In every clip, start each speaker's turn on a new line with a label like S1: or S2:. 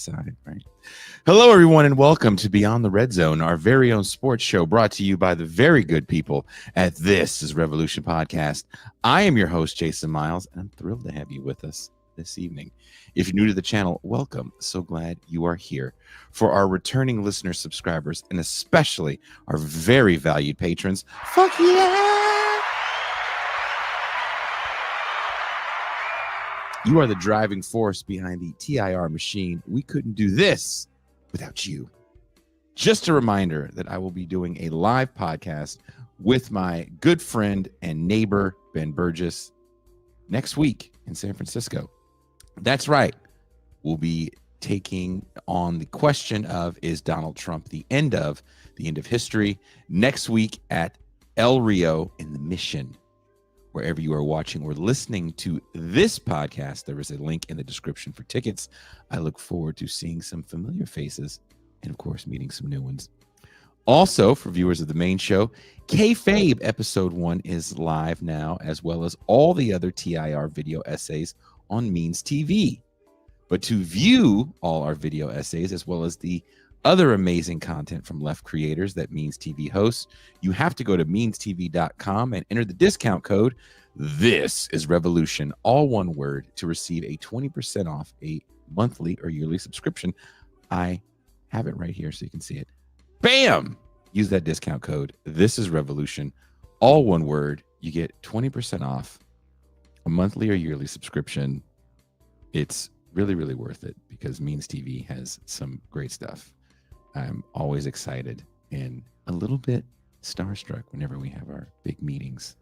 S1: decide, right? Hello, everyone, and welcome to Beyond the Red Zone, our very own sports show brought to you by the very good people at This is Revolution Podcast. I am your host, Jason Miles, and I'm thrilled to have you with us this evening. If you're new to the channel, welcome. So glad you are here. For our returning listeners, subscribers, and especially our very valued patrons, fuck yeah! You are the driving force behind the TIR machine. We couldn't do this without you. Just a reminder that I will be doing a live podcast with my good friend and neighbor, Ben Burgess, next week in San Francisco. That's right. We'll be taking on the question of, is Donald Trump the end of history, next week at El Rio in the Mission. Wherever you are watching or listening to this podcast, there is a link in the description for tickets. I look forward to seeing some familiar faces and, of course, meeting some new ones. Also, for viewers of the main show, Kayfabe Episode 1 is live now, as well as all the other TIR video essays on Means TV. But to view all our video essays, as well as the other amazing content from left creators that Means TV hosts, you have to go to meanstv.com and enter the discount code This is Revolution, all one word, to receive a 20% off a monthly or yearly subscription. I have it right here so you can see it. Bam! Use that discount code This is Revolution, all one word. You get 20% off a monthly or yearly subscription. It's really, really worth it because Means TV has some great stuff. I'm always excited and a little bit starstruck whenever we have our big meetings.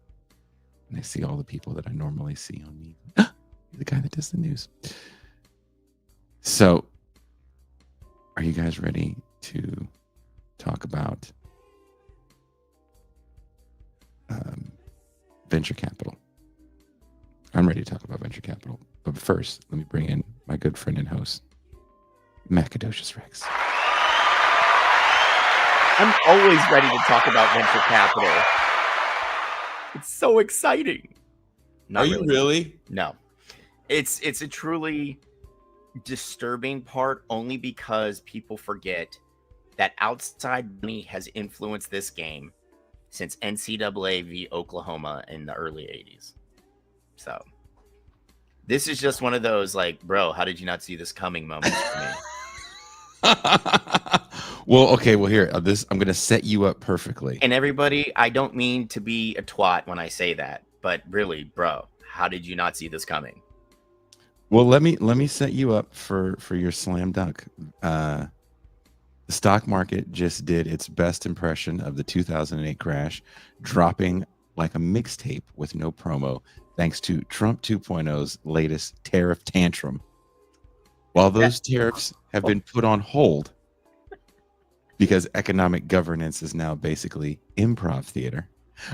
S1: And I see all the people that I normally see on me. You're the guy that does the news. So, are you guys ready to talk about venture capital? I'm ready to talk about venture capital. But first, let me bring in my good friend and host, Macadocious Rex.
S2: I'm always ready to talk about venture capital. It's so exciting.
S1: Are you really?
S2: No. It's a truly disturbing part only because people forget that outside money has influenced this game since NCAA v. Oklahoma in the early 80s. So this is just one of those like, bro, how did you not see this coming moments for me?
S1: Well, okay. Well, here, I'm going to set you up perfectly.
S2: And everybody, I don't mean to be a twat when I say that, but really, bro, how did you not see this coming?
S1: Well, let me set you up for your slam dunk. The stock market just did its best impression of the 2008 crash, dropping like a mixtape with no promo, thanks to Trump 2.0's latest tariff tantrum. While those tariffs have been put on hold because economic governance is now basically improv theater,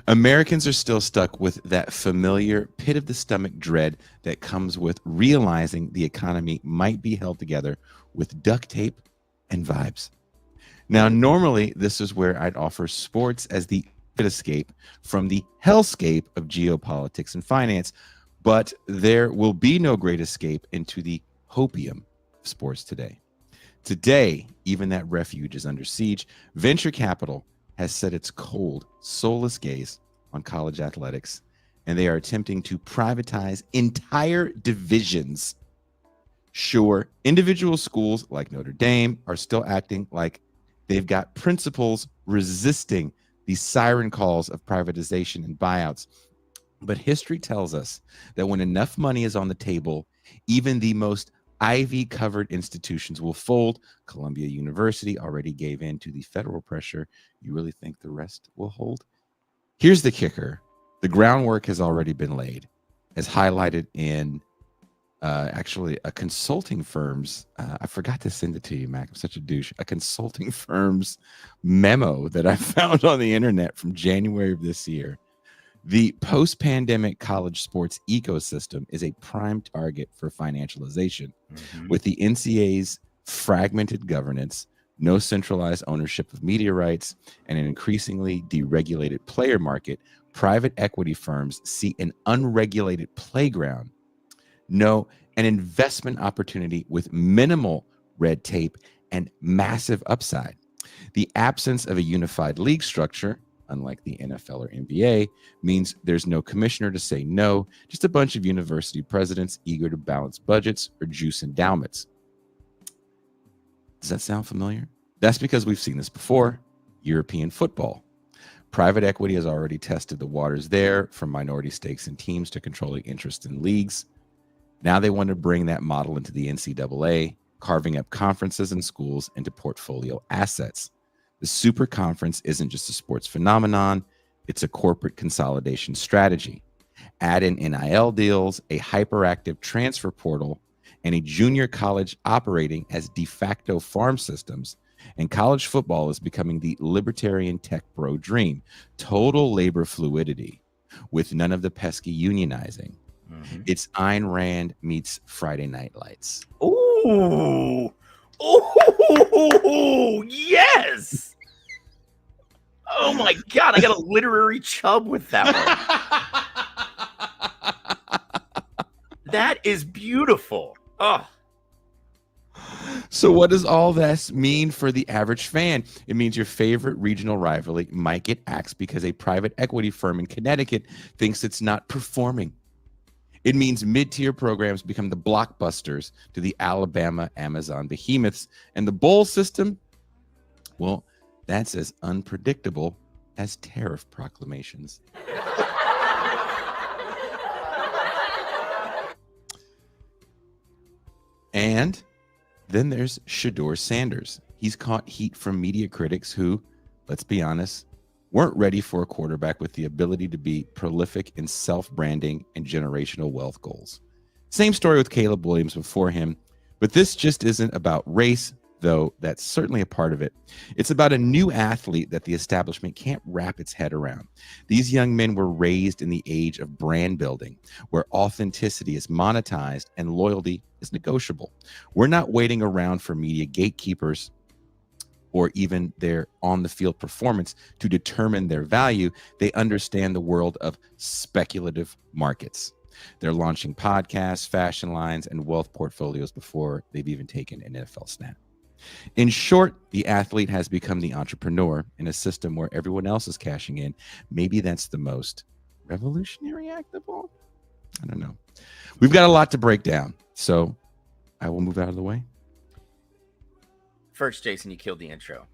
S1: Americans are still stuck with that familiar pit of the stomach dread that comes with realizing the economy might be held together with duct tape and vibes. Now, normally, this is where I'd offer sports as the escape from the hellscape of geopolitics and finance, but there will be no great escape into the hopium of sports today. Today, even that refuge is under siege. Venture capital has set its cold, soulless gaze on college athletics, and they are attempting to privatize entire divisions. Sure, individual schools like Notre Dame are still acting like they've got principals resisting the siren calls of privatization and buyouts. But history tells us that when enough money is on the table, even the most Ivy-covered institutions will fold. Columbia University already gave in to the federal pressure. You really think the rest will hold? Here's the kicker. The groundwork has already been laid, as highlighted in actually a consulting firm's, I forgot to send it to you, Mac. I'm such a douche. A consulting firm's memo that I found on the internet from January of this year. The post-pandemic college sports ecosystem is a prime target for financialization, with the NCAA's fragmented governance, no centralized ownership of media rights, and an increasingly deregulated player market. Private equity firms see an unregulated playground, an investment opportunity with minimal red tape, and massive upside. The absence of a unified league structure, unlike the NFL or NBA, means there's no commissioner to say no, just a bunch of university presidents eager to balance budgets or juice endowments. Does that sound familiar? That's because we've seen this before. European football. Private equity has already tested the waters there, from minority stakes in teams to controlling interest in leagues. Now they want to bring that model into the NCAA, carving up conferences and schools into portfolio assets. The super conference isn't just a sports phenomenon, it's a corporate consolidation strategy. Add in NIL deals, a hyperactive transfer portal, and a junior college operating as de facto farm systems, and college football is becoming the libertarian tech bro dream. Total labor fluidity with none of the pesky unionizing. Mm-hmm. It's Ayn Rand meets Friday Night Lights.
S2: Ooh. Ooh, yes. Oh my God, I got a literary chub with that one. That is beautiful. Oh.
S1: So what does all this mean for the average fan? It means your favorite regional rivalry might get axed because a private equity firm in Connecticut thinks it's not performing. It means mid-tier programs become the blockbusters to the Alabama Amazon behemoths, and the bowl system, well, that's as unpredictable as tariff proclamations. And then there's Shedeur Sanders. He's caught heat from media critics who, let's be honest, weren't ready for a quarterback with the ability to be prolific in self-branding and generational wealth goals. Same story with Caleb Williams before him, but this just isn't about race, though that's certainly a part of it. It's about a new athlete that the establishment can't wrap its head around. These young men were raised in the age of brand building, where authenticity is monetized and loyalty is negotiable. We're not waiting around for media gatekeepers or even their on-the-field performance to determine their value. They understand the world of speculative markets. They're launching podcasts, fashion lines, and wealth portfolios before they've even taken an NFL snap. In short, the athlete has become the entrepreneur in a system where everyone else is cashing in. Maybe that's the most revolutionary act of all. I don't know. We've got a lot to break down, so I will move out of the way.
S2: First, Jason, you killed the intro.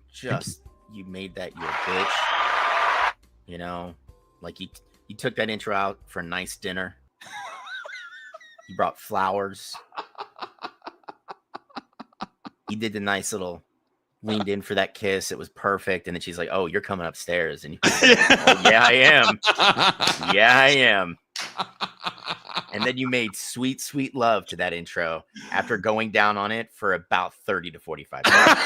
S2: You made that your bitch. You know, like you took that intro out for a nice dinner. You brought flowers. You did the nice little leaned in for that kiss. It was perfect. And then she's like, "Oh, you're coming upstairs." And you like, "Oh, yeah, I am. Yeah, I am." And then you made sweet, sweet love to that intro after going down on it for about 30 to 45 minutes.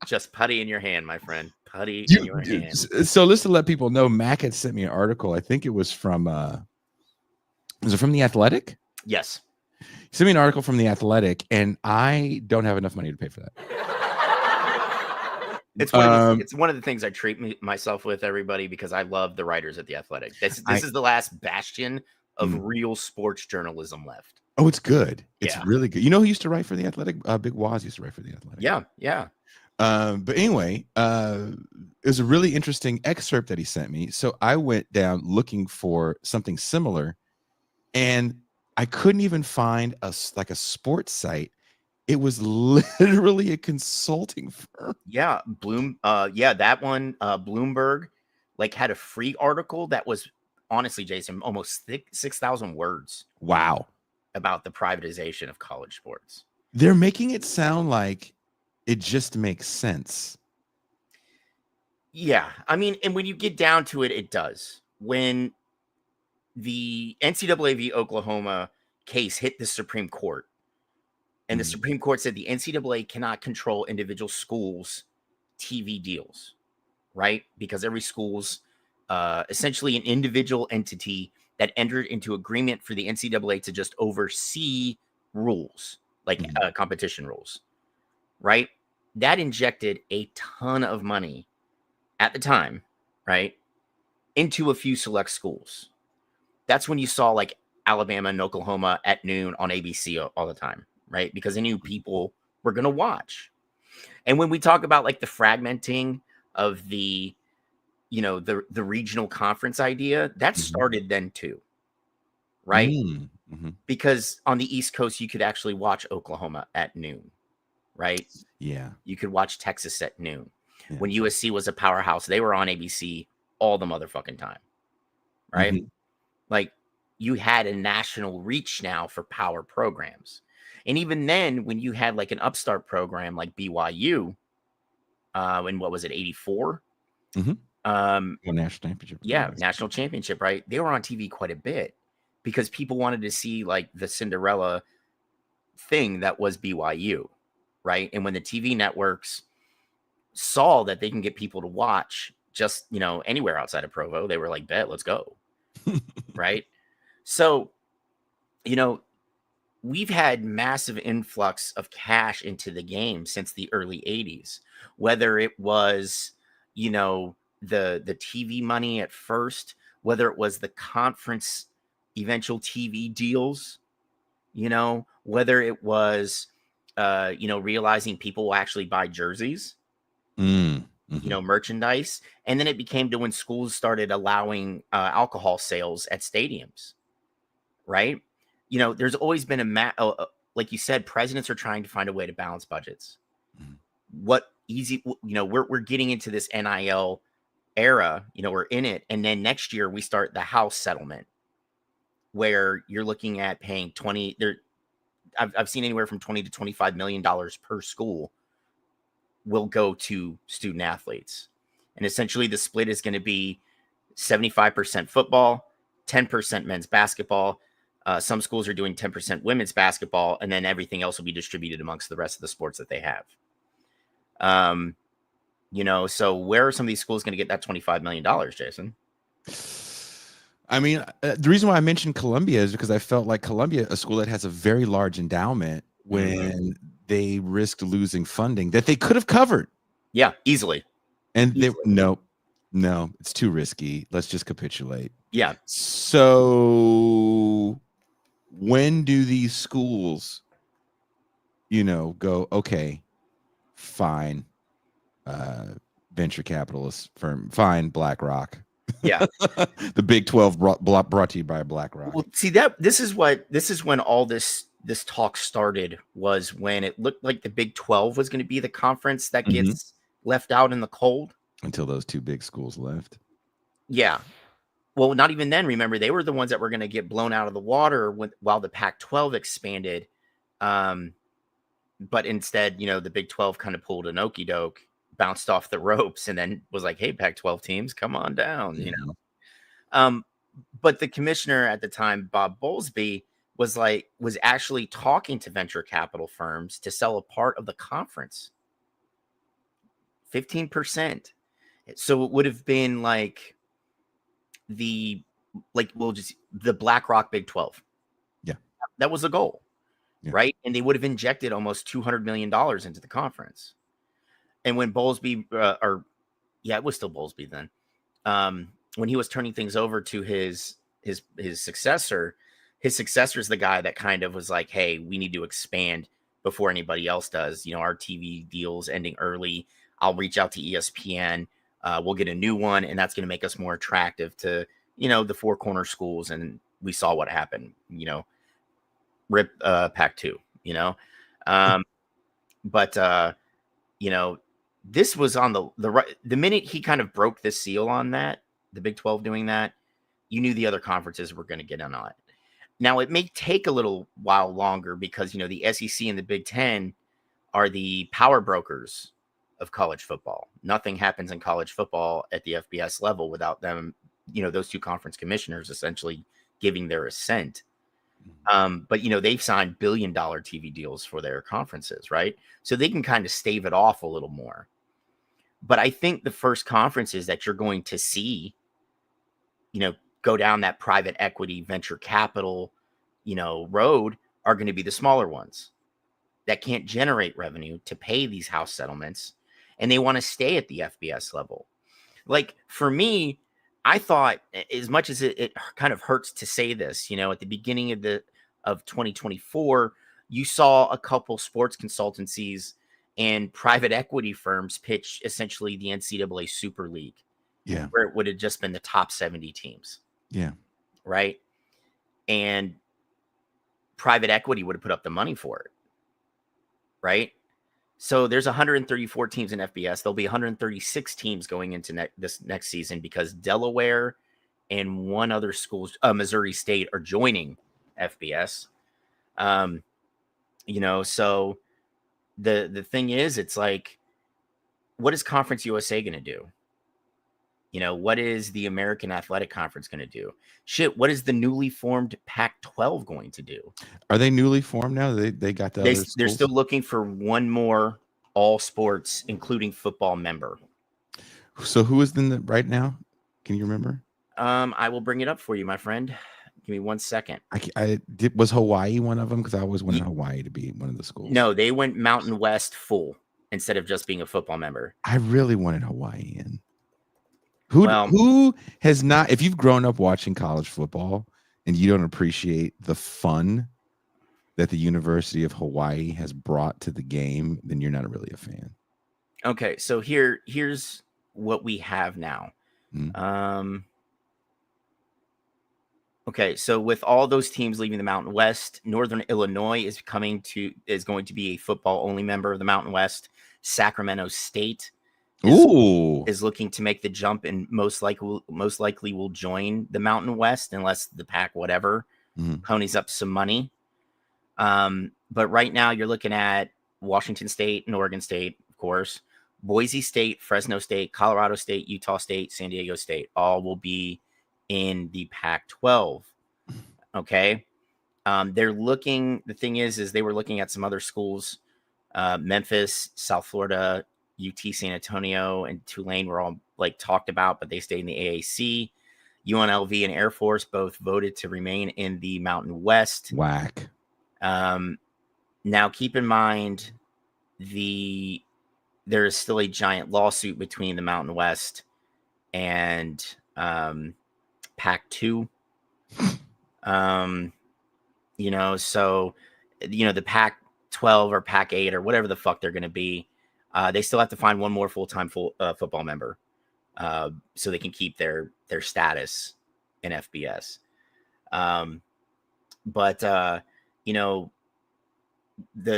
S2: Just putty in your hand, my friend. Putty in your hand.
S1: So just to let people know, Mac had sent me an article. I think it was from was it from The Athletic?
S2: Yes.
S1: He sent me an article from The Athletic, and I don't have enough money to pay for that.
S2: It's one of the things I treat myself with, everybody, because I love the writers at The Athletic. This is the last bastion of real sports journalism left.
S1: Oh, it's good. It's really good. You know who used to write for The Athletic? Big Waz used to write for The Athletic.
S2: Yeah.
S1: But anyway, it was a really interesting excerpt that he sent me. So I went down looking for something similar, and I couldn't even find a sports site. It was literally a consulting firm.
S2: Yeah, that one, Bloomberg, had a free article that was, honestly, Jason, almost 6,000 words.
S1: Wow.
S2: About the privatization of college sports.
S1: They're making it sound like it just makes sense.
S2: Yeah, I mean, and when you get down to it, it does. When the NCAA v. Oklahoma case hit the Supreme Court, and the Supreme Court said the NCAA cannot control individual schools' TV deals, right? Because every school's essentially an individual entity that entered into agreement for the NCAA to just oversee rules, competition rules, right? That injected a ton of money at the time, right, into a few select schools. That's when you saw Alabama and Oklahoma at noon on ABC all the time, right? Because they knew people were going to watch. And when we talk about like the fragmenting of the, the regional conference idea, that started then too, right? Because on the East Coast, you could actually watch Oklahoma at noon, right?
S1: Yeah.
S2: You could watch Texas at noon.
S1: Yeah.
S2: When USC was a powerhouse, they were on ABC all the motherfucking time, right? Like, you had a national reach now for power programs. And even then, when you had like an upstart program like BYU, in what was it, 84?
S1: National championship.
S2: Yeah, national championship, right? They were on TV quite a bit because people wanted to see like the Cinderella thing that was BYU, right? And when the TV networks saw that they can get people to watch just, anywhere outside of Provo, they were like, bet, let's go. Right? So, we've had massive influx of cash into the game since the early 80s, whether it was, the TV money at first, whether it was the conference eventual TV deals, whether it was, realizing people will actually buy jerseys, merchandise. And then it became to when schools started allowing alcohol sales at stadiums, right? There's always been like you said, presidents are trying to find a way to balance budgets. We're getting into this NIL era, we're in it. And then next year we start the house settlement where you're looking at paying I've seen anywhere from $20 to $25 million per school will go to student athletes. And essentially the split is going to be 75% football, 10% men's basketball. Some schools are doing 10% women's basketball, and then everything else will be distributed amongst the rest of the sports that they have. So where are some of these schools going to get that $25 million, Jason?
S1: I mean, the reason why I mentioned Columbia is because I felt like Columbia, a school that has a very large endowment, when they risked losing funding that they could have covered.
S2: Yeah, easily.
S1: And no, it's too risky. Let's just capitulate.
S2: Yeah.
S1: So when do these schools, go, okay, fine, venture capitalist firm, fine, BlackRock.
S2: Yeah.
S1: The Big 12 brought to you by BlackRock.
S2: Well, see, this is when all this talk started, was when it looked like the Big 12 was going to be the conference that gets left out in the cold.
S1: Until those two big schools left.
S2: Yeah. Well, not even then. Remember, they were the ones that were going to get blown out of the water while the Pac-12 expanded. But instead, the Big 12 kind of pulled an okie doke, bounced off the ropes, and then was like, hey, Pac-12 teams, come on down, But the commissioner at the time, Bob Bowlesby, was actually talking to venture capital firms to sell a part of the conference. 15%. So it would have been like the BlackRock Big 12.
S1: Yeah.
S2: That was the goal. Yeah. Right. And they would have injected almost $200 million into the conference. And when Bowlesby, it was still Bowlesby then, when he was turning things over to his successor, his successor is the guy that kind of was like, hey, we need to expand before anybody else does. Our TV deal's ending early. I'll reach out to ESPN. We'll get a new one, and that's going to make us more attractive to, the four corner schools. And we saw what happened, rip Pac-2, but this was on the right. The minute he kind of broke the seal on that, the Big 12 doing that, you knew the other conferences were going to get in on it. Now, it may take a little while longer because, the SEC and the Big 10 are the power brokers of college football. Nothing happens in college football at the FBS level without them, those two conference commissioners essentially giving their assent. But, they've signed billion-dollar TV deals for their conferences, right? So they can kind of stave it off a little more. But I think the first conferences that you're going to see, go down that private equity venture capital, road are going to be the smaller ones that can't generate revenue to pay these house settlements. And they want to stay at the FBS level. Like for me, I thought, as much as it kind of hurts to say this, at the beginning of 2024, you saw a couple sports consultancies and private equity firms pitch essentially the NCAA Super League,
S1: Yeah.
S2: where it would have just been the top 70 teams,
S1: Yeah.
S2: right? And private equity would have put up the money for it, right? So there's 134 teams in FBS. There'll be 136 teams going into this next season because Delaware and one other school, Missouri State, are joining FBS. So the thing is, it's like, what is Conference USA going to do? What is the American Athletic Conference going to do? Shit, what is the newly formed Pac-12 going to do?
S1: Are they newly formed now? They got the other schools?
S2: They're still looking for one more all sports, including football member.
S1: So who is in the right now? Can you remember?
S2: I will bring it up for you, my friend. Give me 1 second.
S1: Was Hawaii one of them? Because I always wanted Hawaii to be one of the schools.
S2: No, they went Mountain West full instead of just being a football member.
S1: I really wanted Hawaii in. Who has not? If you've grown up watching college football and you don't appreciate the fun that the University of Hawaii has brought to the game, then you're not really a fan.
S2: Okay, so here's what we have now.
S1: Mm-hmm.
S2: Okay, so with all those teams leaving the Mountain West, Northern Illinois is going to be a football only member of the Mountain West. Sacramento State is looking to make the jump and most likely will join the Mountain West unless the Pac whatever ponies up some money. But right now you're looking at Washington State and Oregon State, of course, Boise State, Fresno State, Colorado State, Utah State, San Diego State, all will be in the Pac-12. Okay. The thing is they were looking at some other schools, Memphis, South Florida, UT San Antonio, and Tulane were all talked about, but they stayed in the AAC. UNLV and Air Force both voted to remain in the Mountain West.
S1: Whack.
S2: Now keep in mind there is still a giant lawsuit between the Mountain West and Pac-2. So the Pac-12 or Pac-8 or whatever the fuck they're going to be, they still have to find one more full-time football member so they can keep their status in FBS. But the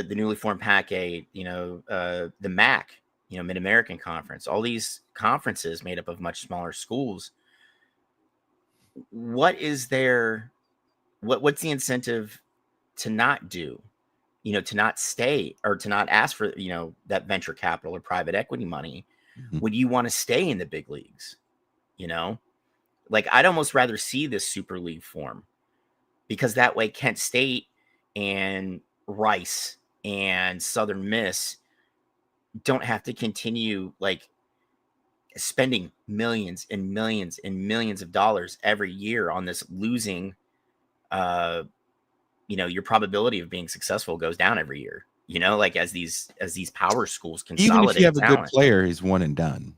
S2: newly formed Pac-8, the MAC, Mid-American Conference, all these conferences made up of much smaller schools. What's the incentive to not do, to not stay or to not ask for, that venture capital or private equity money when you want to stay in the big leagues? I'd almost rather see this Super League form, because that way Kent State and Rice and Southern Miss don't have to continue spending millions and millions and millions of dollars every year on this losing. Your probability of being successful goes down every year, as these power schools consolidate.
S1: Even if you have
S2: talent.
S1: A good player, he's one and done.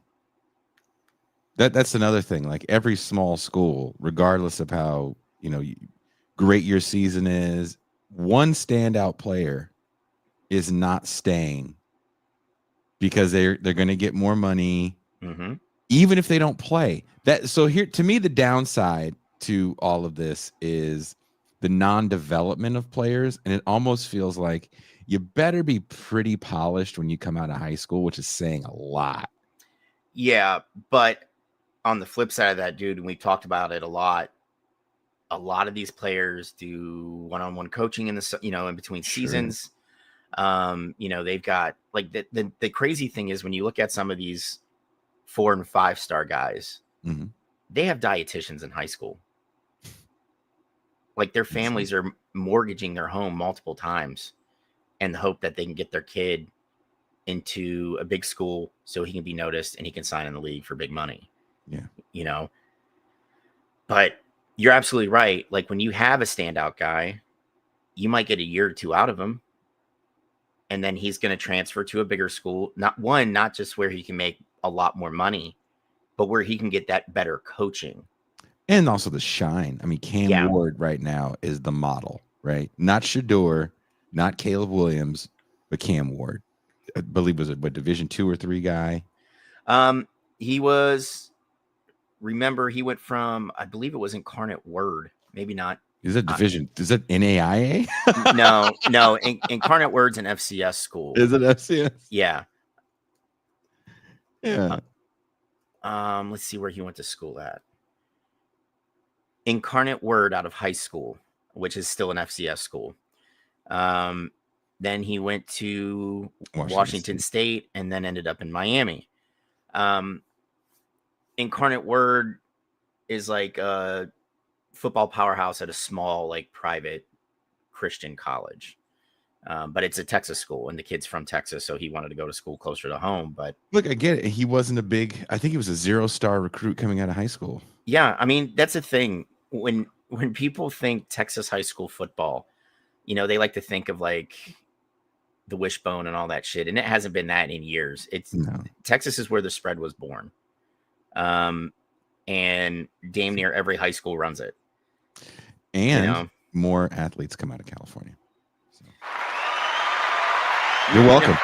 S1: That's another thing. Every small school, regardless of how great your season is, one standout player is not staying because they're going to get more money, even if they don't play. So here, to me, the downside to all of this is the non-development of players, and it almost feels like you better be pretty polished when you come out of high school, which is saying a lot.
S2: Yeah, but on the flip side of that, dude, and we've talked about it a lot of these players do one-on-one coaching in the in between seasons. They've got the crazy thing is when you look at some of these 4 and 5 star guys, they have dietitians in high school. Their families are mortgaging their home multiple times in the hope that they can get their kid into a big school so he can be noticed and he can sign in the league for big money.
S1: Yeah.
S2: But you're absolutely right. When you have a standout guy, you might get a year or two out of him, and then he's going to transfer to a bigger school. Not just where he can make a lot more money, but where he can get that better coaching.
S1: And also the shine. I mean, Cam
S2: Yeah.
S1: Ward right now is the model, right? Not Shador, not Caleb Williams, but Cam Ward. I believe was a Division 2 or 3 guy.
S2: He was. Remember, he went from, I believe it was Incarnate Word, maybe not.
S1: Is that division? Is that NAIA?
S2: No. Incarnate Word's an FCS school.
S1: Is it FCS?
S2: Yeah.
S1: Yeah.
S2: Let's see where he went to school at. Incarnate Word out of high school, which is still an FCS school. Then he went to Washington State and then ended up in Miami. Incarnate Word is like a football powerhouse at a small, like, private Christian college. But it's a Texas school, and the kid's from Texas, so he wanted to go to school closer to home. But
S1: look, I get it. He wasn't I think he was a 0-star recruit coming out of high school.
S2: Yeah, I mean, that's the thing. When people think Texas high school football, they like to think of like the wishbone and all that shit, and it hasn't been that in years. Texas is where the spread was born. And damn near every high school runs it.
S1: And more athletes come out of California. So. You're welcome.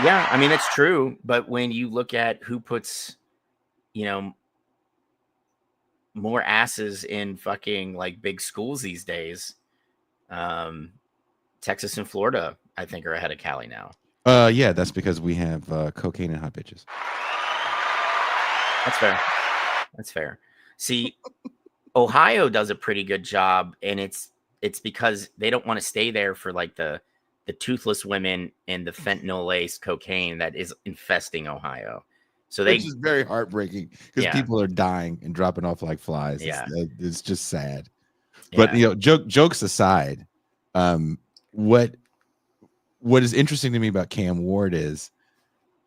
S2: Yeah, I mean, it's true. But when you look at who puts, more asses in fucking like big schools these days, Texas and Florida, I think, are ahead of Cali now.
S1: Yeah, that's because we have cocaine and hot bitches.
S2: That's fair. See, Ohio does a pretty good job, and it's because they don't want to stay there for like the toothless women and the fentanyl-laced cocaine that is infesting Ohio. So which
S1: is very heartbreaking because people are dying and dropping off like flies. Yeah, it's just sad. But jokes aside, what is interesting to me about Cam Ward is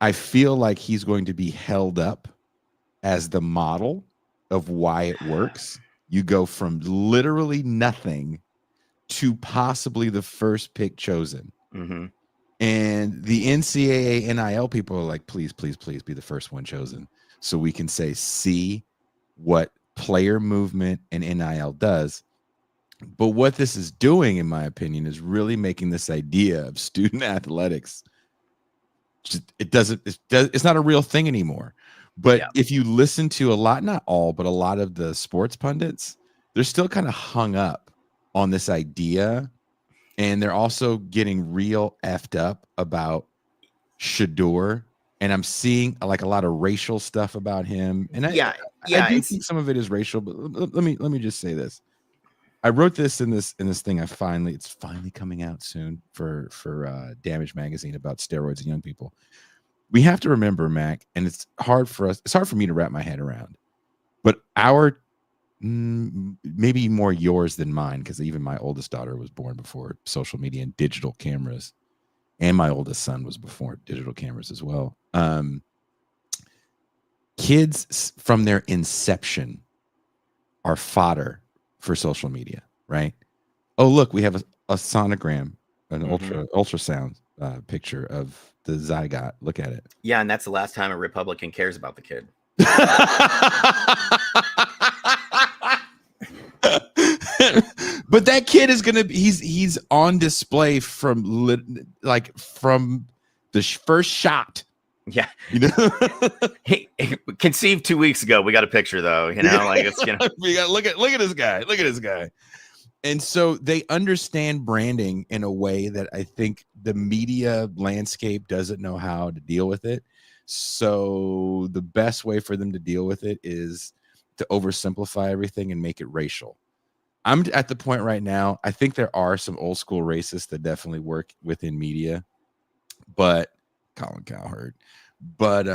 S1: I feel like he's going to be held up as the model of why it works. You go from literally nothing to possibly the first pick chosen.
S2: Mm-hmm.
S1: And the NCAA NIL people are like, please, please, please be the first one chosen so we can say, see what player movement and NIL does. But what this is doing, in my opinion, is really making this idea of student athletics. It's not a real thing anymore. But if you listen to a lot, not all, but a lot of the sports pundits, they're still kind of hung up on this idea. And they're also getting real effed up about Shador. And I'm seeing like a lot of racial stuff about him. And I do think some of it is racial, but let me just say this. I wrote this in this thing. It's finally coming out soon for Damage Magazine about steroids in young people. We have to remember, Mac, and it's hard for me to wrap my head around, but maybe more yours than mine, because even my oldest daughter was born before social media and digital cameras, and my oldest son was before digital cameras as well. Kids from their inception are fodder for social media, right? Oh, look, we have a sonogram, an ultrasound picture of the zygote. Look at it.
S2: Yeah, and that's the last time a Republican cares about the kid.
S1: But that kid is gonna be he's on display from the first shot.
S2: Yeah, he conceived 2 weeks ago. We got a picture though. Like it's
S1: we got look at this guy. Look at this guy. And so they understand branding in a way that I think the media landscape doesn't know how to deal with it. So the best way for them to deal with it is to oversimplify everything and make it racial. I'm at the point right now, I think there are some old school racists that definitely work within media, but Colin Cowherd. But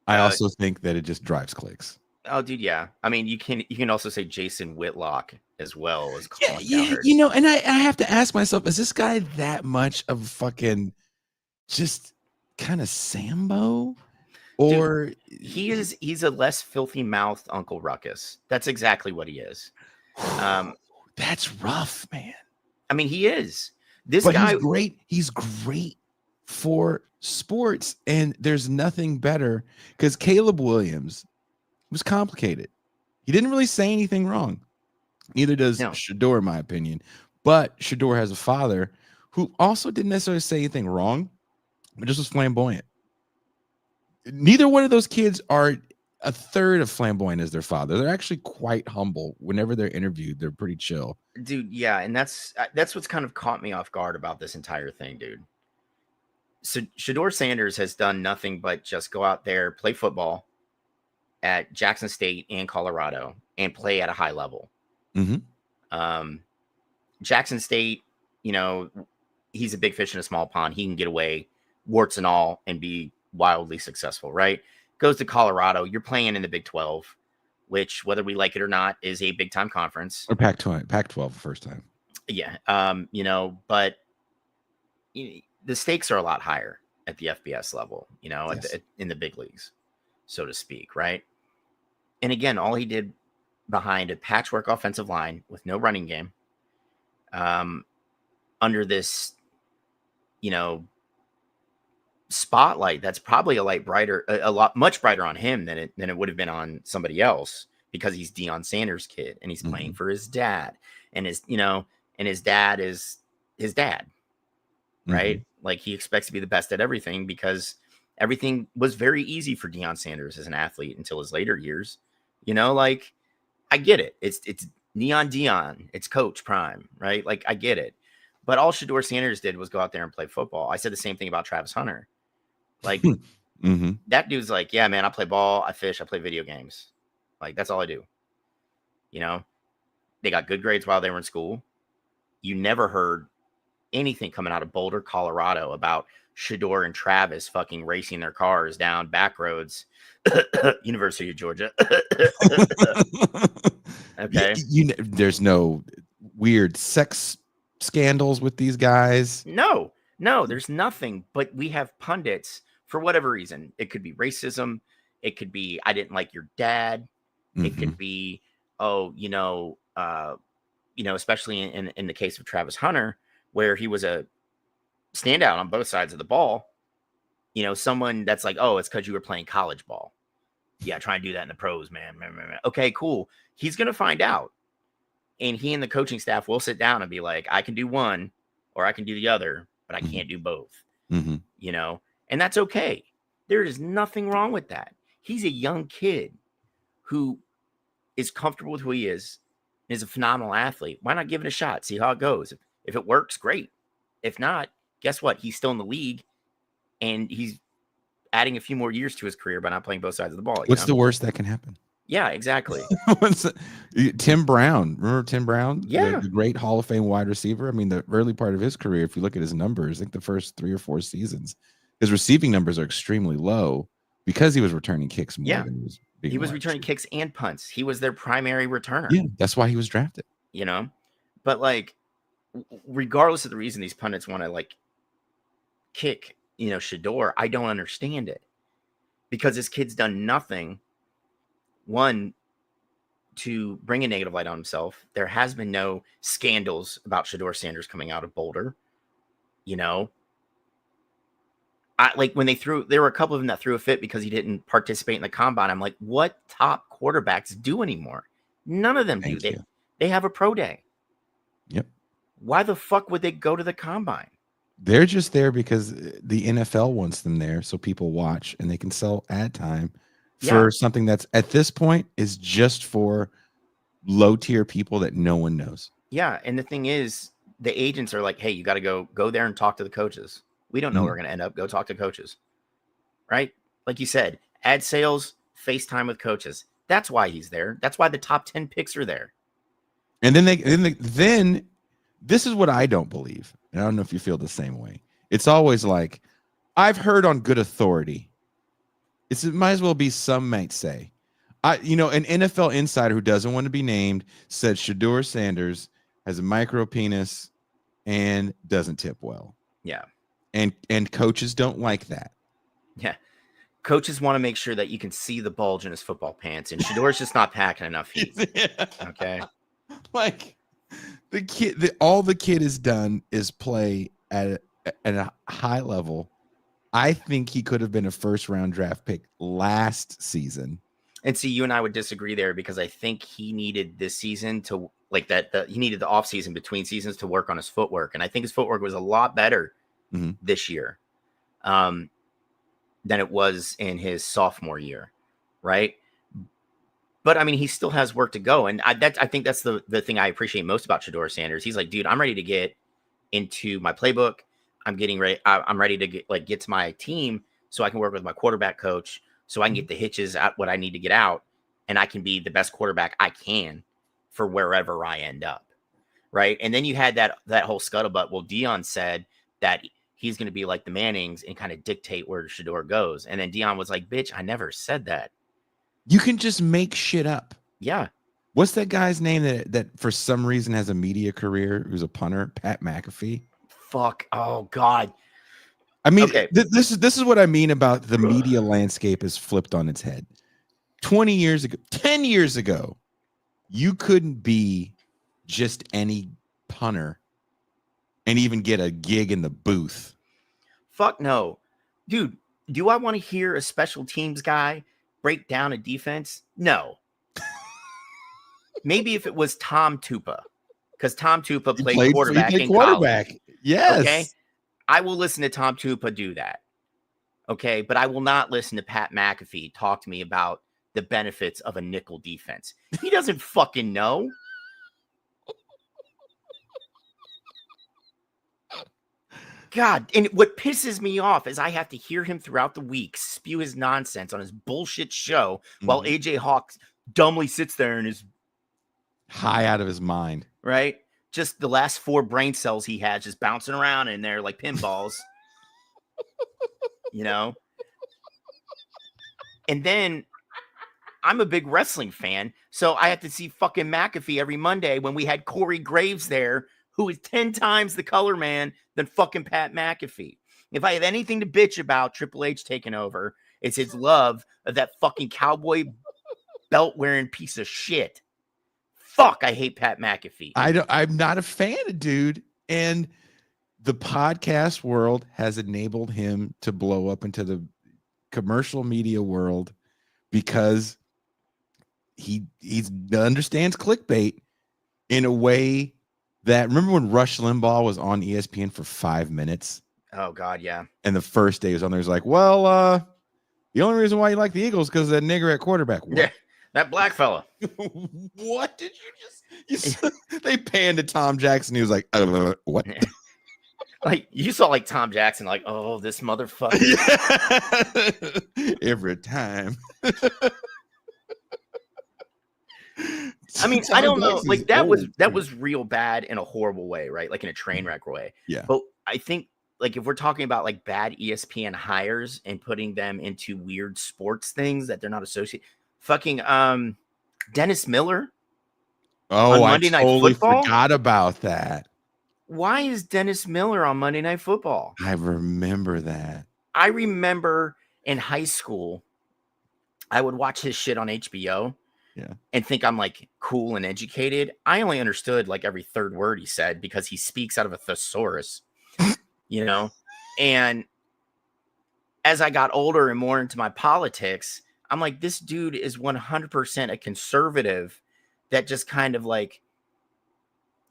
S1: I also think that it just drives clicks.
S2: Oh, dude, yeah. I mean, you can also say Jason Whitlock as well as Colin Cowherd.
S1: And I have to ask myself, is this guy that much of fucking just kind of Sambo? Or
S2: dude, he's a less filthy mouthed Uncle Ruckus. That's exactly what he is.
S1: That's rough, man.
S2: I mean, he is. This guy,
S1: he's great for sports, and there's nothing better because Caleb Williams was complicated. He didn't really say anything wrong. Neither does
S2: No,
S1: Shador, in my opinion. But Shador has a father who also didn't necessarily say anything wrong, but just was flamboyant. Neither one of those kids are a third of flamboyant as their father. They're actually quite humble. Whenever they're interviewed, they're pretty chill.
S2: dude. Yeah, and that's what's kind of caught me off guard about this entire thing, dude. So Shador Sanders has done nothing but just go out there, play football at Jackson State and Colorado, and play at a high level.
S1: Mm-hmm.
S2: Jackson State, you know, he's a big fish in a small pond. He can get away, warts and all, and be wildly successful, right? Goes to Colorado. You're playing in the Big 12, which, whether we like it or not, is a big time conference.
S1: Or Pac-12 the first time.
S2: Yeah. You know, but the stakes are a lot higher at the FBS level, you know,
S1: Yes.
S2: in the big leagues, so to speak, right? And again, all he did behind a patchwork offensive line with no running game, under this, you know, spotlight that's probably a lot much brighter on him than it would have been on somebody else, because he's Deion Sanders' kid and he's playing for his dad, and his dad is his dad, right? Like, he expects to be the best at everything, because everything was very easy for Deion Sanders as an athlete until his later years. You know, like, I get it. It's Neon Deion. It's Coach Prime, right? Like, I get it. But all Shador Sanders did was go out there and play football. I said the same thing about Travis Hunter. Like, that dude's like, yeah, man, I play ball, I fish, I play video games. Like, that's all I do. You know, they got good grades while they were in school. You never heard anything coming out of Boulder, Colorado about Shador and Travis fucking racing their cars down back roads. University of Georgia. Okay.
S1: There's no weird sex scandals with these guys.
S2: No, there's nothing. But we have pundits, for whatever reason. It could be racism. It could be, I didn't like your dad. It could be, especially in the case of Travis Hunter, where he was a standout on both sides of the ball. You know, someone that's like, oh, it's because you were playing college ball. Yeah, try and do that in the pros, man. Okay, cool. He's going to find out. And he and the coaching staff will sit down and be like, I can do one or I can do the other, but I can't do both. You know, and that's okay. There is nothing wrong with that. He's a young kid who is comfortable with who he is a phenomenal athlete. Why not give it a shot? See how it goes. If it works, great. If not, guess what? He's still in the league, and he's adding a few more years to his career by not playing both sides of the ball.
S1: What's the worst that can happen?
S2: Yeah, exactly.
S1: Tim Brown. Remember Tim Brown?
S2: Yeah.
S1: The great Hall of Fame wide receiver. I mean, the early part of his career, if you look at his numbers, I think the first 3 or 4 seasons, his receiving numbers are extremely low because he was returning kicks more than he was being
S2: returning kicks and punts. He was their primary returner.
S1: Yeah, that's why he was drafted.
S2: You know? But, like, regardless of the reason these pundits want to, like, kick, Shador, I don't understand it. Because this kid's done nothing, one, to bring a negative light on himself. There has been no scandals about Shador Sanders coming out of Boulder. You know? Like, when there were a couple of them that threw a fit because he didn't participate in the combine. I'm like, what top quarterbacks do anymore? None of them do. They have a pro day.
S1: Yep.
S2: Why the fuck would they go to the combine?
S1: They're just there because the NFL wants them there so people watch and they can sell ad time for something that's at this point is just for low tier people that no one knows.
S2: Yeah. And the thing is, the agents are like, hey, you got to go there and talk to the coaches. We don't know where we're going to end up. Go talk to coaches. Right? Like you said, ad sales, FaceTime with coaches. That's why he's there. That's why the top 10 picks are there. And
S1: then this is what I don't believe. And I don't know if you feel the same way. It's always like, I've heard on good authority. It might as well be some might say. An NFL insider who doesn't want to be named said Shador Sanders has a micro penis and doesn't tip well.
S2: Yeah.
S1: And coaches don't like that.
S2: Yeah. Coaches want to make sure that you can see the bulge in his football pants, and Shador's just not packing enough heat. Yeah. Okay.
S1: Like all the kid has done is play at a high level. I think he could have been a first round draft pick last season.
S2: And see, you and I would disagree there because I think he needed this season to like that. He needed the off season between seasons to work on his footwork, and I think his footwork was a lot better this year than it was in his sophomore year, right? But I mean, he still has work to go, and I think that's the thing I appreciate most about Shedeur Sanders. He's like, dude, I'm ready to get into my playbook. I'm getting ready. I'm ready to get to my team so I can work with my quarterback coach, so I can get the hitches at what I need to get out, and I can be the best quarterback I can for wherever I end up, right? And then you had that whole scuttlebutt. Well, Deion said that he's going to be like the Mannings and kind of dictate where Shedeur goes, and then Deion was like, "Bitch, I never said that."
S1: You can just make shit up.
S2: Yeah.
S1: What's that guy's name that for some reason has a media career? Who's a punter? Pat McAfee.
S2: Fuck. Oh God.
S1: I mean,
S2: okay.
S1: This is what I mean about the media landscape is flipped on its head. 20 years ago, 10 years ago, you couldn't be just any punter and even get a gig in the booth.
S2: Fuck no. Dude, do I want to hear a special teams guy break down a defense? No. Maybe if it was Tom Tupa, because Tom Tupa played quarterback in college.
S1: Yes.
S2: Okay. I will listen to Tom Tupa do that. Okay. But I will not listen to Pat McAfee talk to me about the benefits of a nickel defense. He doesn't fucking know. God, and what pisses me off is I have to hear him throughout the week spew his nonsense on his bullshit show while AJ Hawk dumbly sits there and is
S1: high out of his mind.
S2: Right? Just the last 4 brain cells he had just bouncing around in there like pinballs. You know? And then I'm a big wrestling fan, so I have to see fucking McAfee every Monday when we had Corey Graves there, who is 10 times the color man than fucking Pat McAfee. If I have anything to bitch about Triple H taking over, it's his love of that fucking cowboy belt-wearing piece of shit. Fuck, I hate Pat McAfee.
S1: I'm not a fan, dude. And the podcast world has enabled him to blow up into the commercial media world because he understands clickbait in a way that, remember when Rush Limbaugh was on ESPN for 5 minutes?
S2: Oh God, yeah.
S1: And the first day he was on there, he was like, well, the only reason why you like the Eagles is because of that nigger at quarterback. What?
S2: Yeah, that black fella.
S1: What did you just they panned to Tom Jackson. He was like, what?
S2: Like you saw like Tom Jackson, like, oh, this motherfucker.
S1: Every time.
S2: I mean, I don't know. Like that was real bad in a horrible way, right? Like in a train wreck way.
S1: Yeah.
S2: But I think like if we're talking about like bad ESPN hires and putting them into weird sports things that they're not associated, fucking Dennis Miller.
S1: Oh,
S2: on Monday Night Football?
S1: Forgot about that.
S2: Why is Dennis Miller on Monday Night Football?
S1: I remember that.
S2: I remember in high school, I would watch his shit on HBO.
S1: Yeah.
S2: And think I'm like cool and educated. I only understood like every third word he said because he speaks out of a thesaurus, you know? And as I got older and more into my politics, I'm like, this dude is 100% a conservative that just kind of like,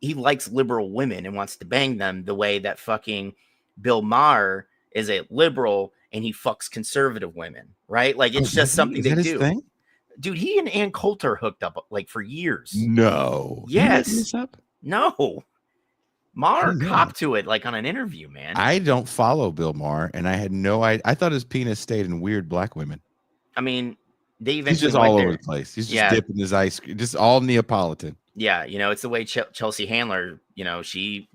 S2: he likes liberal women and wants to bang them the way that fucking Bill Maher is a liberal and he fucks conservative women, right? Like it's just something they do. Thing? Dude, he and Ann Coulter hooked up like for years.
S1: No.
S2: Yes. No. Maher copped to it like on an interview, man.
S1: I don't follow Bill Maher, and I had no idea. I thought his penis stayed in weird black women.
S2: I mean, they eventually
S1: he's just all over the place. He's just dipping his ice cream, just all Neapolitan.
S2: Yeah, you know, it's the way Chelsea Handler, you know, she's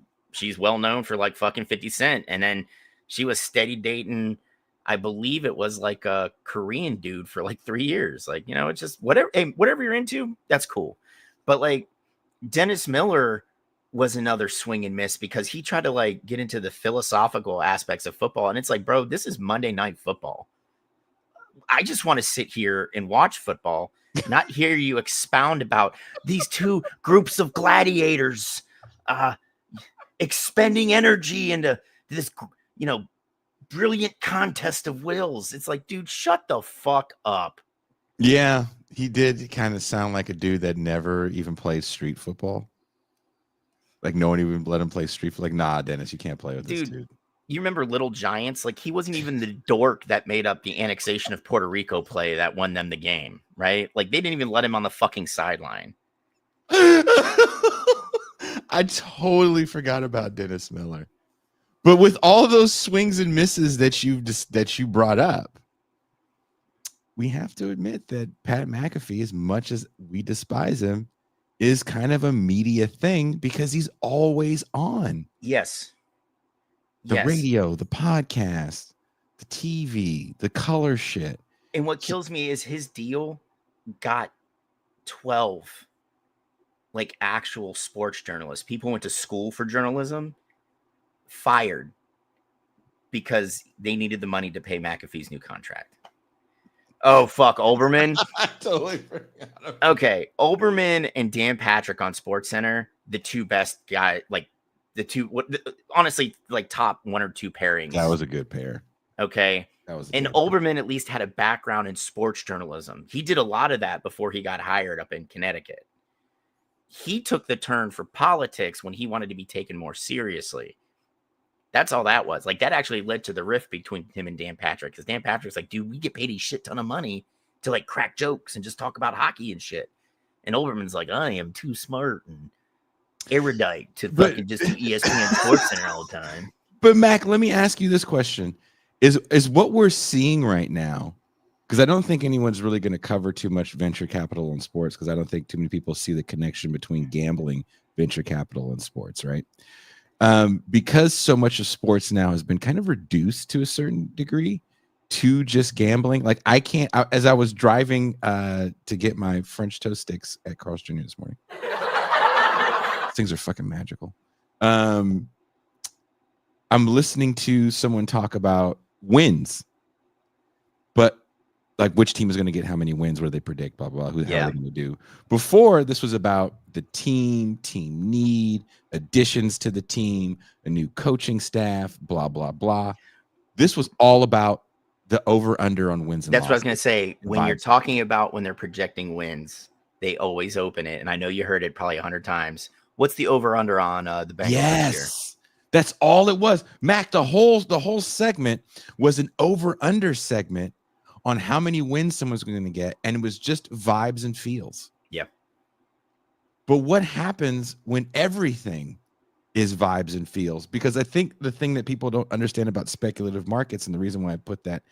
S2: well known for like fucking 50 Cent, and then she was steady dating, I believe it was like a Korean dude for like 3 years. Like, you know, it's just whatever you're into, that's cool. But like Dennis Miller was another swing and miss because he tried to like get into the philosophical aspects of football. And it's like, bro, this is Monday Night Football. I just want to sit here and watch football, not hear you expound about these two groups of gladiators expending energy into this, you know, brilliant contest of wills. It's like, dude, shut the fuck up.
S1: Yeah, he did kind of sound like a dude that never even played street football. Like no one even let him play street football. Like, nah, Dennis, you can't play with this
S2: Dude,
S1: dude.
S2: you remember Little Giants? Like, he wasn't even the dork that made up the annexation of Puerto Rico play that won them the game, right? Like, they didn't even let him on the fucking sideline.
S1: I totally forgot about Dennis Miller. But with all those swings and misses that you brought up, we have to admit that Pat McAfee, as much as we despise him, is kind of a media thing because he's always on.
S2: Yes.
S1: The
S2: Yes.
S1: radio, the podcast, the TV, the color shit.
S2: And what kills me is his deal got 12 like actual sports journalists. People went to school for journalism, fired because they needed the money to pay McAfee's new contract. Oh, fuck, Olbermann?
S1: I totally forgot about
S2: Okay, Olbermann and Dan Patrick on SportsCenter, the two best guys, like honestly, like top one or two pairings.
S1: that. Was a good pair.
S2: Okay.
S1: That was
S2: And Olbermann at least had a background in sports journalism. He did a lot of that before he got hired up in Connecticut. He took the turn for politics when he wanted to be taken more seriously. That's all that was. Like, that actually led to the rift between him and Dan Patrick. Because Dan Patrick's like, dude, we get paid a shit ton of money to like crack jokes and just talk about hockey and shit. And Olbermann's like, I am too smart and erudite to fucking just do ESPN SportsCenter all the time.
S1: But Mac, let me ask you this question. Is what we're seeing right now, because I don't think anyone's really going to cover too much venture capital in sports, because I don't think too many people see the connection between gambling, venture capital, and sports, right? Because so much of sports now has been kind of reduced to a certain degree to just gambling. Like as I was driving to get my French toast sticks at Carl's Jr. this morning, things are fucking magical. I'm listening to someone talk about wins, but like which team is going to get how many wins, what do they predict, blah, blah, blah, how are they going to do. Before, this was about the team need, additions to the team, a new coaching staff, blah, blah, blah. This was all about the over-under on wins and
S2: That's
S1: losses.
S2: what I was going to say. When you're talking about when they're projecting wins, they always open it. And I know you heard it probably 100 times. What's the over-under on the Bengals this year?
S1: That's all it was. Mac, the whole segment was an over-under segment on how many wins someone's going to get, and it was just vibes and feels.
S2: Yeah.
S1: But what happens when everything is vibes and feels? Because I think the thing that people don't understand about speculative markets, and the reason why I put that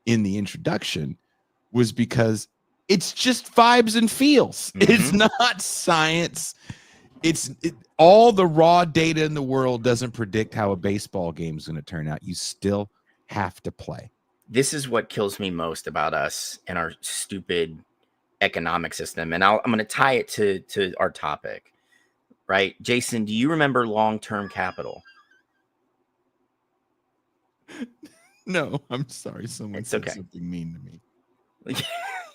S1: in the introduction, was because it's just vibes and feels. Mm-hmm. It's not science. All the raw data in the world doesn't predict how a baseball game is going to turn out. You still have to play.
S2: This is what kills me most about us and our stupid economic system. And I'm going to tie it to our topic, right? Jason, do you remember long-term capital?
S1: No, I'm sorry. Someone said something mean to me.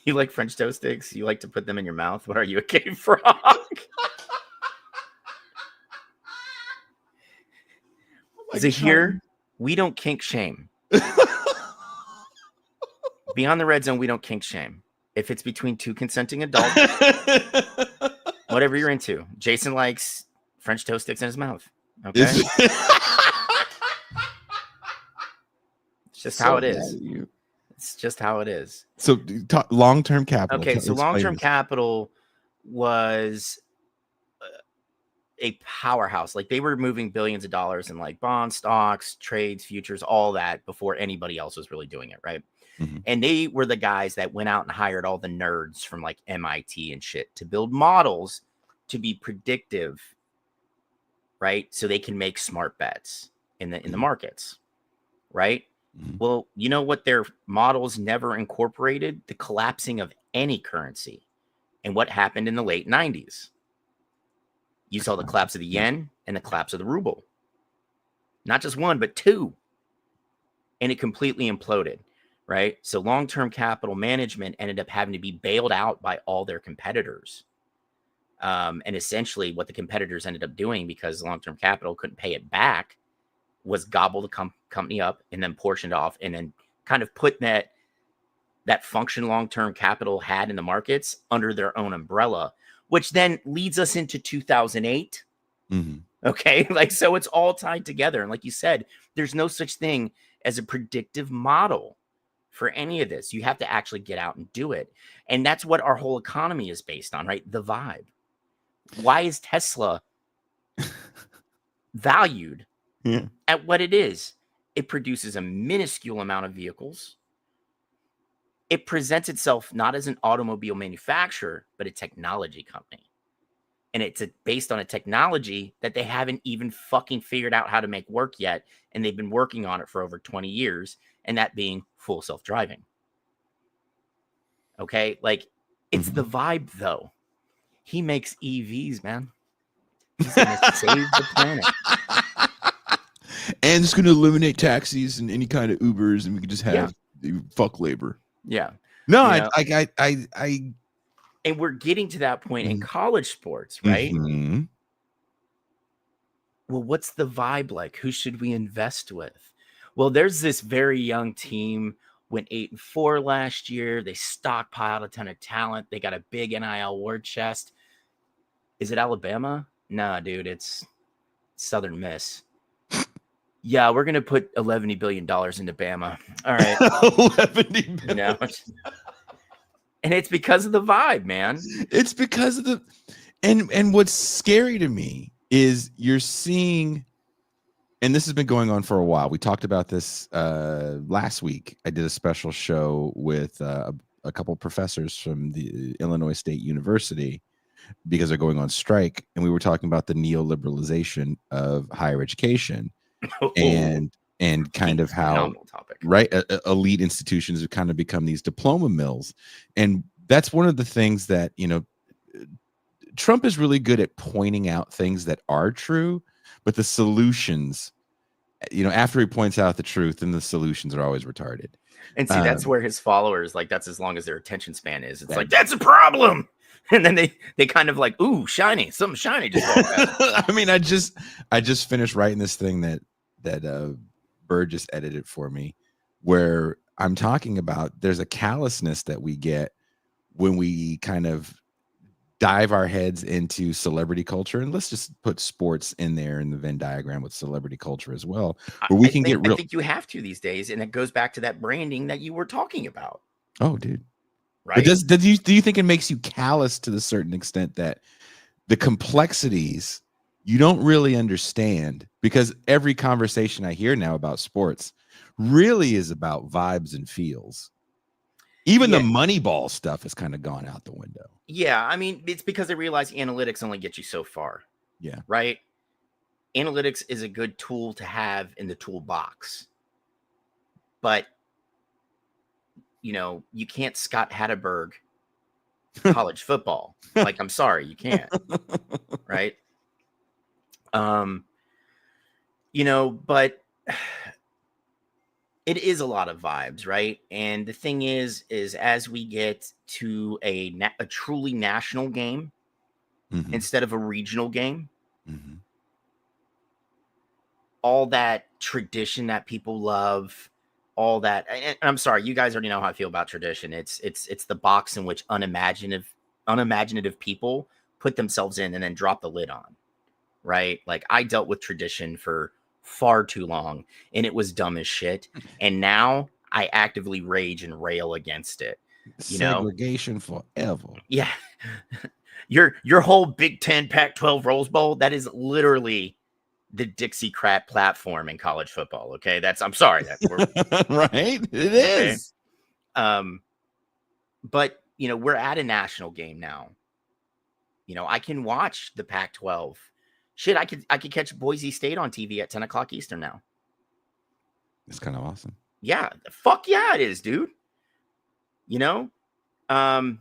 S2: You like French toast sticks? You like to put them in your mouth? What are you, a cave frog? So here, we don't kink shame. Beyond the red zone, we don't kink shame. If it's between two consenting adults, whatever you're into. Jason likes French toast sticks in his mouth. Okay? It's just how it is. It's just how it is.
S1: So long-term capital.
S2: Okay, so long-term capital was a powerhouse. Like, they were moving billions of dollars in like bonds, stocks, trades, futures, all that before anybody else was really doing it, right? Mm-hmm. And they were the guys that went out and hired all the nerds from like MIT and shit to build models to be predictive, right? So they can make smart bets in the markets, right? Mm-hmm. Well, you know what their models never incorporated? The collapsing of any currency. And what happened in the late 90s? You saw the collapse of the yen and the collapse of the ruble. Not just one, but two. And it completely imploded, right? So long-term capital management ended up having to be bailed out by all their competitors. And essentially what the competitors ended up doing, because long-term capital couldn't pay it back, was gobble the company up and then portioned off and then kind of put that that function long-term capital had in the markets under their own umbrella, which then leads us into 2008.
S1: Mm-hmm.
S2: Okay. Like, so it's all tied together. And like you said, there's no such thing as a predictive model for any of this. You have to actually get out and do it. And that's what our whole economy is based on, right? The vibe. Why is Tesla valued
S1: Yeah.
S2: at what it is? It produces a minuscule amount of vehicles. It presents itself not as an automobile manufacturer, but a technology company. And it's based on a technology that they haven't even fucking figured out how to make work yet. And they've been working on it for over 20 years. And that being full self-driving. Okay. Like, it's the vibe though. He makes EVs, man. He's going to save the planet.
S1: And it's going to eliminate taxis and any kind of Ubers, and we can just have fuck labor.
S2: Yeah.
S1: No,
S2: You know?
S1: I
S2: And we're getting to that point in college sports, right?
S1: Mm-hmm.
S2: Well, what's the vibe like? Who should we invest with? Well, there's this very young team, went 8-4 last year. They stockpiled a ton of talent. They got a big NIL war chest. Is it Alabama? Nah, dude, it's Southern Miss. Yeah, we're gonna put $11 billion into Bama. All right, $11 billion. You know? And it's because of the vibe, man.
S1: It's because of the and what's scary to me is you're seeing, and this has been going on for a while. We talked about this last week. I did a special show with a couple professors from the Illinois State University because they're going on strike, and we were talking about the neoliberalization of higher education and kind of how right elite institutions have kind of become these diploma mills. And that's one of the things that, you know, Trump is really good at pointing out things that are true, but the solutions, you know, after he points out the truth, then the solutions are always retarded.
S2: And see, that's where his followers, like, that's as long as their attention span is. It's like, that's a problem. And then they kind of like, ooh, shiny, something shiny just
S1: I mean, I just finished writing this thing that Bird just edited for me, where I'm talking about there's a callousness that we get when we kind of dive our heads into celebrity culture, and let's just put sports in there in the Venn diagram with celebrity culture as well, where we can get real.
S2: I think you have to these days, and it goes back to that branding that you were talking about.
S1: Oh, dude.
S2: Right.
S1: But do you think it makes you callous to the certain extent that the complexities you don't really understand? Because every conversation I hear now about sports really is about vibes and feels. Even the Moneyball stuff has kind of gone out the window.
S2: Yeah, I mean, it's because they realize analytics only get you so far.
S1: Yeah.
S2: Right? Analytics is a good tool to have in the toolbox. But, you know, you can't Scott Hatteberg college football. Like, I'm sorry, you can't. Right? You know, but it is a lot of vibes, right? And the thing is as we get to a truly national game instead of a regional game, all that tradition that people love, all that, and I'm sorry, you guys already know how I feel about tradition. It's the box in which unimaginative people put themselves in and then drop the lid on, right? Like, I dealt with tradition for far too long, and it was dumb as shit. And now I actively rage and rail against it. You
S1: Segregation forever.
S2: Yeah. Your whole Big Ten Pac-12 Rose Bowl, that is literally the Dixiecrat platform in college football. Okay. I'm sorry.
S1: Right. It is.
S2: But, you know, we're at a national game now. You know, I can watch the Pac-12. Shit, I could catch Boise State on TV at 10 o'clock Eastern now.
S1: It's kind of awesome.
S2: Yeah. Fuck yeah, it is, dude. You know? No,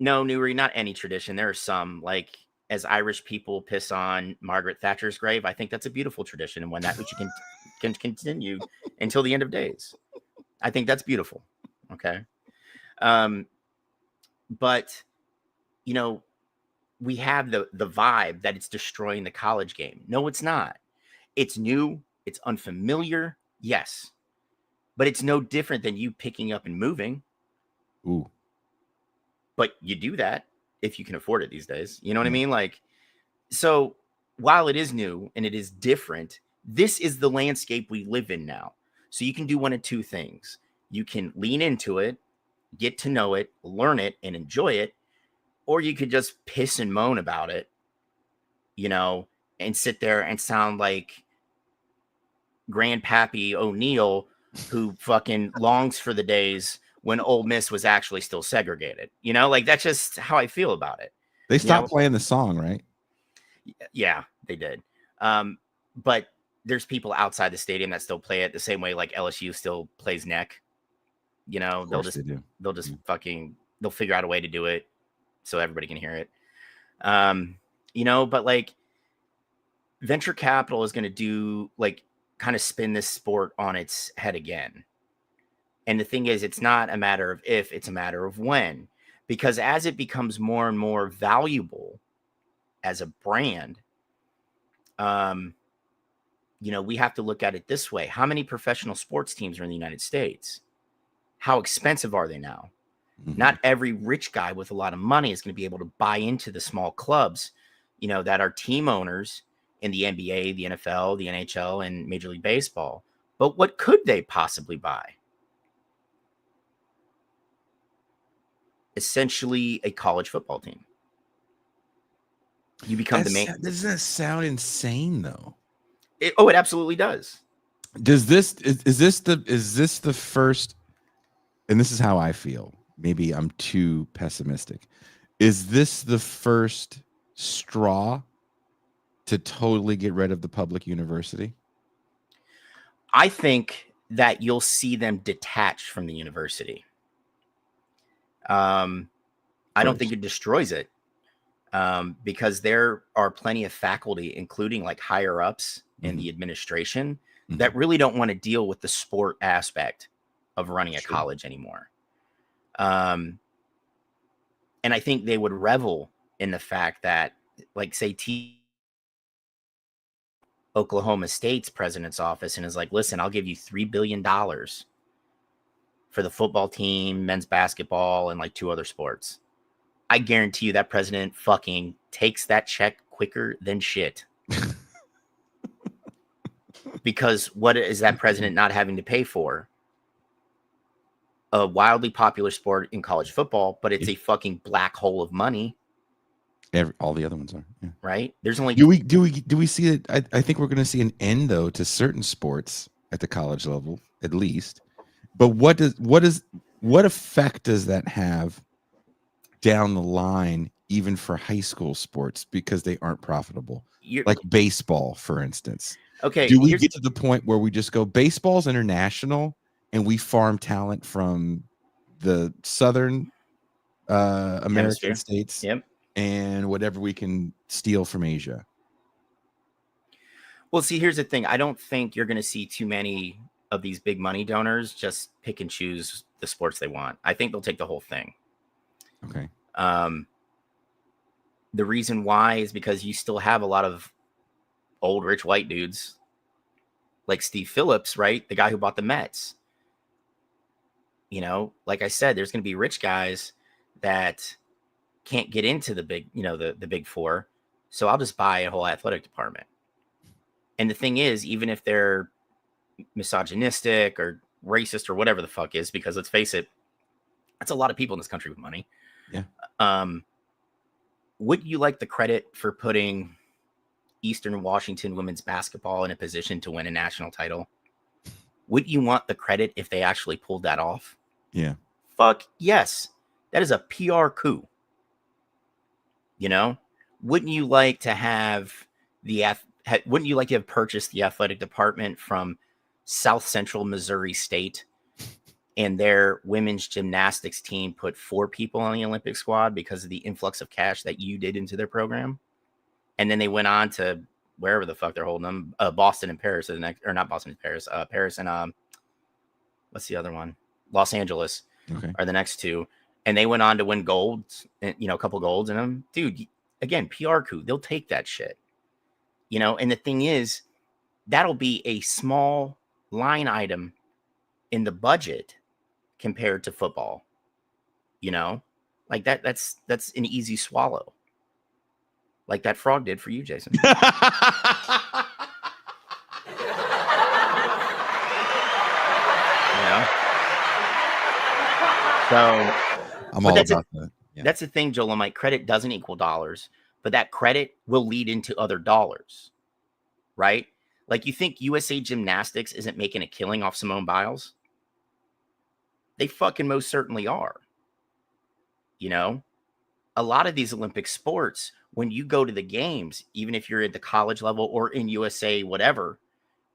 S2: Nuri, not any tradition. There are some, like, as Irish people piss on Margaret Thatcher's grave, I think that's a beautiful tradition, and one that which can continue until the end of days. I think that's beautiful. Okay. But, you know, we have the vibe that it's destroying the college game. No, it's not. It's new. It's unfamiliar. Yes. But it's no different than you picking up and moving.
S1: Ooh.
S2: But you do that if you can afford it these days. You know what I
S1: Yeah.
S2: mean? Like, so while it is new and it is different, this is the landscape we live in now. So you can do one of two things. You can lean into it, get to know it, learn it, and enjoy it, or you could just piss and moan about it, you know, and sit there and sound like Grandpappy O'Neal, who fucking longs for the days when Ole Miss was actually still segregated. You know, like that's just how I feel about it.
S1: They
S2: You know,
S1: stopped playing the song, right?
S2: yeah, they did. But there's people outside the stadium that still play it the same way like LSU still plays neck. You know,
S1: Of course they do.
S2: they'll just
S1: Yeah.
S2: fucking they'll figure out a way to do it so everybody can hear it. You know, but like venture capital is going to do like kind of spin this sport on its head again. And the thing is, it's not a matter of if, it's a matter of when. Because as it becomes more and more valuable as a brand, you know, we have to look at it this way. How many professional sports teams are in the United States? How expensive are they now?
S1: Mm-hmm.
S2: Not every rich guy with a lot of money is going to be able to buy into the small clubs, you know, that are team owners in the NBA, the NFL, the NHL, and Major League Baseball. But what could they possibly buy? Essentially a college football team. You become the main.
S1: Doesn't that sound insane though?
S2: It absolutely does.
S1: Does this is this the first, and this is how I feel. Maybe I'm too pessimistic. Is this the first straw to totally get rid of the public university?
S2: I think that you'll see them detached from the university. I don't think it destroys it, because there are plenty of faculty, including like higher ups in the administration, that really don't want to deal with the sport aspect of running a college anymore. And I think they would revel in the fact that, like, say, Oklahoma State's president's office and is like, listen, I'll give you $3 billion for the football team, men's basketball, and like 2 other sports. I guarantee you that president fucking takes that check quicker than shit. Because what is that president not having to pay for? A wildly popular sport in college football, but it's a fucking black hole of money.
S1: All the other ones are, yeah.
S2: Right? There's only
S1: do we see it? I think we're going to see an end though to certain sports at the college level, at least. But what effect does that have down the line, even for high school sports, because they aren't profitable? Like baseball, for instance.
S2: Okay.
S1: Do we get to the point where we just go, baseball's international and we farm talent from the southern American
S2: Hemisphere.
S1: states?
S2: Yep.
S1: And whatever we can steal from Asia?
S2: Well, see, here's the thing. I don't think you're going to see too many of these big money donors just pick and choose the sports they want. I think they'll take the whole thing.
S1: Okay.
S2: The reason why is because you still have a lot of old rich white dudes like Steve Phillips, right? The guy who bought the Mets. You know, like I said, there's going to be rich guys that can't get into the big, you know, the big four. So I'll just buy a whole athletic department. And the thing is, even if they're misogynistic or racist or whatever the fuck is, because let's face it, that's a lot of people in this country with money.
S1: Yeah.
S2: Would you like the credit for putting Eastern Washington women's basketball in a position to win a national title? Would you want the credit if they actually pulled that off?
S1: Yeah.
S2: Fuck yes. That is a PR coup. You know, wouldn't you like to have wouldn't you like to have purchased the athletic department from South Central Missouri State, and their women's gymnastics team put 4 people on the Olympic squad because of the influx of cash that you did into their program? And then they went on to wherever the fuck they're holding them, Boston and Paris, or not Boston and Paris, Paris and what's the other one? Los Angeles are the next 2. And they went on to win gold, you know, a couple golds in them. Dude, again, PR coup. They'll take that shit. You know, and the thing is, that'll be a small line item in the budget compared to football. You know, like that's an easy swallow, like that frog did for you, Jason. You know? So
S1: I'm
S2: but
S1: all about that. Yeah.
S2: that's the thing, Joel. Like, credit doesn't equal dollars, but that credit will lead into other dollars, right? Like, you think USA Gymnastics isn't making a killing off Simone Biles? They fucking most certainly are. You know, a lot of these Olympic sports, when you go to the games, even if you're at the college level or in USA, whatever,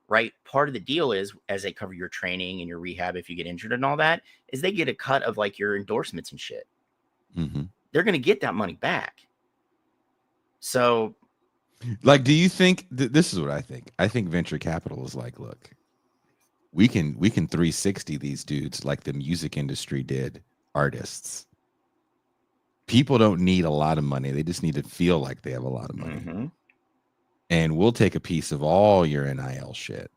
S2: right? Part of the deal is, as they cover your training and your rehab if you get injured and all that, is they get a cut of like your endorsements and shit.
S1: Mm-hmm.
S2: They're going to get that money back. So,
S1: like, do you think this is what I think? I think venture capital is like, look, we can 360 these dudes like the music industry did artists. People don't need a lot of money. They just need to feel like they have a lot of money.
S2: mm-hmm.
S1: And we'll take a piece of all your NIL shit.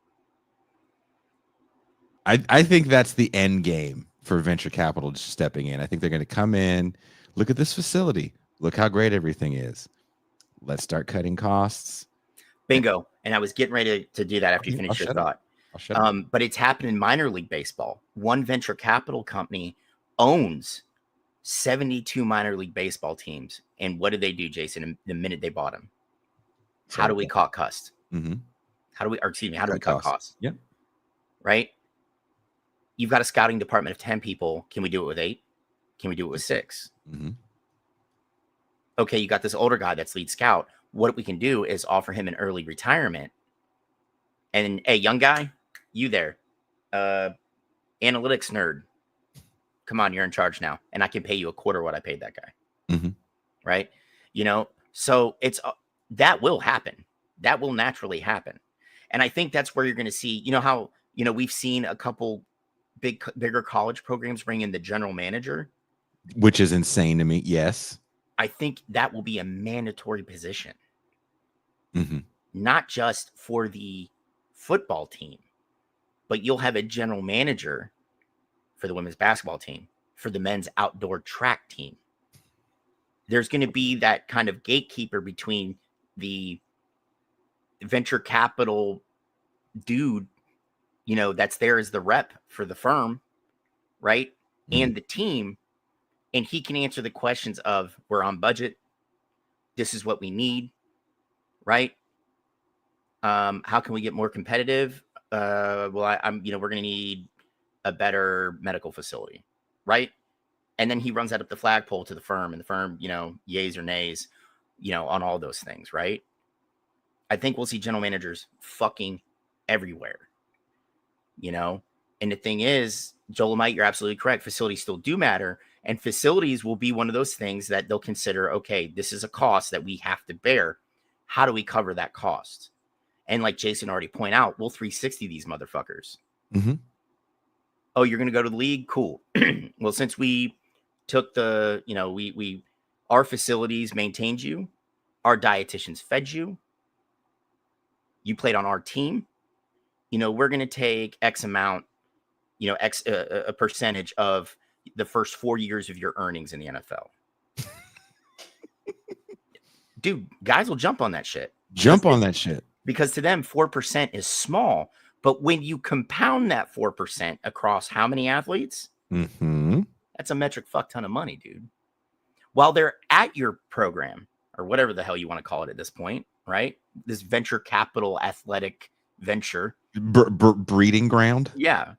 S1: I think that's the end game for venture capital just stepping in. I think they're going to come in, look at this facility, look how great everything is. Let's start cutting costs.
S2: Bingo. And I was getting ready to do that after you finish your thought. But it's happened in minor league baseball. One venture capital company owns 72 minor league baseball teams. And what did they do, Jason, the minute they bought them? How do we cut costs?
S1: Mm-hmm.
S2: How do we cut costs?
S1: Yeah.
S2: Right? You've got a scouting department of 10 people. Can we do it with 8? Can we do it with 6?
S1: Mm-hmm.
S2: Okay, you got this older guy that's lead scout. What we can do is offer him an early retirement. And hey, young guy, you there, analytics nerd, come on, you're in charge now, and I can pay you a quarter what I paid that guy.
S1: Mm-hmm.
S2: Right? You know, so it's that will happen. That will naturally happen, and I think that's where you're going to see. You know how we've seen a couple bigger college programs bring in the general manager,
S1: which is insane to me. Yes,
S2: I think that will be a mandatory position,
S1: mm-hmm.
S2: not just for the football team, but you'll have a general manager for the women's basketball team, for the men's outdoor track team. There's going to be that kind of gatekeeper between the venture capital dude, that's there as the rep for the firm, right? Mm-hmm. And the team. And he can answer the questions of, we're on budget. This is what we need, right? How can we get more competitive? We're going to need a better medical facility, right? And then he runs that up the flagpole to the firm, and the firm, yays or nays, on all those things, right? I think we'll see general managers fucking everywhere, And the thing is, Joel, you're absolutely correct. Facilities still do matter, and facilities will be one of those things that they'll consider, okay, this is a cost that we have to bear. How do we cover that cost? And like Jason already pointed out, we'll 360 these motherfuckers.
S1: Mm-hmm.
S2: Oh, you're going to go to the league? Cool. Well, since we took our facilities maintained you, our dietitians fed you, you played on our team, we're going to take X amount, a percentage of the first 4 years of your earnings in the NFL. Dude, guys will jump on that shit. Because to them, 4% is small. But when you compound that 4% across how many athletes,
S1: mm-hmm.
S2: That's a metric fuck ton of money, dude. While they're at your program, or whatever the hell you want to call it at this point, right? This venture capital athletic venture.
S1: Breeding ground?
S2: Yeah.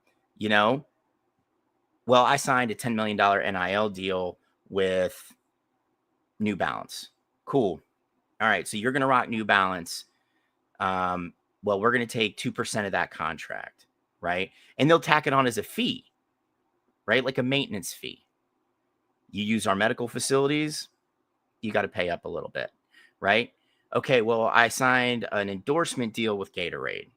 S2: Well, I signed a $10 million NIL deal with New Balance. Cool. All right. So you're going to rock New Balance. Well, we're going to take 2% of that contract, right? And they'll tack it on as a fee, right? Like a maintenance fee. You use our medical facilities, you got to pay up a little bit, right? Okay, well, I signed an endorsement deal with Gatorade.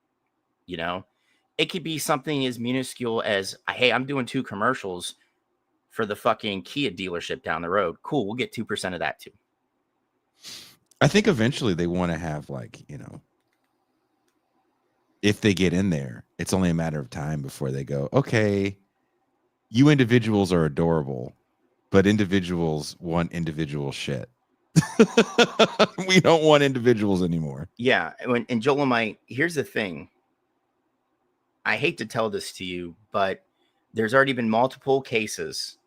S2: It could be something as minuscule as, hey, I'm doing 2 commercials for the fucking Kia dealership down the road. Cool, we'll get 2% of that too.
S1: I think eventually they want to have, if they get in there, it's only a matter of time before they go, okay, you individuals are adorable. but individuals want individual shit. We don't want individuals anymore.
S2: Yeah. And Joel, here's the thing. I hate to tell this to you, but there's already been multiple cases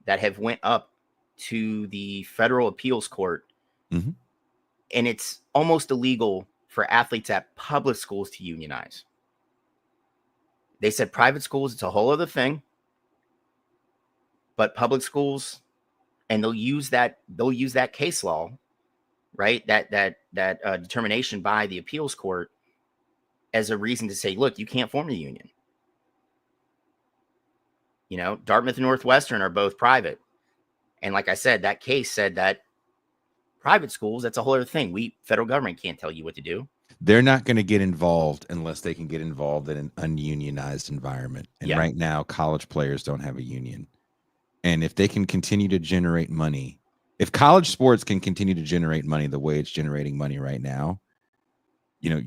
S2: that have went up to the federal appeals court,
S1: Mm-hmm.
S2: and it's almost illegal for athletes at public schools to unionize. They said private schools, it's a whole other thing, but public schools, and they'll use that case law, right? That determination by the appeals court as a reason to say, look, you can't form a union. You know, Dartmouth and Northwestern are both private. And like I said, that case said that private schools, that's a whole other thing. Federal government can't tell you what to do.
S1: They're not going to get involved unless they can get involved in an ununionized environment. And right now, college players don't have a union. And if they can continue to generate money, if college sports can continue to generate money the way it's generating money right now, you know,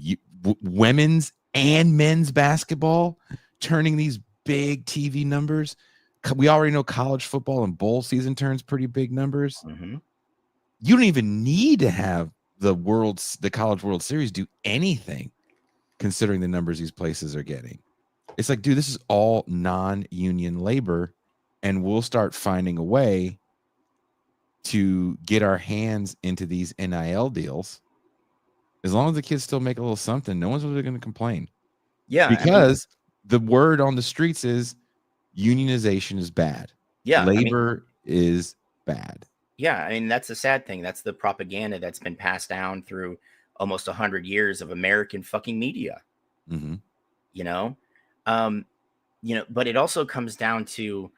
S1: women's and men's basketball turning these big TV numbers. We already know college football and bowl season turns pretty big numbers.
S2: Mm-hmm.
S1: You don't even need to have the College World Series do anything considering the numbers these places are getting. It's like, dude, this is all non-union labor, and we'll start finding a way to get our hands into these NIL deals. As long as the kids still make a little something, no one's really going to complain.
S2: Yeah.
S1: Because the word on the streets is unionization is bad.
S2: Yeah.
S1: Labor is bad.
S2: Yeah. I mean, that's the sad thing. That's the propaganda that's been passed down through almost 100 years of American fucking media.
S1: Mm-hmm.
S2: You know, but it also comes down to,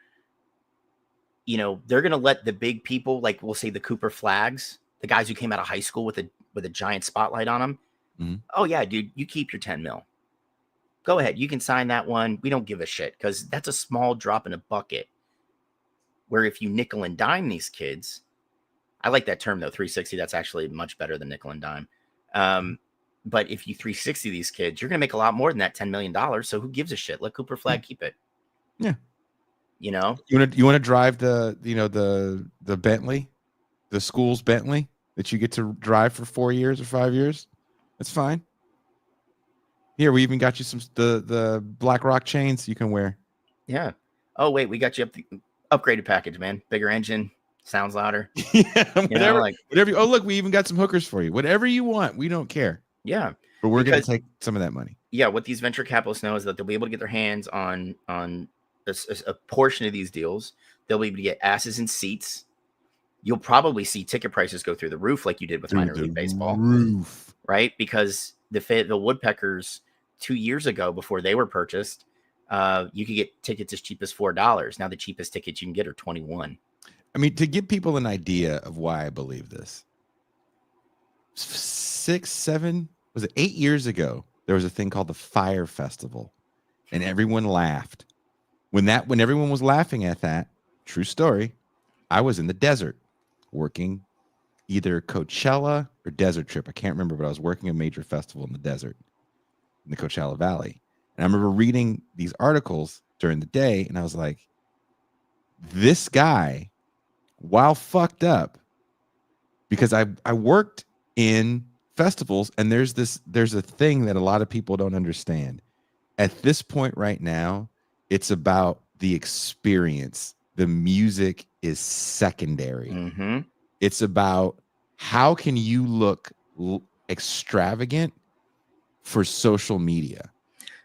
S2: you know, they're going to let the big people, like we'll say the Cooper Flags, the guys who came out of high school with a giant spotlight on them.
S1: Mm-hmm.
S2: Oh yeah, dude, you keep your 10 mil. Go ahead. You can sign that one. We don't give a shit, because that's a small drop in a bucket. Where if you nickel and dime these kids, I like that term though, 360. That's actually much better than nickel and dime. But if you 360 these kids, you're going to make a lot more than that $10 million. So who gives a shit? Let Cooper Flag keep it.
S1: Yeah.
S2: You know,
S1: you want to drive the Bentley, the school's Bentley that you get to drive for 4 years or 5 years. That's fine. Here, we even got you some the Black Rock chains you can wear.
S2: Yeah. Oh wait, we got you up the upgraded package, man. Bigger engine, sounds louder.
S1: Yeah, whatever. Oh, look, we even got some hookers for you. Whatever you want, we don't care.
S2: Yeah,
S1: but we're going to take some of that money.
S2: Yeah, what these venture capitalists know is that they'll be able to get their hands on a portion of these deals. They'll be able to get asses in seats. You'll probably see ticket prices go through the roof, like you did with minor league baseball.
S1: Roof,
S2: right? Because the Woodpeckers 2 years ago, before they were purchased, you could get tickets as cheap as $4. Now the cheapest tickets you can get are $21.
S1: I mean, to give people an idea of why I believe this, 8 years ago, there was a thing called the Fire Festival, and everyone laughed. When everyone was laughing at that, true story, I was in the desert working either Coachella or Desert Trip. I can't remember, but I was working a major festival in the desert in the Coachella Valley. And I remember reading these articles during the day, and I was like, this guy, while fucked up, because I worked in festivals, and there's a thing that a lot of people don't understand. At this point right now, it's about the experience. The music is secondary.
S2: Mm-hmm.
S1: It's about how can you look extravagant for social media.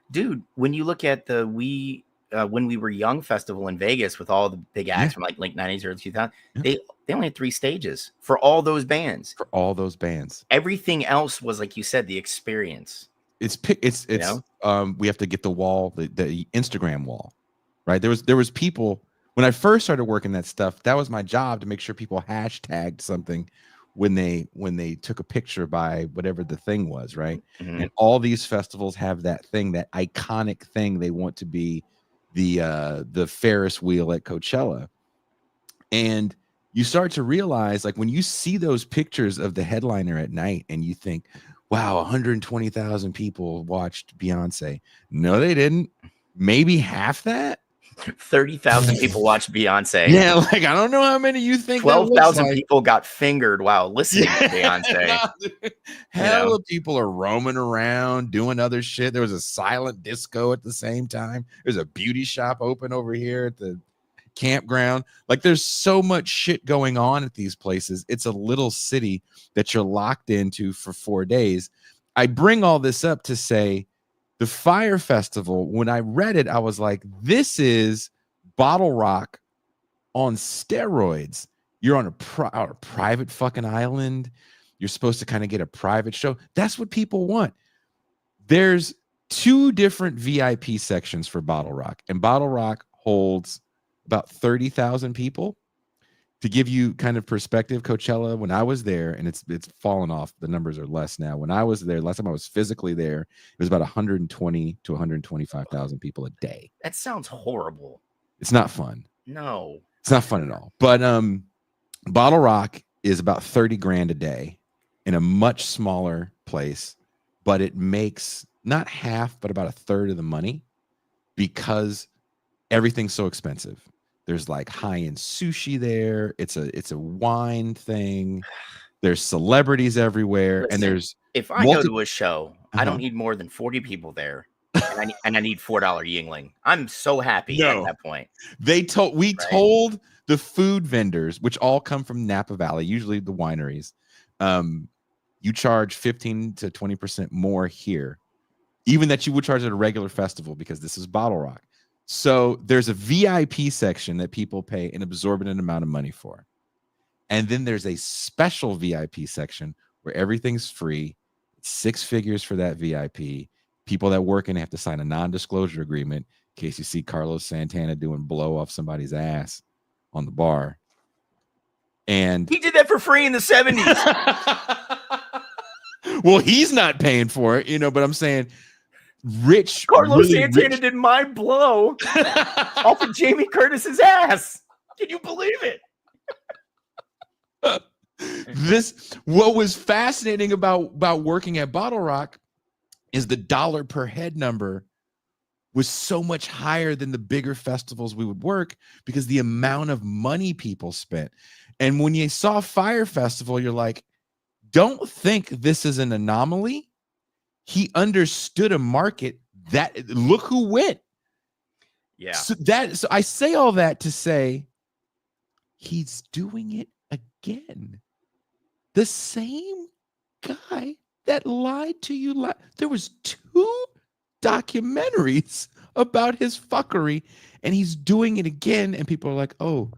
S2: Dude, when you look at the When We Were Young festival in Vegas with all the big acts from like late 90s, early 2000s, they only had 3 stages for all those bands. Everything else was, like you said, the experience. It's
S1: we have to get the wall, the Instagram wall, right? There was people when I first started working that stuff. That was my job, to make sure people hashtagged something when they took a picture by whatever the thing was, right?
S2: Mm-hmm.
S1: And all these festivals have that thing, that iconic thing. They want to be the Ferris wheel at Coachella. And you start to realize, like, when you see those pictures of the headliner at night and you think, wow, 120,000 people watched Beyonce. No, they didn't. Maybe half that.
S2: 30,000 people watch Beyonce.
S1: Yeah, like I don't know how many you think
S2: 12,000
S1: like.
S2: people got fingered while listening to Beyonce.
S1: Hell, people are roaming around doing other shit. There was a silent disco at the same time. There's a beauty shop open over here at the campground. Like there's so much shit going on at these places. It's a little city that you're locked into for 4 days. I bring all this up to say the Fire Festival, when I read it, I was like, this is Bottle Rock on steroids. You're on a private fucking island. You're supposed to kind of get a private show. That's what people want. There's 2 different VIP sections for Bottle Rock, and Bottle Rock holds about 30,000 people. To give you kind of perspective, Coachella, when I was there, and it's fallen off, the numbers are less now. When I was there, last time I was physically there, it was about 120 to 125,000 people a day.
S2: That sounds horrible.
S1: It's not fun.
S2: No.
S1: It's not fun at all. But Bottle Rock is about 30 grand a day in a much smaller place, but it makes not half, but about a third of the money because everything's so expensive. There's like high-end sushi there. It's a wine thing. There's celebrities everywhere.
S2: Listen,
S1: and there's
S2: if I go to a show, I don't need more than 40 people there. And I need $4 Yingling. I'm so happy at that point.
S1: We told the food vendors, which all come from Napa Valley, usually the wineries, you charge 15 to 20% more here, even that you would charge at a regular festival because this is Bottle Rock. So there's a VIP section that people pay an exorbitant amount of money for. And then there's a special VIP section where everything's free. It's 6 figures for that VIP. People that work in have to sign a non-disclosure agreement in case you see Carlos Santana doing blow off somebody's ass on the bar. And
S2: he did that for free in the 70s.
S1: Well, he's not paying for it, but I'm saying
S2: Carlos really Santana did my blow off of Jamie Curtis's ass. Can you believe it?
S1: What was fascinating about working at Bottle Rock is the dollar per head number was so much higher than the bigger festivals we would work because the amount of money people spent. And when you saw Fire Festival, you're like, don't think this is an anomaly. He understood a market that look who went.
S2: Yeah.
S1: So I say all that to say he's doing it again. The same guy that lied to you. There was 2 documentaries about his fuckery, and he's doing it again. And people are like, oh,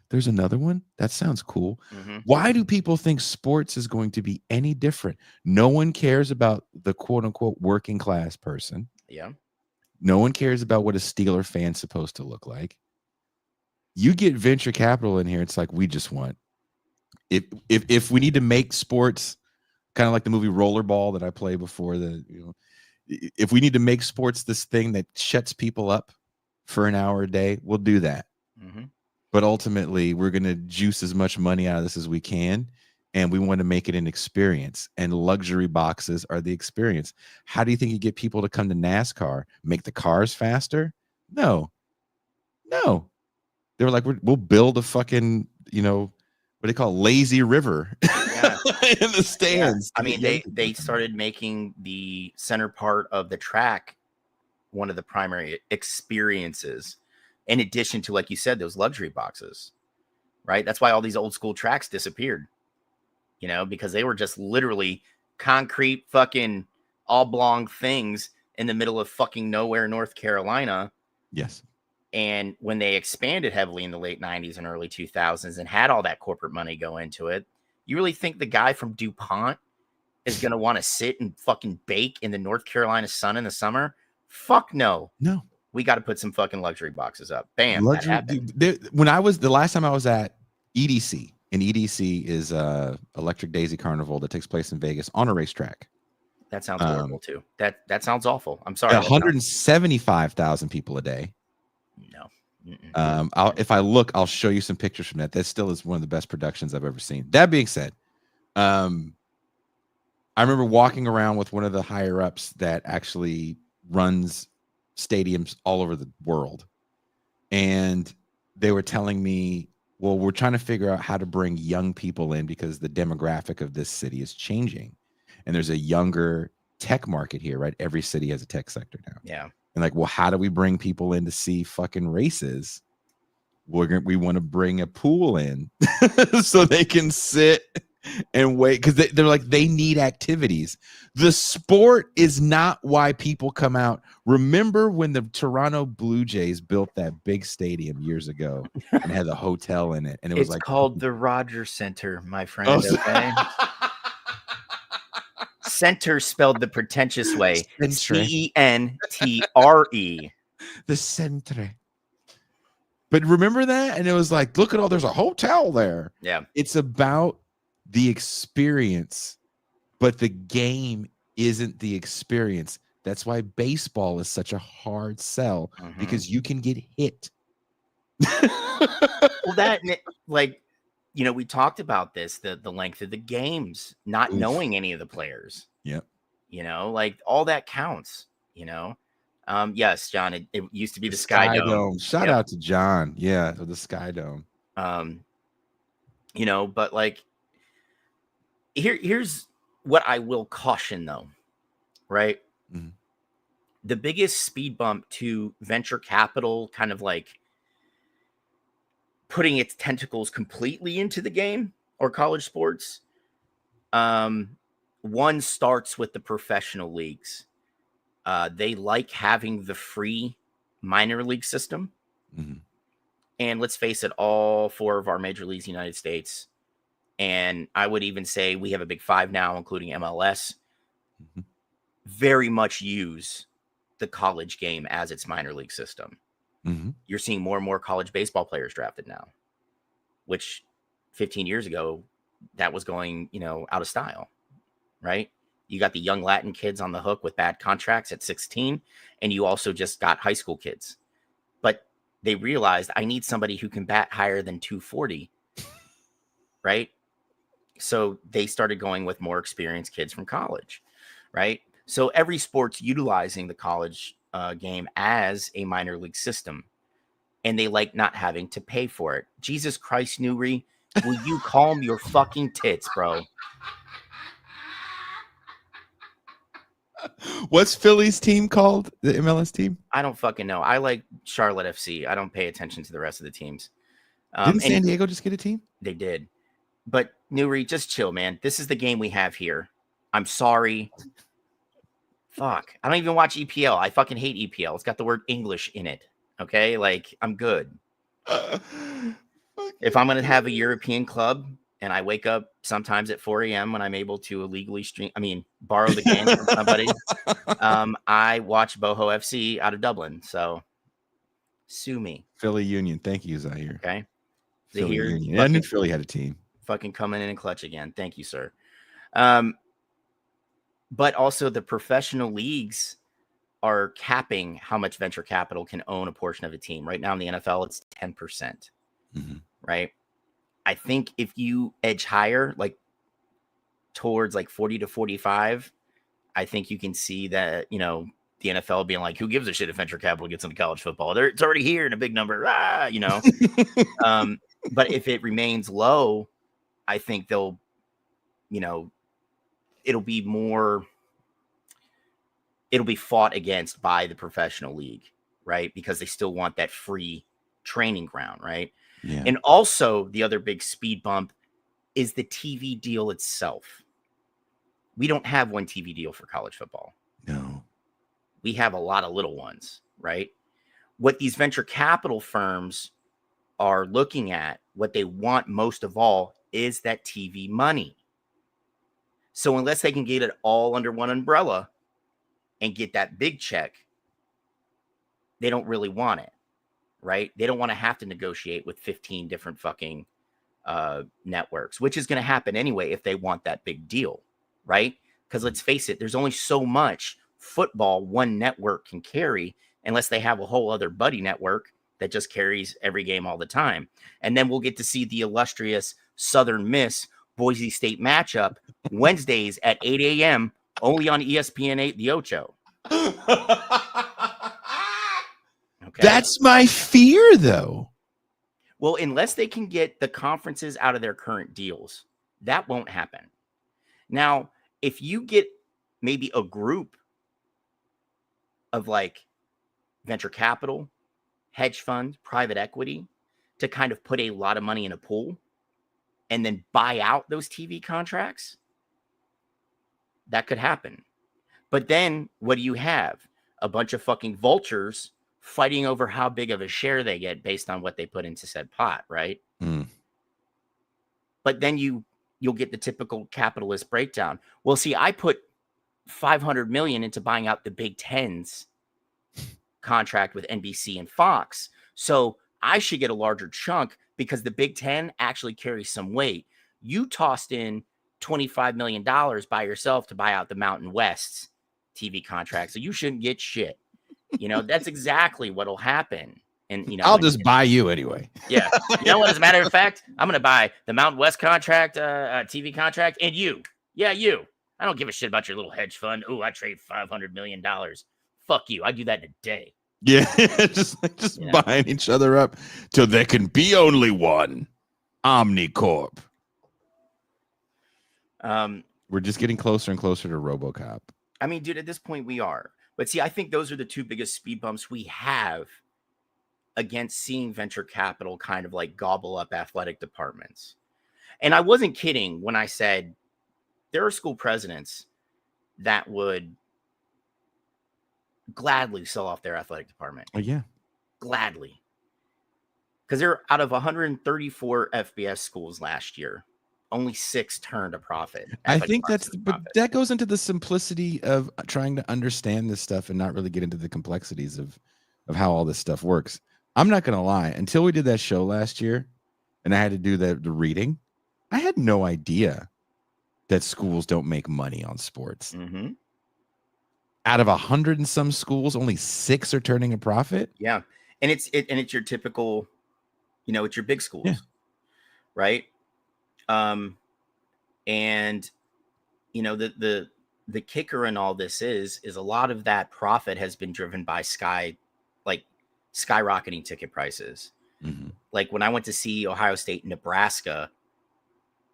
S1: there's another one? That sounds cool. Mm-hmm. Why do people think sports is going to be any different? No one cares about the quote unquote working class person.
S2: Yeah.
S1: No one cares about what a Steeler fan's supposed to look like. You get venture capital in here, it's like we just want. If we need to make sports kind of like the movie Rollerball that I play before if we need to make sports this thing that shuts people up for an hour a day, we'll do that. Mm-hmm. But ultimately, we're going to juice as much money out of this as we can, and we want to make it an experience. And luxury boxes are the experience. How do you think you get people to come to NASCAR? Make the cars faster? No. They were like, we'll build a fucking, what they call lazy river in the stands.
S2: Yeah. I mean, they started making the center part of the track one of the primary experiences. In addition to, like you said, those luxury boxes, right? That's why all these old school tracks disappeared, because they were just literally concrete fucking oblong things in the middle of fucking nowhere, North Carolina.
S1: Yes.
S2: And when they expanded heavily in the late 90s and early 2000s and had all that corporate money go into it, you really think the guy from DuPont is going to want to sit and fucking bake in the North Carolina sun in the summer? Fuck no.
S1: No.
S2: We got to put some fucking luxury boxes up. Bam.
S1: The last time I was at EDC, and EDC is Electric Daisy Carnival that takes place in Vegas on a racetrack.
S2: That sounds horrible too. That sounds awful. I'm sorry.
S1: 175,000 people a day.
S2: No.
S1: If I look, I'll show you some pictures from that. That still is one of the best productions I've ever seen. That being said, I remember walking around with one of the higher ups that actually runs stadiums all over the world. And they were telling me, well, we're trying to figure out how to bring young people in because the demographic of this city is changing. And there's a younger tech market here, right? Every city has a tech sector now.
S2: Yeah.
S1: And like, well, how do we bring people in to see fucking races? We want to bring a pool in so they can sit and wait, because they're like, they need activities. The sport is not why people come out. Remember when the Toronto Blue Jays built that big stadium years ago and had the hotel in it, and it was
S2: It's
S1: like
S2: called the Rogers Center, my friend. Okay. Center spelled the pretentious way. CENTRE.
S1: The Centre. But remember that? And it was like, look at all, there's a hotel there.
S2: Yeah.
S1: It's about the experience, but the game isn't the experience. That's why baseball is such a hard sell, because you can get hit.
S2: Well, that, like, you know, we talked about this, the length of the games, not knowing any of the players.
S1: Yep.
S2: You know, like all that counts, you know. Yes, John, it used to be the Sky Dome.
S1: Shout out to John. Yeah, the Sky Dome.
S2: You know, but like here's what I will caution though, right?
S1: Mhm.
S2: The biggest speed bump to venture capital kind of like putting its tentacles completely into the game or college sports, one starts with the professional leagues. They like having the free minor league system. And let's face it, all 4 of our major leagues in the United States, and I would even say we have a big 5 now, including MLS, very much use the college game as its minor league system. You're seeing more and more college baseball players drafted now, which 15 years ago, that was going, you know, out of style, right? You got the young Latin kids on the hook with bad contracts at 16, and you also just got high school kids. But they realized, I need somebody who can bat higher than 240, right? So they started going with more experienced kids from college, right? So every sport's utilizing the college game as a minor league system, and they like not having to pay for it. Jesus Christ, Newry, will you calm your fucking tits, bro?
S1: What's Philly's team called? The MLS team?
S2: I don't fucking know. I like Charlotte FC. I don't pay attention to the rest of the teams.
S1: Didn't San Diego just get a team?
S2: They did. But Newry, just chill, man. This is the game we have here. I'm sorry. Fuck. I don't even watch EPL. I fucking hate EPL. It's got the word English in it. Okay? Like, I'm good. If I'm going to have a European club and I wake up sometimes at 4 a.m. when I'm able to illegally borrow the game from somebody, I watch Boho FC out of Dublin. So sue me.
S1: Philly Union. Thank you, Zaire.
S2: Okay.
S1: Philly Union. Yeah, I knew Philly had a team.
S2: Fucking coming in and clutch again. Thank you, sir. But also the professional leagues are capping how much venture capital can own a portion of a team. Right now in the NFL, it's 10%. Right? I think if you edge higher, like towards like 40 to 45, I think you can see that, you know, the NFL being like, who gives a shit if venture capital gets into college football? It's already here in a big number, you know. But if it remains low, I think they'll, you know, it'll be fought against by the professional league, right? Because they still want that free training ground, right?
S1: Yeah.
S2: And also the other big speed bump is the TV deal itself. We don't have one TV deal for college football.
S1: No.
S2: We have a lot of little ones, right? What these venture capital firms are looking at, what they want most of all, is that TV money. So unless they can get it all under one umbrella and get that big check, they don't really want it, right? They don't want to have to negotiate with 15 different fucking networks, which is going to happen anyway if they want that big deal, right? Because let's face it, there's only so much football one network can carry unless they have a whole other buddy network that just carries every game all the time. And then we'll get to see the illustrious Southern Miss Boise State matchup Wednesdays at 8 a.m. only on ESPN 8 The Ocho. Okay. Okay.
S1: That's my fear, though.
S2: Well, unless they can get the conferences out of their current deals, that won't happen. Now, if you get maybe a group of like venture capital, hedge fund, private equity to kind of put a lot of money in a pool and then buy out those TV contracts, that could happen. But then what do you have? A bunch of fucking vultures fighting over how big of a share they get based on what they put into said pot, right?
S1: Mm.
S2: But then you'll get the typical capitalist breakdown. Well, see, I put 500 million into buying out the Big Ten's contract with NBC and Fox. So I should get a larger chunk because the Big Ten actually carries some weight. You tossed in $25 million by yourself to buy out the Mountain West's TV contract. So you shouldn't get shit. You know, that's exactly what'll happen. And, you know,
S1: I'll just buy you anyway.
S2: Yeah. You know what? As a matter of fact, I'm going to buy the Mountain West contract, TV contract, and you. Yeah, you. I don't give a shit about your little hedge fund. Oh, I trade $500 million. Fuck you. I do that in a day.
S1: Yeah, just buying each other up till there can be only one Omnicorp. We're just getting closer and closer to RoboCop.
S2: I mean, dude, at this point we are. But see, I think those are the two biggest speed bumps we have against seeing venture capital kind of like gobble up athletic departments. And I wasn't kidding when I said there are school presidents that would gladly sell off their athletic department.
S1: Oh, yeah.
S2: Gladly. Because they're out of 134 FBS schools last year, only 6 turned a profit.
S1: I think but that goes into the simplicity of trying to understand this stuff and not really get into the complexities of how all this stuff works. I'm not going to lie. Until we did that show last year and I had to do the reading, I had no idea that schools don't make money on sports.
S2: Mm-hmm.
S1: Out of 100 and some schools, only 6 are turning a profit.
S2: Yeah. And it's your typical, you know, it's your big schools,
S1: yeah.
S2: Right? And you know, the kicker in all this is a lot of that profit has been driven by skyrocketing ticket prices.
S1: Mm-hmm.
S2: Like when I went to see Ohio State, Nebraska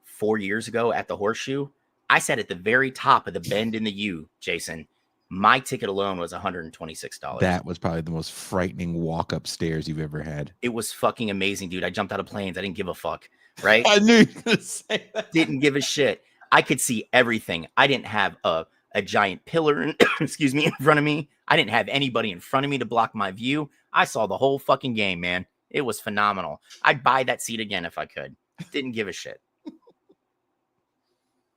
S2: 4 years ago at the Horseshoe, I sat at the very top of the bend in the U, Jason. My ticket alone was $126.
S1: That was probably the most frightening walk upstairs you've ever had.
S2: It was fucking amazing, dude. I jumped out of planes. I didn't give a fuck, right?
S1: I knew you were going to say that.
S2: Didn't give a shit. I could see everything. I didn't have a giant pillar, in front of me. I didn't have anybody in front of me to block my view. I saw the whole fucking game, man. It was phenomenal. I'd buy that seat again if I could. Didn't give a shit.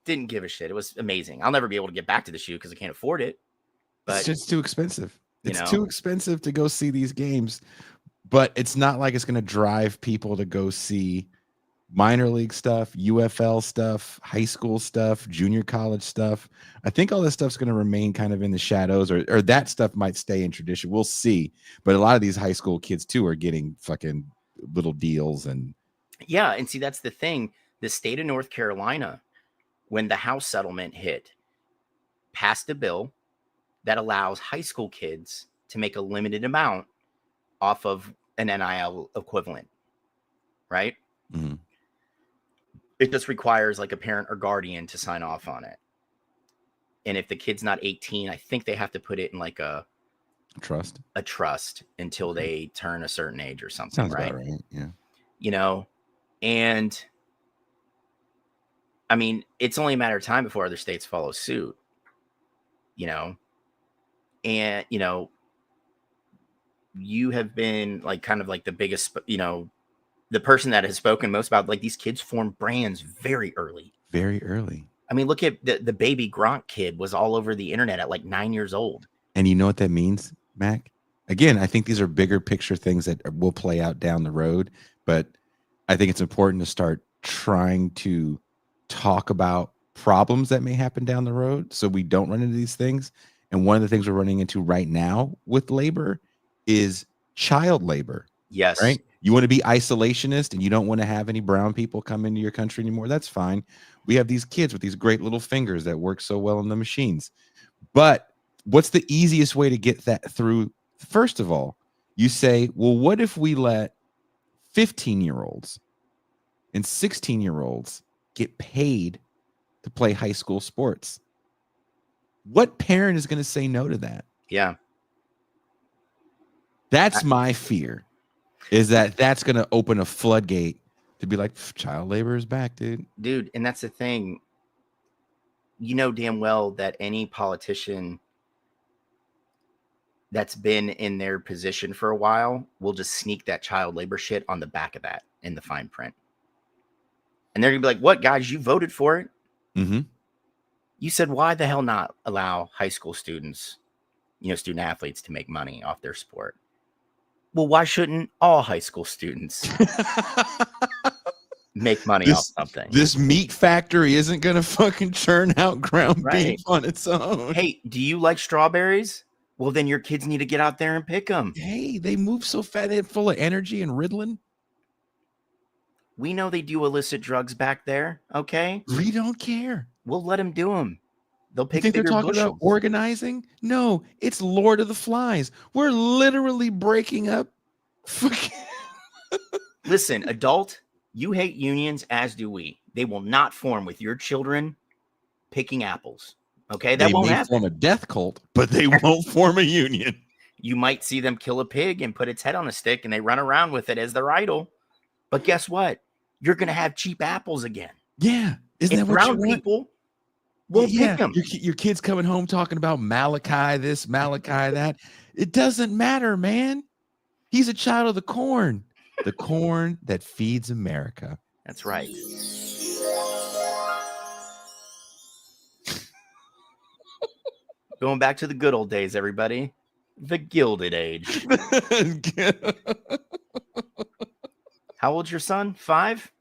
S2: Didn't give a shit. It was amazing. I'll never be able to get back to the shoe because I can't afford it. But
S1: it's just too expensive. It's too expensive to go see these games. But it's not like it's going to drive people to go see minor league stuff, UFL stuff, high school stuff, junior college stuff. I think all this stuff's going to remain kind of in the shadows, or that stuff might stay in tradition. We'll see. But a lot of these high school kids too are getting fucking little deals. And
S2: yeah, and see, that's the thing. The state of North Carolina, when the House settlement hit, passed a bill that allows high school kids to make a limited amount off of an NIL equivalent, right?
S1: Mm-hmm.
S2: It just requires like a parent or guardian to sign off on it. And if the kid's not 18, I think they have to put it in like a trust until they turn a certain age or something.
S1: Sounds
S2: right?
S1: About right. Yeah.
S2: You know, and I mean, it's only a matter of time before other states follow suit, you know, and, you know, you have been like kind of like the biggest, you know, the person that has spoken most about like these kids form brands very early.
S1: Very early.
S2: I mean, look at the baby Gronk kid was all over the internet at like 9 years old.
S1: And you know what that means, Mac? Again, I think these are bigger picture things that will play out down the road. But I think it's important to start trying to talk about problems that may happen down the road so we don't run into these things. And one of the things we're running into right now with labor is child labor.
S2: Yes.
S1: Right? You want to be isolationist and you don't want to have any brown people come into your country anymore. That's fine. We have these kids with these great little fingers that work so well in the machines. But what's the easiest way to get that through? First of all, You say, well, what if we let 15-year-olds and 16-year-olds get paid to play high school sports? What parent is going to say no to that?
S2: Yeah.
S1: That's my fear, is that that's going to open a floodgate to be like, child labor is back, dude.
S2: Dude, and that's the thing. You know damn well that any politician that's been in their position for a while will just sneak that child labor shit on the back of that in the fine print. And they're going to be like, what, guys, you voted for it?
S1: Mm-hmm.
S2: You said, why the hell not allow high school students, student athletes to make money off their sport? Well, why shouldn't all high school students make money off something?
S1: This meat factory isn't going to fucking churn out ground beef on its own.
S2: Hey, do you like strawberries? Well, then your kids need to get out there and pick them.
S1: Hey, they move so fat and full of energy and Ritalin.
S2: We know they do illicit drugs back there, okay?
S1: We don't care.
S2: We'll let them do them. They'll pick
S1: you think they're talking about organizing? No, it's Lord of the Flies. We're literally breaking up.
S2: Listen, adult, you hate unions, as do we. They will not form with your children picking apples. Okay, that won't happen.
S1: They may form a death cult, but they won't form a union.
S2: You might see them kill a pig and put its head on a stick, and they run around with it as their idol. But guess what? You're going to have cheap apples again.
S1: Yeah. Isn't that what
S2: brown people won't pick them?
S1: Your kid's coming home talking about Malachi this, Malachi that. It doesn't matter, man. He's a child of the corn that feeds America.
S2: That's right. Going back to the good old days, everybody. The Gilded Age. How old's your son? 5?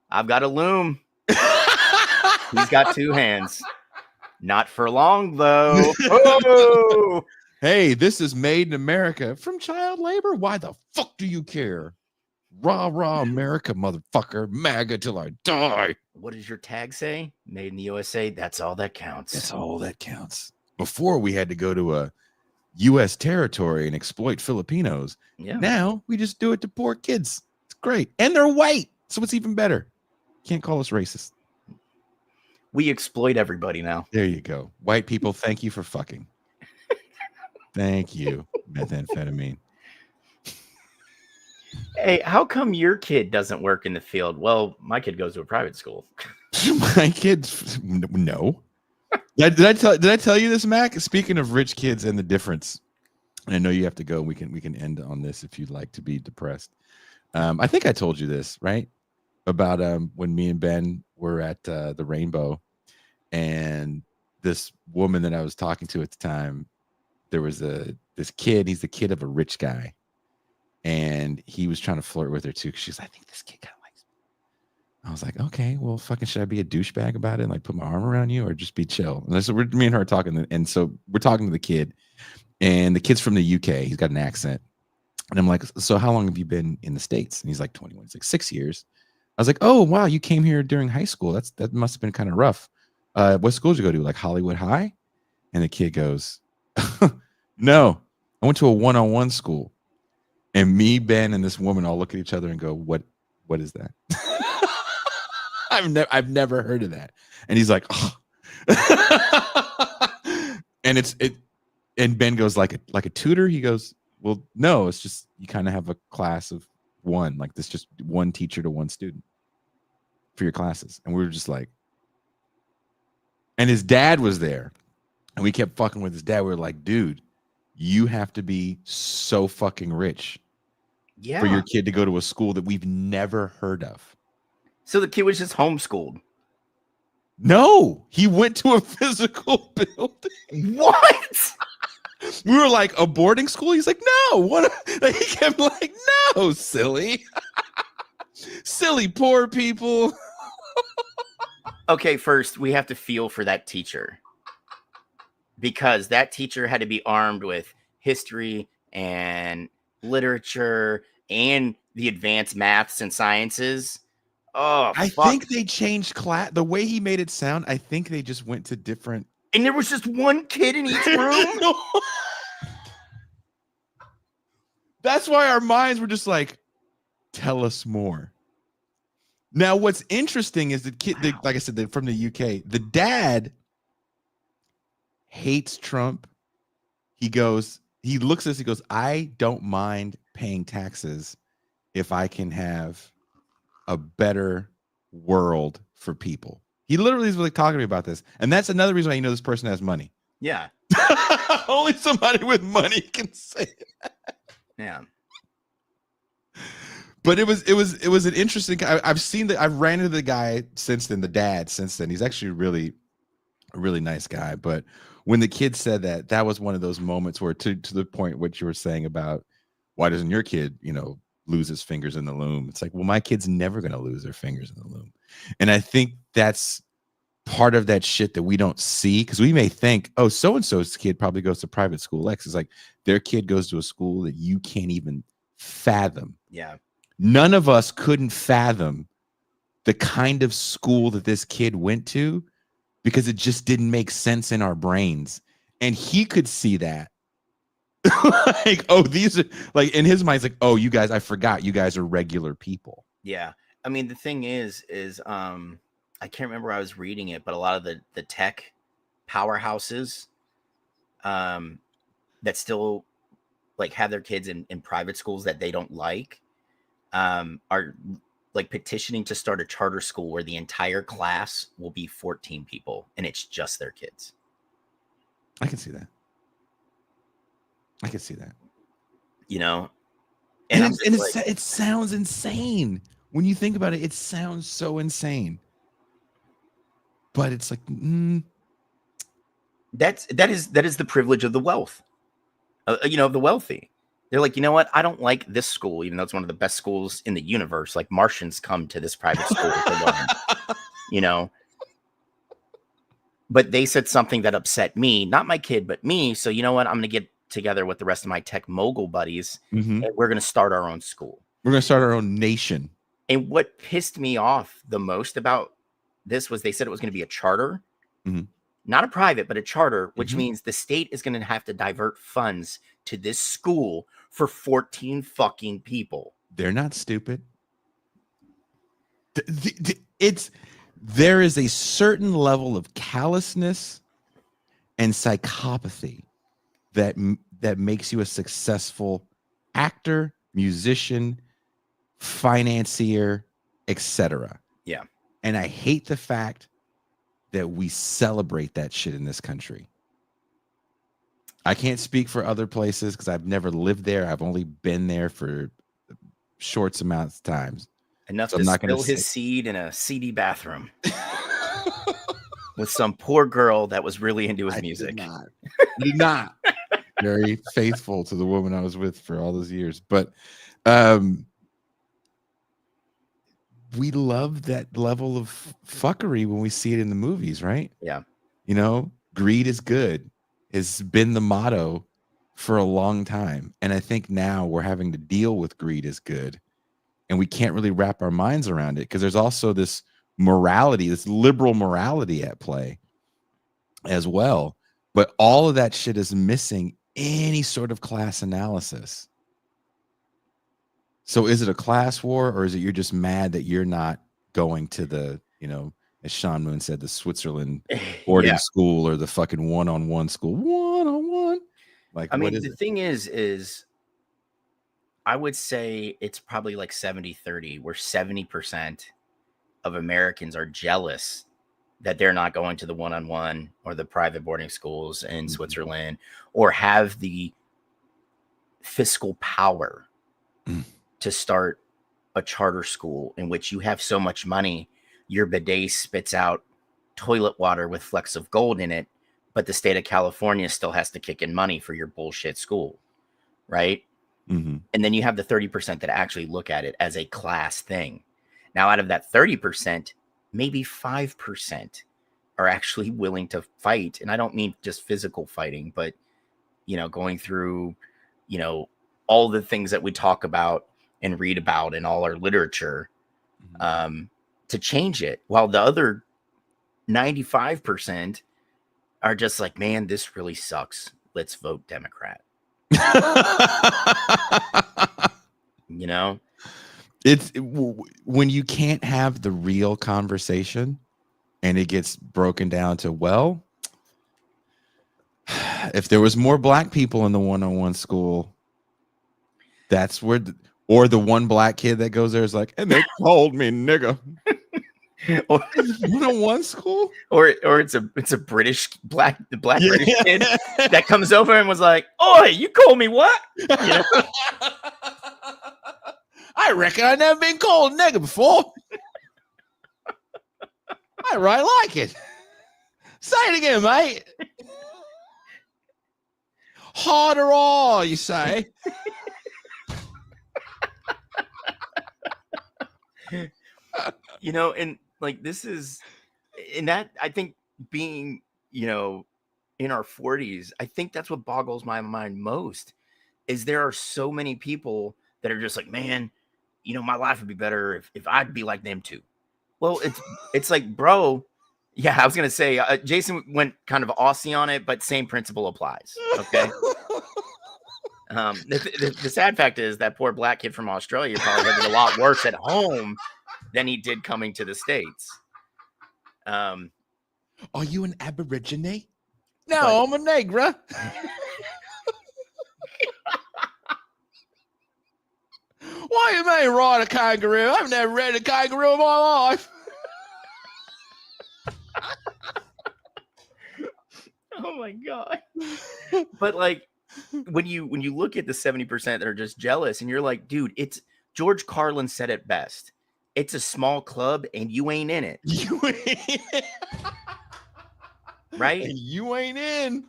S2: I've got a loom. He's got 2 hands. Not for long, though. Oh!
S1: Hey, this is made in America from child labor. Why the fuck do you care? Rah, rah, America, motherfucker. MAGA till I die.
S2: What does your tag say? Made in the USA. That's all that counts.
S1: That's all that counts. Before, we had to go to a U.S. territory and exploit Filipinos.
S2: Yeah.
S1: Now, we just do it to poor kids. It's great. And they're white, so it's even better. Can't call us racist.
S2: We exploit everybody now.
S1: There you go. White people, thank you for fucking. Thank you, methamphetamine.
S2: Hey, how come your kid doesn't work in the field? Well, my kid goes to a private school.
S1: My kids, no. Did I tell you this, Mac? Speaking of rich kids and the difference, and I know you have to go. We can end on this if you'd like to be depressed. I think I told you this, right? About when me and Ben were at the Rainbow, and this woman that I was talking to at the time, there was this kid. He's the kid of a rich guy, and he was trying to flirt with her too. She's like, I think this kid kind of likes me. I was like, okay, well, fucking, should I be a douchebag about it and like put my arm around you, or just be chill? And so me and her are talking, and so we're talking to the kid, and the kid's from the UK. He's got an accent, and I'm like, so how long have you been in the States? And he's like 21. He's like 6 years. I was like, oh wow, you came here during high school. That must have been kind of rough. What school did you go to? Like Hollywood High? And the kid goes, no, I went to a one-on-one school. And me, Ben, and this woman all look at each other and go, what is that? I've never heard of that. And he's like, oh. And Ben goes, like a tutor? He goes, well, no, it's just you kind of have a class of one, like this, just one teacher to one student for your classes. And we were just like, and his dad was there, and we kept fucking with his dad. We were like, dude, you have to be so fucking rich for your kid to go to a school that we've never heard of.
S2: So the kid was just homeschooled?
S1: No, he went to a physical building.
S2: What?
S1: We were like, a boarding school? He's like, no. What? He kept like, no, silly. Silly poor people.
S2: Okay, first, we have to feel for that teacher. Because that teacher had to be armed with history and literature and the advanced maths and sciences. Oh,
S1: I think they changed class. The way he made it sound, I think they just went to different.
S2: And there was just one kid in each room?
S1: That's why our minds were just like, tell us more. Now, what's interesting is the kid, like I said, from the UK, the dad hates Trump. He looks at us, he goes, I don't mind paying taxes if I can have a better world for people. He literally is like talking to me about this. And that's another reason why you know this person has money.
S2: Yeah.
S1: Only somebody with money can say it.
S2: Yeah.
S1: But it was an interesting. I've seen that. I've ran into the guy since then. The dad since then. He's actually a really nice guy. But when the kid said that, that was one of those moments where, to the point what you were saying about why doesn't your kid, lose his fingers in the loom? It's like, well, my kid's never going to lose their fingers in the loom, and I think that's part of that shit that we don't see, because we may think, oh, so and so's kid probably goes to private school X. It's like their kid goes to a school that you can't even fathom.
S2: Yeah.
S1: None of us couldn't fathom the kind of school that this kid went to, because it just didn't make sense in our brains. And he could see that. Like, oh, these are, like, in his mind, it's like, oh, you guys, I forgot you guys are regular people.
S2: Yeah. I mean, the thing is I can't remember where I was reading it, but a lot of the tech powerhouses that still like have their kids in private schools that they don't like are like petitioning to start a charter school where the entire class will be 14 people and it's just their kids.
S1: I can see that.
S2: And
S1: it sounds insane when you think about it. It sounds so insane, but it's like,
S2: that is the privilege of the wealth, of the wealthy. They're like, you know what? I don't like this school, even though it's one of the best schools in the universe. Like Martians come to this private school to learn, But they said something that upset me, not my kid, but me. So you know what? I'm going to get together with the rest of my tech mogul buddies, and we're going to start our own school.
S1: We're going to start our own nation.
S2: And what pissed me off the most about this was they said it was going to be a charter, not a private, but a charter, which means the state is going to have to divert funds to this school for 14 fucking people.
S1: They're not stupid. There is a certain level of callousness and psychopathy that makes you a successful actor, musician, financier, etc.
S2: Yeah.
S1: And I hate the fact that we celebrate that shit in this country. I can't speak for other places because I've never lived there. I've only been there for short amounts of times.
S2: Enough to spill his seed in a seedy bathroom with some poor girl that was really into his music.
S1: Did not. Very faithful to the woman I was with for all those years. But we love that level of fuckery when we see it in the movies, right?
S2: Yeah.
S1: Greed is good. Has been the motto for a long time. And I think now we're having to deal with greed is good. And we can't really wrap our minds around it because there's also this morality, this liberal morality at play as well. But all of that shit is missing any sort of class analysis. So is it a class war, or is it you're just mad that you're not going to the, as Sean Moon said, the Switzerland boarding school or the fucking one-on-one school? One-on-one. Like,
S2: I mean, the thing is I would say it's probably like 70-30, where 70% of Americans are jealous that they're not going to the one-on-one or the private boarding schools in Switzerland, or have the fiscal power to start a charter school in which you have so much money, your bidet spits out toilet water with flecks of gold in it, but the state of California still has to kick in money for your bullshit school, right? And then you have the 30% that actually look at it as a class thing. Now, out of that 30%, maybe 5% are actually willing to fight. And I don't mean just physical fighting, but, going through, all the things that we talk about and read about in all our literature to change it. While the other 95% are just like, man, this really sucks. Let's vote Democrat. You know,
S1: when you can't have the real conversation and it gets broken down to, well, if there was more black people in the one-on-one school, that's where or the one black kid that goes there is like, and they called me nigga.
S2: or
S1: one-on-one school,
S2: or it's a British black British kid that comes over and was like, "Oi, you call me what?" You know?
S1: I reckon I've never been called nigga before. I really like it. Say it again, mate. Harder all, you say.
S2: You know, and like this is, and that I think being, you know, in our 40s, I think that's what boggles my mind most is there are so many people that are just like, man, you know, my life would be better if I'd be like them too. Well, it's like, bro, yeah, I was gonna say Jason went kind of Aussie on it, but same principle applies. Okay. The sad fact is that poor black kid from Australia probably living a lot worse at home than he did coming to the States.
S1: Are you an Aborigine? No, I'm a Negra. Why you may ride a kangaroo? I've never ridden a kangaroo in my life.
S2: Oh my God. But like when you look at the 70% that are just jealous and you're like, dude, it's George Carlin said it best. It's a small club and you ain't in it.
S1: You ain't
S2: right?
S1: And you ain't in.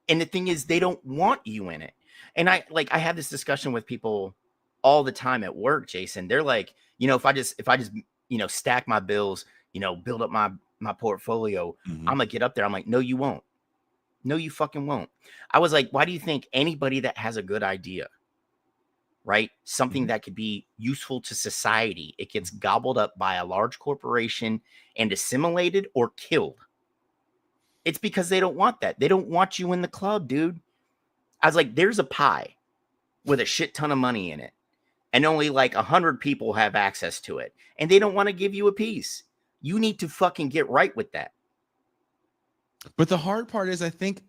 S2: And the thing is, they don't want you in it. And I have this discussion with people all the time at work, Jason. They're like, you know, if I just, you know, stack my bills, you know, build up my portfolio, I'm gonna get up there. I'm like, no, you won't. No, you fucking won't. I was like, why do you think anybody that has a good idea, right? Something that could be useful to society, it gets gobbled up by a large corporation and assimilated or killed? It's because they don't want that. They don't want you in the club, dude. I was like, there's a pie with a shit ton of money in it, and only like 100 people have access to it, and they don't want to give you a piece. You need to fucking get right with that.
S1: But the hard part is, I think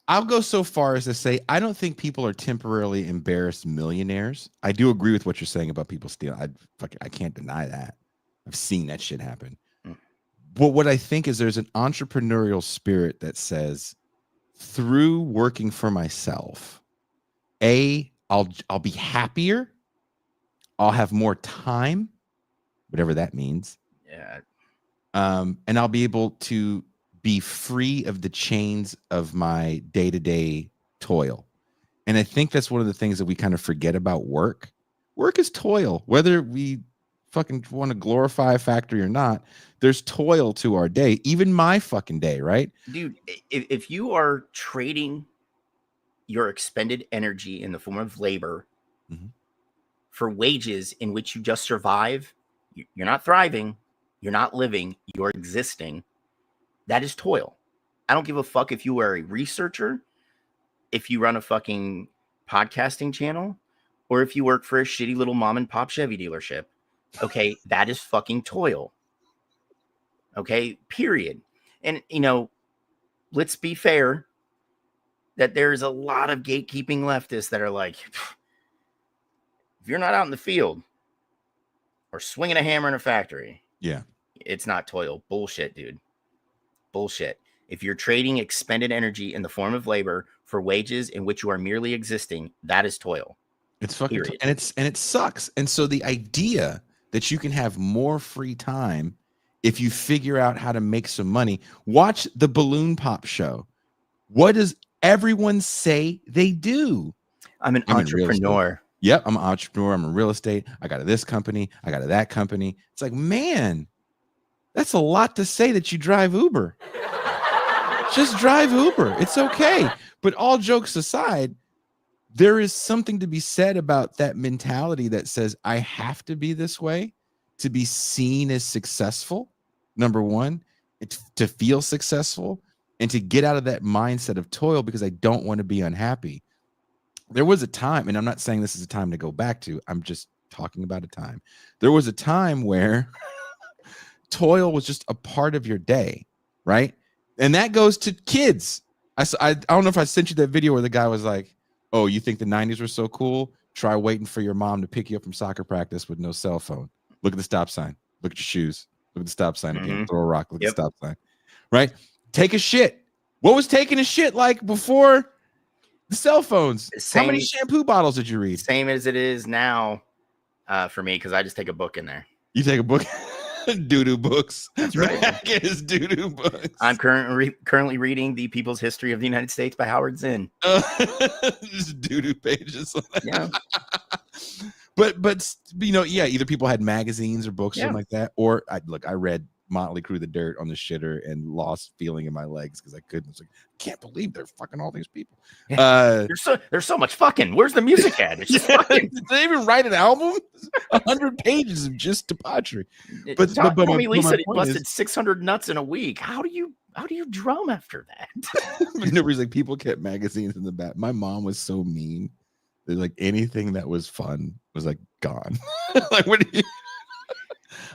S1: I'll go so far as to say, I don't think people are temporarily embarrassed millionaires. I do agree with what you're saying about people stealing. I can't deny that. I've seen that shit happen. But what I think is there's an entrepreneurial spirit that says, through working for myself, I'll be happier. I'll have more time, whatever that means.
S2: Yeah.
S1: And I'll be able to be free of the chains of my day-to-day toil. And I think that's one of the things that we kind of forget about work. Work is toil, whether we fucking want to glorify a factory or not. There's toil to our day, even my fucking day, right?
S2: Dude, if you are trading your expended energy in the form of labor for wages in which you just survive, you're not thriving, you're not living, you're existing. That is toil. I don't give a fuck if you are a researcher, if you run a fucking podcasting channel, or if you work for a shitty little mom and pop Chevy dealership. Okay, that is fucking toil. Okay, period. And, you know, let's be fair that there's a lot of gatekeeping leftists that are like, if you're not out in the field or swinging a hammer in a factory,
S1: yeah,
S2: it's not toil. Bullshit, dude. Bullshit. If you're trading expended energy in the form of labor for wages in which you are merely existing, that is toil.
S1: It's fucking and it sucks. And so the idea that you can have more free time if you figure out how to make some money. Watch the balloon pop show. What does everyone say they do?
S2: I'm an entrepreneur.
S1: Yep, I'm an entrepreneur. I'm in real estate. I got this company. I got that company. It's like, man, that's a lot to say that you drive Uber. Just drive Uber. It's okay. But all jokes aside, there is something to be said about that mentality that says, I have to be this way to be seen as successful. Number one, to feel successful. and to get out of that mindset of toil because I don't want to be unhappy. There was a time, and I'm not saying this is a time to go back to, I'm just talking about a time. There was a time where toil was just a part of your day, right? And that goes to kids. I don't know if I sent you that video where the guy was like, oh, you think the 90s were so cool? Try waiting for your mom to pick you up from soccer practice with no cell phone. Look at the stop sign. Look at your shoes. Look at the stop sign again. Throw a rock. Look at the stop sign. Right? Take a shit. What was taking a shit like before the cell phones? How many shampoo bottles did you read?
S2: Same as it is now for me, because I just take a book in there.
S1: You take a book? Doo-doo books.
S2: That's right.
S1: Mac is doo-doo books.
S2: I'm currently reading The People's History of the United States by Howard Zinn.
S1: Just doo-doo pages.
S2: Yeah.
S1: But you know, yeah, either people had magazines or books, something like that, or I read Motley Crue The Dirt on the shitter and lost feeling in my legs because I couldn't. It's like, I can't believe they're fucking all these people.
S2: Yeah. There's so much fucking. Where's the music at? It's just fucking.
S1: Did they even write an album? 100 pages of just debauchery. But
S2: Tommy Lee said he busted 600 nuts in a week. How do you drum after that?
S1: Nobody's like, people kept magazines in the back. My mom was so mean. There's like anything that was fun was like gone. Like, what do you?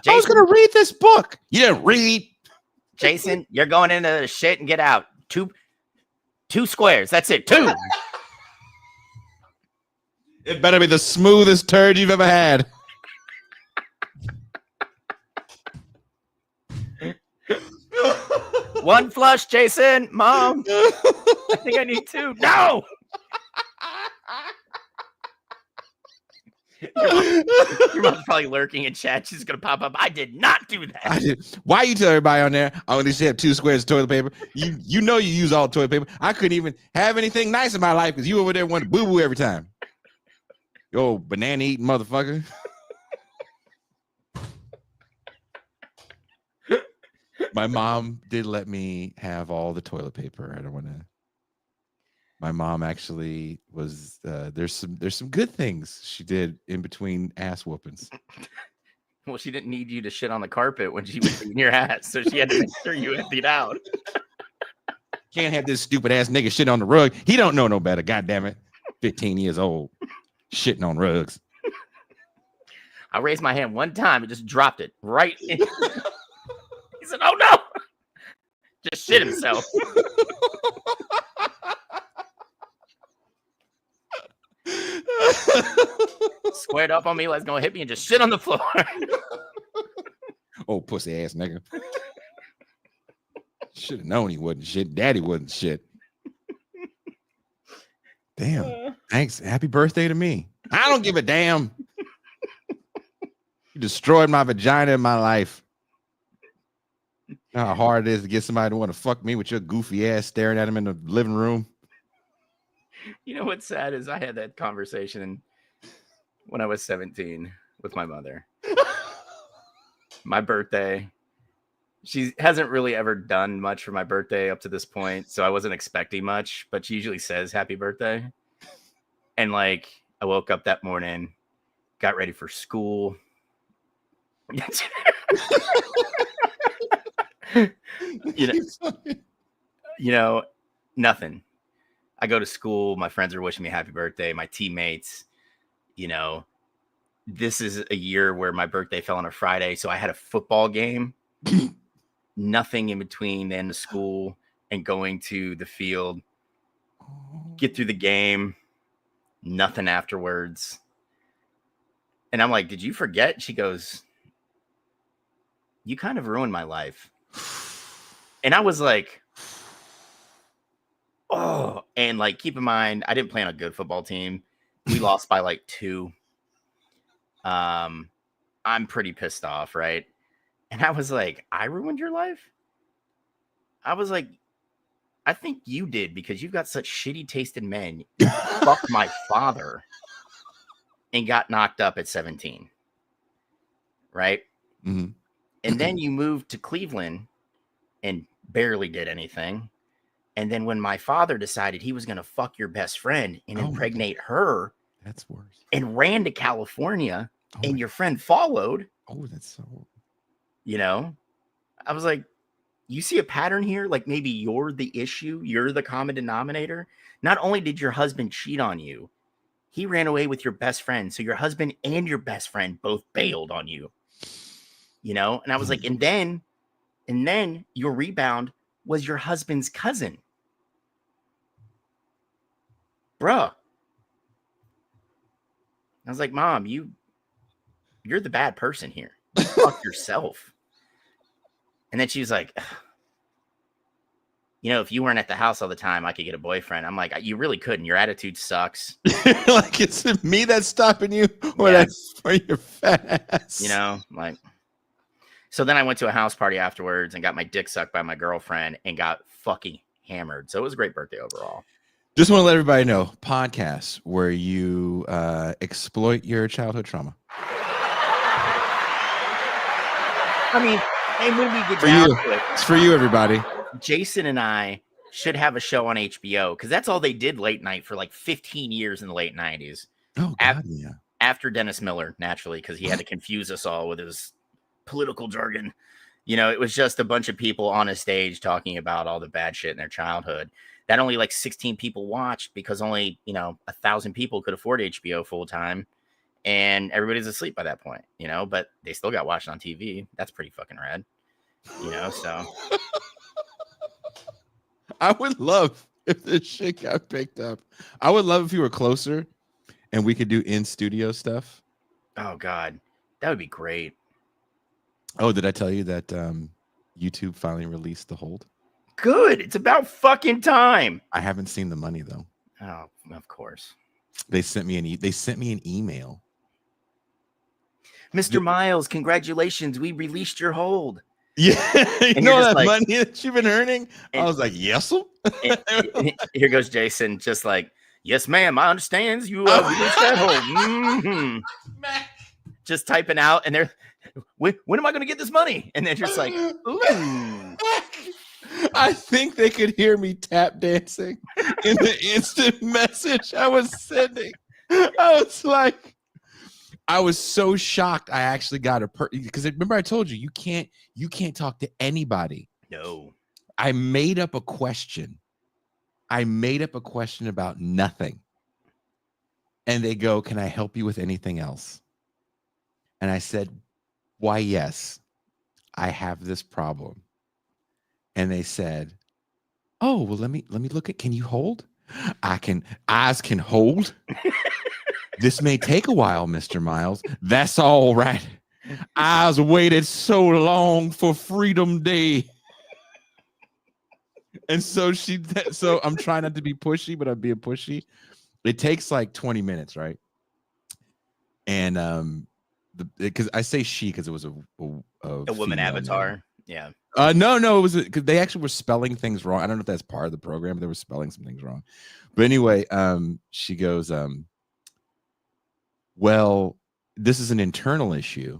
S1: Jason, I was gonna read this book. You didn't read.
S2: Jason, you're going into the shit and get out. Two squares. That's it. 2.
S1: It better be the smoothest turd you've ever had.
S2: One flush, Jason. Mom, I think I need 2. No. Your mom's probably lurking in chat. She's gonna pop up. I did not do that.
S1: Why you tell everybody on there I only have 2 squares of toilet paper? You know you use all toilet paper. I couldn't even have anything nice in my life because you over there want to boo boo every time. Yo, banana eating motherfucker. My mom did let me have all the toilet paper. I don't want to. My mom actually was there's some good things she did in between ass whoopings.
S2: Well, she didn't need you to shit on the carpet when she was beating your ass, so she had to make sure you emptied out.
S1: Can't have this stupid ass nigga shit on the rug. He don't know no better. God damn it. 15 years old, shitting on rugs.
S2: I raised my hand one time and just dropped it right in. He said, "Oh no!" Just shit himself. Squared up on me, let's go hit me and just shit on the floor.
S1: Oh, pussy ass nigga. Should have known he wasn't shit. Daddy wasn't shit. Damn. Thanks. Happy birthday to me. I don't give a damn. You destroyed my vagina in my life. You know how hard it is to get somebody to want to fuck me with your goofy ass staring at him in the living room.
S2: You know what's sad is I had that conversation when I was 17 with my mother. My birthday. She hasn't really ever done much for my birthday up to this point, so I wasn't expecting much, but she usually says happy birthday. And like, I woke up that morning, got ready for school. you know, nothing. I go to school. My friends are wishing me happy birthday. My teammates, this is a year where my birthday fell on a Friday. So I had a football game, nothing in between the end of school and going to the field, get through the game, nothing afterwards. And I'm like, did you forget? She goes, you kind of ruined my life. And I was like, oh, and like, keep in mind, I didn't play on a good football team. We lost by like 2. I'm pretty pissed off, right? And I was like, I ruined your life? I was like, I think you did because you've got such shitty taste in men. You fucked my father and got knocked up at 17. Right?
S1: Mm-hmm.
S2: And then you moved to Cleveland and barely did anything. And then when my father decided he was going to fuck your best friend and impregnate her,
S1: that's worse.
S2: And ran to California, and your friend followed.
S1: Oh, that's so.
S2: I was like, you see a pattern here? Like maybe you're the issue, you're the common denominator. Not only did your husband cheat on you, he ran away with your best friend. So your husband and your best friend both bailed on you. You know? And I was like, and then your rebound was your husband's cousin. Bruh. I was like, Mom, you're the bad person here. You fuck yourself. And then she was like, you know, if you weren't at the house all the time, I could get a boyfriend. I'm like, you really couldn't. Your attitude sucks.
S1: Like, it's me that's stopping you, or that's for your fat ass.
S2: You know, like. So then I went to a house party afterwards and got my dick sucked by my girlfriend and got fucking hammered. So it was a great birthday overall.
S1: Just want to let everybody know, podcasts where you exploit your childhood trauma.
S2: I mean, and when we get down to it,
S1: it's for you, everybody.
S2: Jason and I should have a show on HBO because that's all they did late night for like 15 years in the late 90s.
S1: Oh, God, yeah.
S2: After Dennis Miller, naturally, because he had to confuse us all with his political jargon. You know, it was just a bunch of people on a stage talking about all the bad shit in their childhood that only like 16 people watched because only, 1,000 people could afford HBO full time. And everybody's asleep by that point, but they still got watched on TV. That's pretty fucking rad, so.
S1: I would love if this shit got picked up. I would love if you were closer and we could do in-studio stuff.
S2: Oh, God. That would be great.
S1: Oh, did I tell you that YouTube finally released the hold?
S2: Good. It's about fucking time.
S1: I haven't seen the money, though.
S2: Oh, of course.
S1: They sent me an email.
S2: Mr. Miles, congratulations. We released your hold.
S1: Yeah. You know that money that you've been earning? I was like, yes.
S2: Here goes Jason, just like, yes, ma'am. I understand you released that hold. Mm-hmm. Just typing out, and they're, when am I going to get this money? And they're just like, ooh.
S1: I think they could hear me tap dancing in the instant message I was sending. I was like, I was so shocked. I actually got because remember I told you you can't talk to anybody.
S2: No.
S1: I made up a question. About nothing. And they go, "Can I help you with anything else?" And I said, "Why, yes, I have this problem." And they said, "Oh, well, let me look at, can you hold?" Eyes can hold. This may take a while, Mr. Miles. That's all right. Eyes waited so long for Freedom Day. And so I'm trying not to be pushy, but I'm being pushy. It takes like 20 minutes, right? And because I say she because it was a
S2: woman avatar. Yeah.
S1: No, it was because they actually were spelling things wrong. I don't know if that's part of the program, but they were spelling some things wrong. But anyway, she goes, well, this is an internal issue,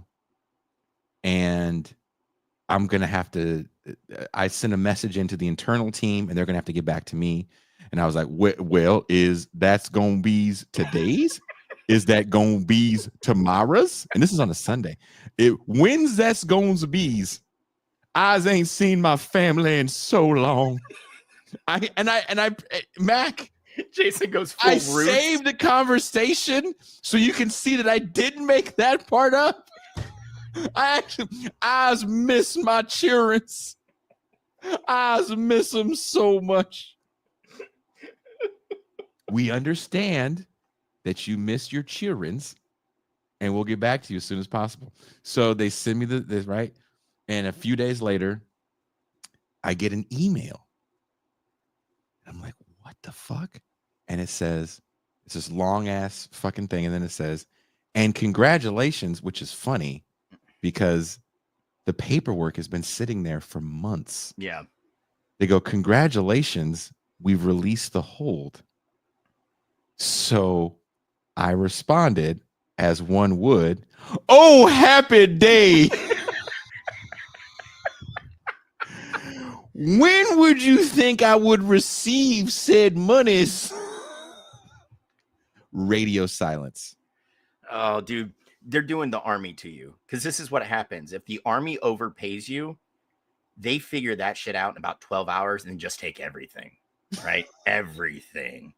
S1: and I'm gonna have to. I sent a message into the internal team, and they're gonna have to get back to me. And I was like, well, that's gonna be today's? Is that gonna be tomorrow's? And this is on a Sunday. When's that's gonna be's? I ain't seen my family in so long. Mac.
S2: Jason goes full roots.
S1: Saved the conversation so you can see that I didn't make that part up. I miss my children. I miss them so much. We understand that you miss your children, and we'll get back to you as soon as possible. So they send me this, right? And a few days later, I get an email. I'm like, what the fuck? And it says, it's this long ass fucking thing. And then it says, and congratulations, which is funny because the paperwork has been sitting there for months.
S2: Yeah.
S1: They go, congratulations, we've released the hold. So I responded as one would, oh, happy day. When would you think I would receive said monies? Radio silence.
S2: Oh, dude, they're doing the army to you because this is what happens. If the army overpays you, They figure that shit out in about 12 hours and just take everything, right? Everything.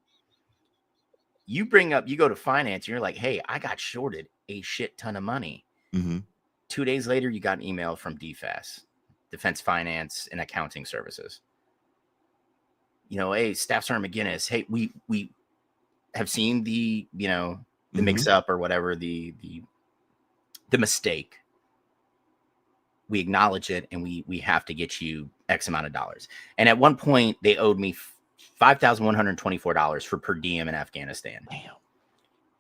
S2: You go to finance, and you're like, hey, I got shorted a shit ton of money. 2 days later, you got an email from DFAS, Defense Finance and Accounting Services. Hey, Staff Sergeant McGinnis, hey, we have seen the mix up or whatever, the mistake. We acknowledge it, and we have to get you X amount of dollars. And at one point, they owed me $5,124 for per diem in Afghanistan.
S1: Damn.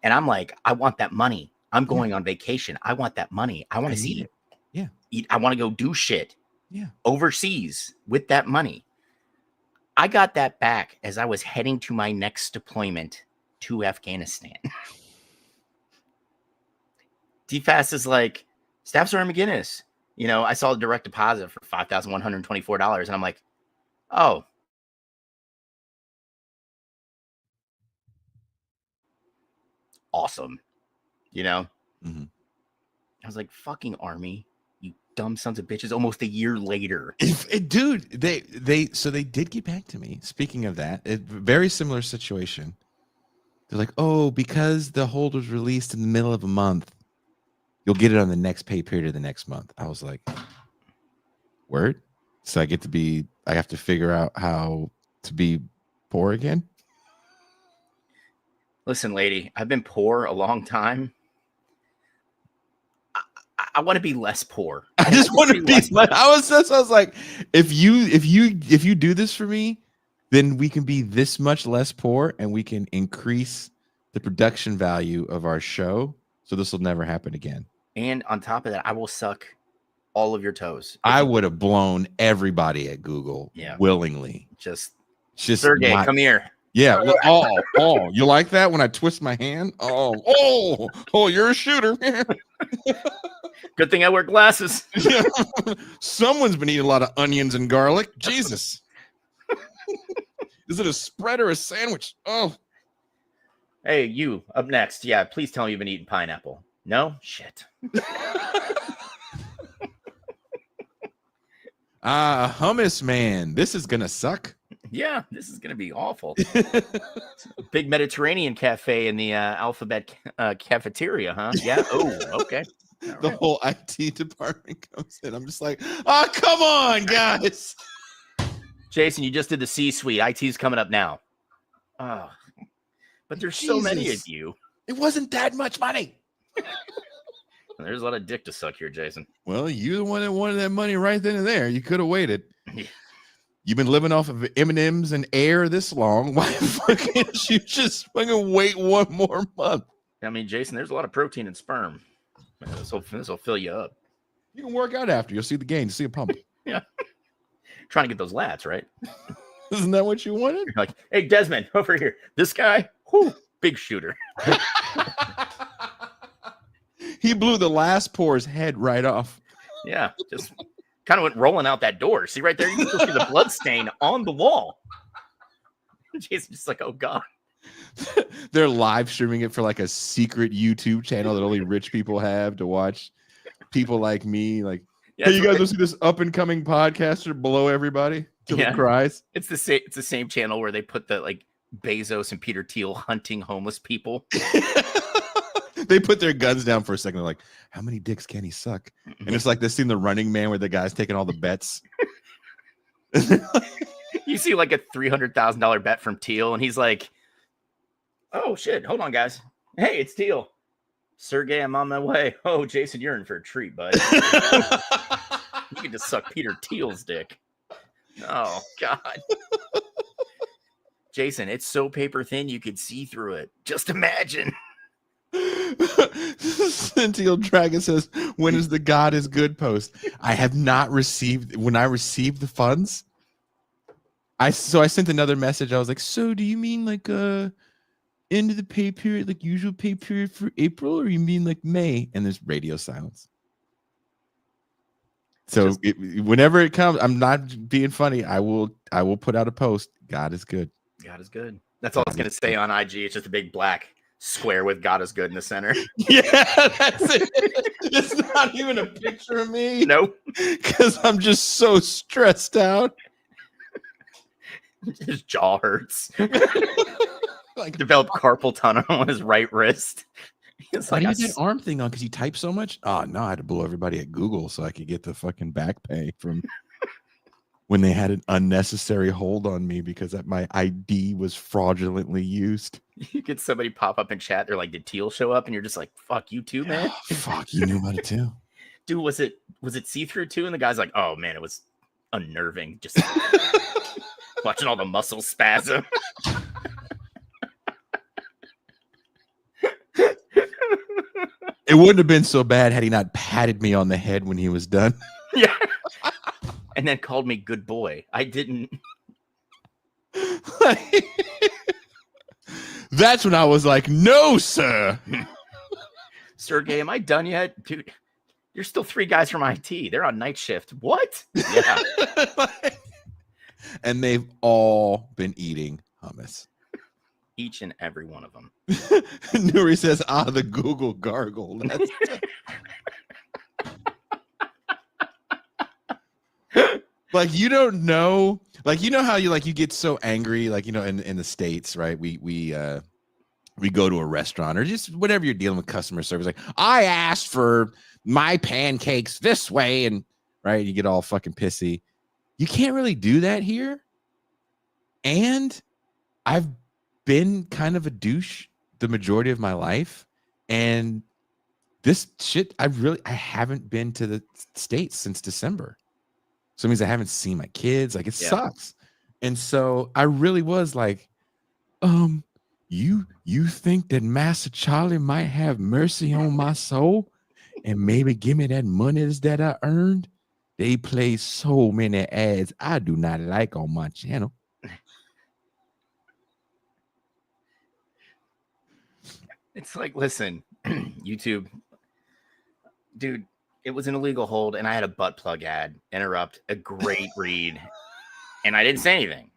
S2: And I'm like, I want that money. I'm going on vacation. I want that money. I want to see
S1: it. Yeah.
S2: I want to go do shit.
S1: Yeah.
S2: Overseas with that money. I got that back as I was heading to my next deployment to Afghanistan. DFAS is like, Staff Sergeant McGinnis, I saw a direct deposit for $5,124. And I'm like, oh. Awesome. I was like, fucking Army, you dumb sons of bitches, almost a year later.
S1: Dude, they did get back to me. Speaking of that, very similar situation. They're like, oh, because the hold was released in the middle of a month, you'll get it on the next pay period of the next month. I was like, word? So I have to figure out how to be poor again?
S2: Listen, lady, I've been poor a long time. I want to be less poor.
S1: I just want to be less. I was like, if you do this for me, then we can be this much less poor, and we can increase the production value of our show. So this will never happen again.
S2: And on top of that, I will suck all of your toes.
S1: I would have blown everybody at Google willingly.
S2: Just Sergey, come here.
S1: Yeah. Oh, you like that when I twist my hand? Oh, you're a shooter.
S2: Good thing I wear glasses.
S1: Someone's been eating a lot of onions and garlic. Jesus. Is it a spread or a sandwich? Oh.
S2: Hey, you up next. Yeah, please tell me you've been eating pineapple. No? Shit.
S1: Hummus man. This is gonna suck.
S2: Yeah, this is gonna be awful. Big Mediterranean cafe in the Alphabet cafeteria, huh? Yeah. Oh, okay.
S1: The whole IT department comes in. I'm just like, oh, come on, guys.
S2: Jason, you just did the C-suite. IT's coming up now. Oh, but there's so many of you.
S1: It wasn't that much money.
S2: There's a lot of dick to suck here, Jason.
S1: Well, you're the one that wanted that money right then and there. You could have waited. You've been living off of M&Ms and air this long. Why can't you just fucking wait one more month?
S2: I mean, Jason, there's a lot of protein in sperm. This will fill you up.
S1: You can work out after. You'll see the gain. You'll see a pump.
S2: Yeah. Trying to get those lats, right?
S1: Isn't that what you wanted?
S2: You're like, hey, Desmond, over here. This guy, big shooter.
S1: He blew the last poor's head right off.
S2: Yeah, just kind of went rolling out that door. See right there? You can still see the blood stain on the wall. Jason's just like, oh, God.
S1: They're live streaming it for like a secret YouTube channel that only rich people have to watch. People like me, like, hey, you guys want to see this up and coming podcaster blow everybody till it cries?
S2: It's the same channel where they put the like Bezos and Peter Thiel hunting homeless people.
S1: They put their guns down for a second. They're like, how many dicks can he suck? And it's like this scene, The Running Man, where the guy's taking all the bets.
S2: You see like a $300,000 bet from Thiel, and he's like, oh, shit. Hold on, guys. Hey, it's Teal. Sergey, I'm on my way. Oh, Jason, you're in for a treat, bud. You can just suck Peter Thiel's dick. Oh, God. Jason, it's so paper thin you could see through it. Just imagine.
S1: Teal Dragon says, when is the God is good post? I have not received, when I received the funds, I sent another message. I was like, so do you mean like end of the pay period, like usual pay period for April, or you mean like May? And there's radio silence. So whenever it comes, I'm not being funny. I will put out a post. God is good.
S2: God is good. That's all it's going to say on IG. It's just a big black square with God is good in the center.
S1: Yeah, that's it. It's not even a picture of me.
S2: Nope.
S1: Because I'm just so stressed out.
S2: His jaw hurts.
S1: Like,
S2: Developed carpal tunnel on his right wrist. It's
S1: why
S2: like
S1: do you have that arm thing on? Because you type so much? Oh, no, I had to blow everybody at Google so I could get the fucking back pay from when they had an unnecessary hold on me because my ID was fraudulently used.
S2: You get somebody pop up in chat. They're like, "Did Teal show up?" And you're just like, "Fuck you too, man."
S1: Fuck, you knew about it too.
S2: Dude, was it see-through too? And the guy's like, "Oh man, it was unnerving. Just watching all the muscles spasm."
S1: It wouldn't have been so bad had he not patted me on the head when he was done.
S2: Yeah. And then called me good boy. I didn't.
S1: That's when I was like, no, sir.
S2: Sergey, am I done yet? Dude, you're still 3 guys from IT. They're on night shift. What? Yeah.
S1: And they've all been eating hummus.
S2: Each and every one of them.
S1: Nuri says, the Google gargle. That's like, you don't know, like, you know how you get so angry, like, in the States, right? We go to a restaurant or just whatever you're dealing with customer service. Like, I asked for my pancakes this way. And right. You get all fucking pissy. You can't really do that here. And I've been kind of a douche the majority of my life. And this shit, I haven't been to the States since December. So it means I haven't seen my kids. Like, it sucks. And so I really was like, you think that Master Charlie might have mercy on my soul and maybe give me that money that I earned? They play so many ads I do not like on my channel.
S2: It's like, listen, YouTube, dude, it was an illegal hold and I had a butt plug ad interrupt a great read and I didn't say anything.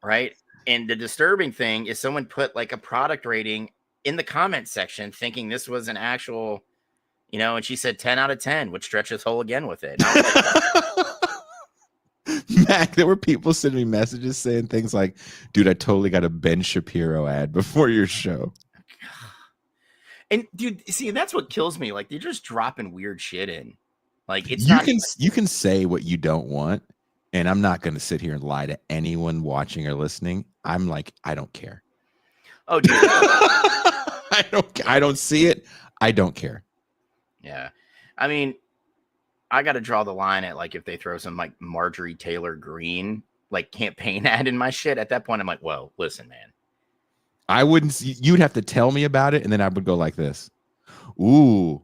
S2: Right? And the disturbing thing is someone put like a product rating in the comment section thinking this was an actual, and she said 10 out of 10, would stretch this whole again with it.
S1: Mac, there were people sending me messages saying things like, dude, I totally got a Ben Shapiro ad before your show.
S2: And dude, see, that's what kills me. Like, they're just dropping weird shit in. Like, it's
S1: you can say what you don't want, and I'm not going to sit here and lie to anyone watching or listening. I'm like, I don't care.
S2: Oh, dude.
S1: I don't see it. I don't care.
S2: Yeah. I mean, I got to draw the line at like if they throw some like Marjorie Taylor Greene like campaign ad in my shit. At that point, I'm like, well, listen, man.
S1: I wouldn't. You'd have to tell me about it, and then I would go like this. Ooh.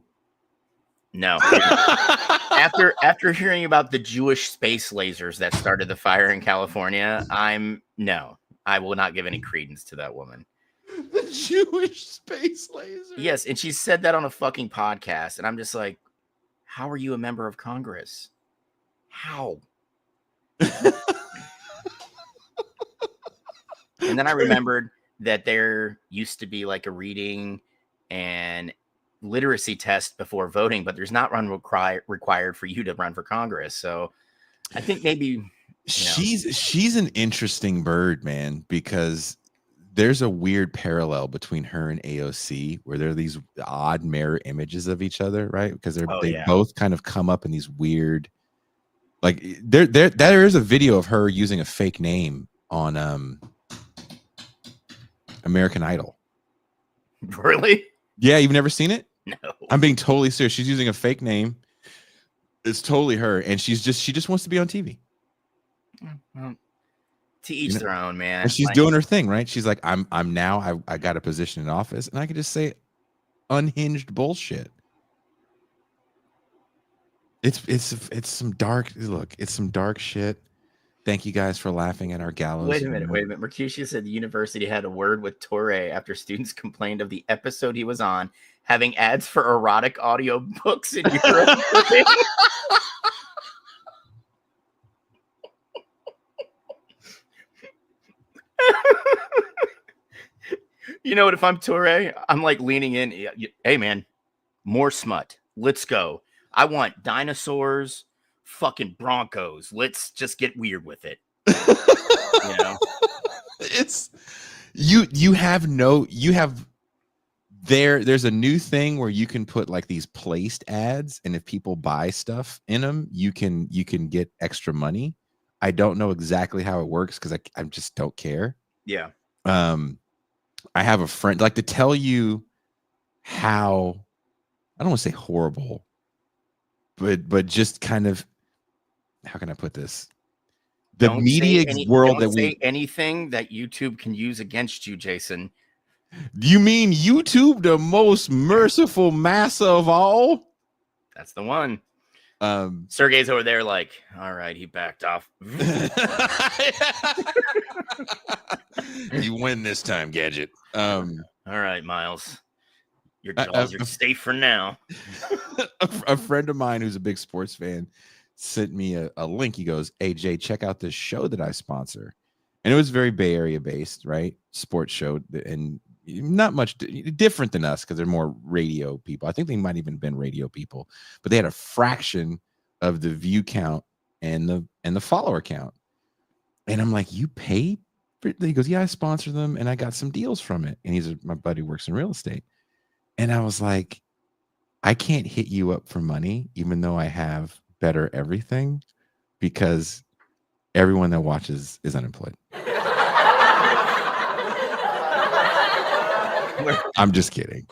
S2: No. After hearing about the Jewish space lasers that started the fire in California, I will not give any credence to that woman.
S1: The Jewish space laser.
S2: Yes, and she said that on a fucking podcast, and I'm just like, how are you a member of Congress? How? And then I remembered that there used to be like a reading and literacy test before voting, but there's not one required for you to run for Congress. So I think maybe
S1: she's an interesting bird, man, because there's a weird parallel between her and AOC where there are these odd mirror images of each other, right? Because they both kind of come up in these weird, like there is a video of her using a fake name on American Idol.
S2: Really?
S1: Yeah, you've never seen it?
S2: No.
S1: I'm being totally serious. She's using a fake name. It's totally her, and she just wants to be on TV.
S2: Well, to each their own, man.
S1: And she's doing her thing, right? She's like, I got a position in office, and I could just say unhinged bullshit. It's some dark look. It's some dark shit. Thank you guys for laughing at our gallows.
S2: Wait a minute. Mercutio said the university had a word with Torre after students complained of the episode he was on having ads for erotic audio books in Europe. You know what? If I'm Torre, I'm like leaning in. Hey, man, more smut. Let's go. I want dinosaurs, fucking Broncos. Let's just get weird with it. You know,
S1: It's you have there's a new thing where you can put like these placed ads, and if people buy stuff in them, you can get extra money. I don't know exactly how it works because I just don't care.
S2: yeah.
S1: I have a friend, like, to tell you how, I don't want to say horrible, but just kind of, how can I put this? The media world that
S2: Don't say anything that YouTube can use against you, Jason.
S1: You mean YouTube, the most merciful massa of all?
S2: That's the one. Sergey's over there like, all right, he backed off.
S1: You win this time, Gadget.
S2: All right, Miles. Your jaws are safe for now.
S1: A friend of mine who's a big sports fan sent me a link. He goes, "Hey, Jay, check out this show that I sponsor." And it was very Bay Area based, right? Sports show, and not much different than us because they're more radio people. I think they might even been radio people, but they had a fraction of the view count and the follower count. And I'm like, "You paid?" He goes, "Yeah, I sponsor them and I got some deals from it." And my buddy works in real estate. And I was like, I can't hit you up for money, even though I have better everything, because everyone that watches is unemployed. I'm just kidding.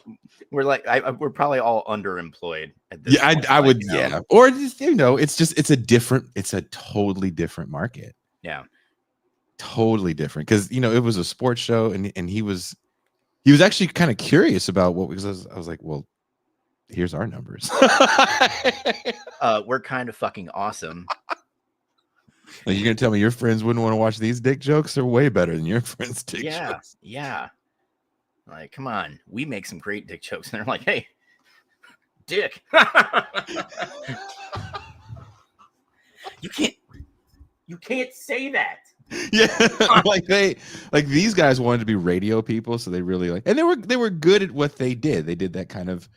S2: We're like, we're probably all underemployed at this
S1: Yeah,
S2: point,
S1: I would,
S2: you know?
S1: yeah. Or just, it's a totally different market.
S2: Yeah.
S1: Totally different. Because, it was a sports show, and he was actually kind of curious about because I was like, well, here's our numbers.
S2: We're kind of fucking awesome.
S1: Like, you're gonna tell me your friends wouldn't want to watch these dick jokes? They're way better than your friends' dick jokes.
S2: Yeah. Like, come on, we make some great dick jokes, and they're like, "Hey, dick." You can't say that.
S1: Yeah, like these guys wanted to be radio people, so they really and they were good at what they did. They did that kind of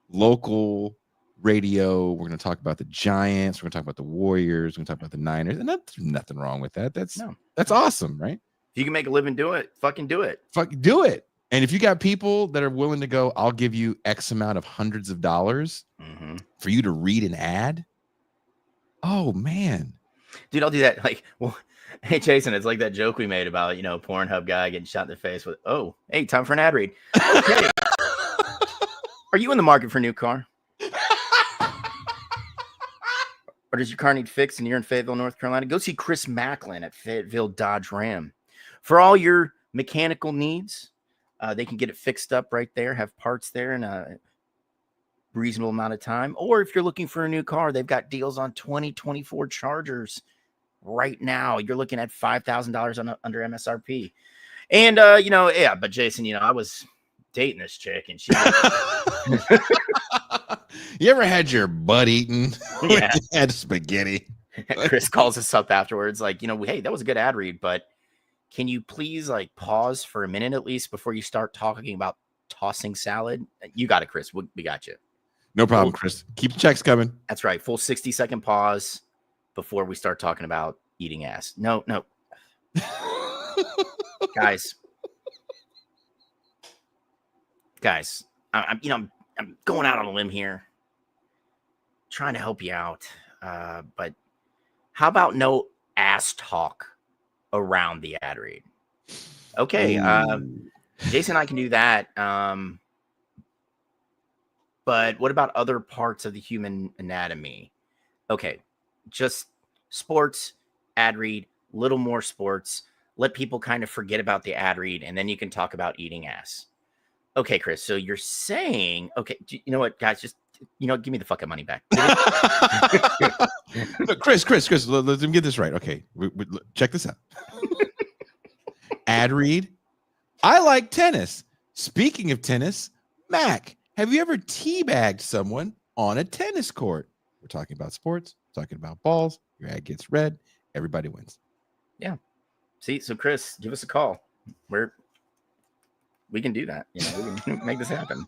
S1: local radio. We're going to talk about the Giants. We're going to talk about the Warriors. We're going to talk about the Niners, and that's nothing wrong with that. That's awesome, right?
S2: If you can make a living, do it. Fucking do it.
S1: Do it. And if you got people that are willing to go, I'll give you X amount of hundreds of dollars for you to read an ad. Oh man,
S2: dude, I'll do that. Like, well, hey Jason, it's like that joke we made about Pornhub guy getting shot in the face with, "Oh, hey, time for an ad read." Okay. Are you in the market for a new car? Or does your car need fixed and you're in Fayetteville, North Carolina? Go see Chris Macklin at Fayetteville Dodge Ram. For all your mechanical needs, they can get it fixed up right there, have parts there in a reasonable amount of time. Or if you're looking for a new car, they've got deals on 2024 Chargers right now. You're looking at $5,000 under MSRP. And, but Jason, I was dating this chick and she
S1: You ever had your butt eaten?
S2: Yeah.
S1: Had spaghetti.
S2: Chris calls us up afterwards like, hey, that was a good ad read, but can you please pause for a minute at least before you start talking about tossing salad? You got it, Chris. We got you.
S1: No problem, Chris. Keep the checks coming.
S2: That's right. Full 60-second pause before we start talking about eating ass. No. Guys, I'm going out on a limb here, trying to help you out. But how about no ass talk around the ad read? Okay. Jason and I can do that. But what about other parts of the human anatomy? Okay. Just sports, ad read, little more sports. Let people kind of forget about the ad read, and then you can talk about eating ass. Okay, Chris. So you're saying, okay, you know what, guys, just, give me the fucking money back.
S1: Chris, let me get this right. Okay. Check this out. Ad read. I like tennis. Speaking of tennis, Mac, have you ever teabagged someone on a tennis court? We're talking about sports, talking about balls. Your ad gets read. Everybody wins.
S2: Yeah. See, so Chris, give us a call. We can do that. We can make this happen.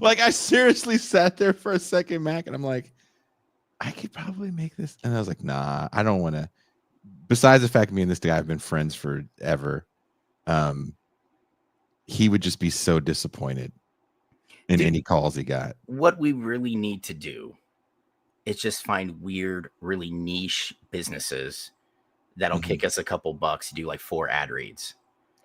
S1: Like, I seriously sat there for a second, Mac, and I'm like, I could probably make this. And I was like, nah, I don't want to. Besides the fact me and this guy have been friends forever, he would just be so disappointed in any calls he got.
S2: What we really need to do is just find weird, really niche businesses that'll kick us a couple bucks to do like 4 ad reads.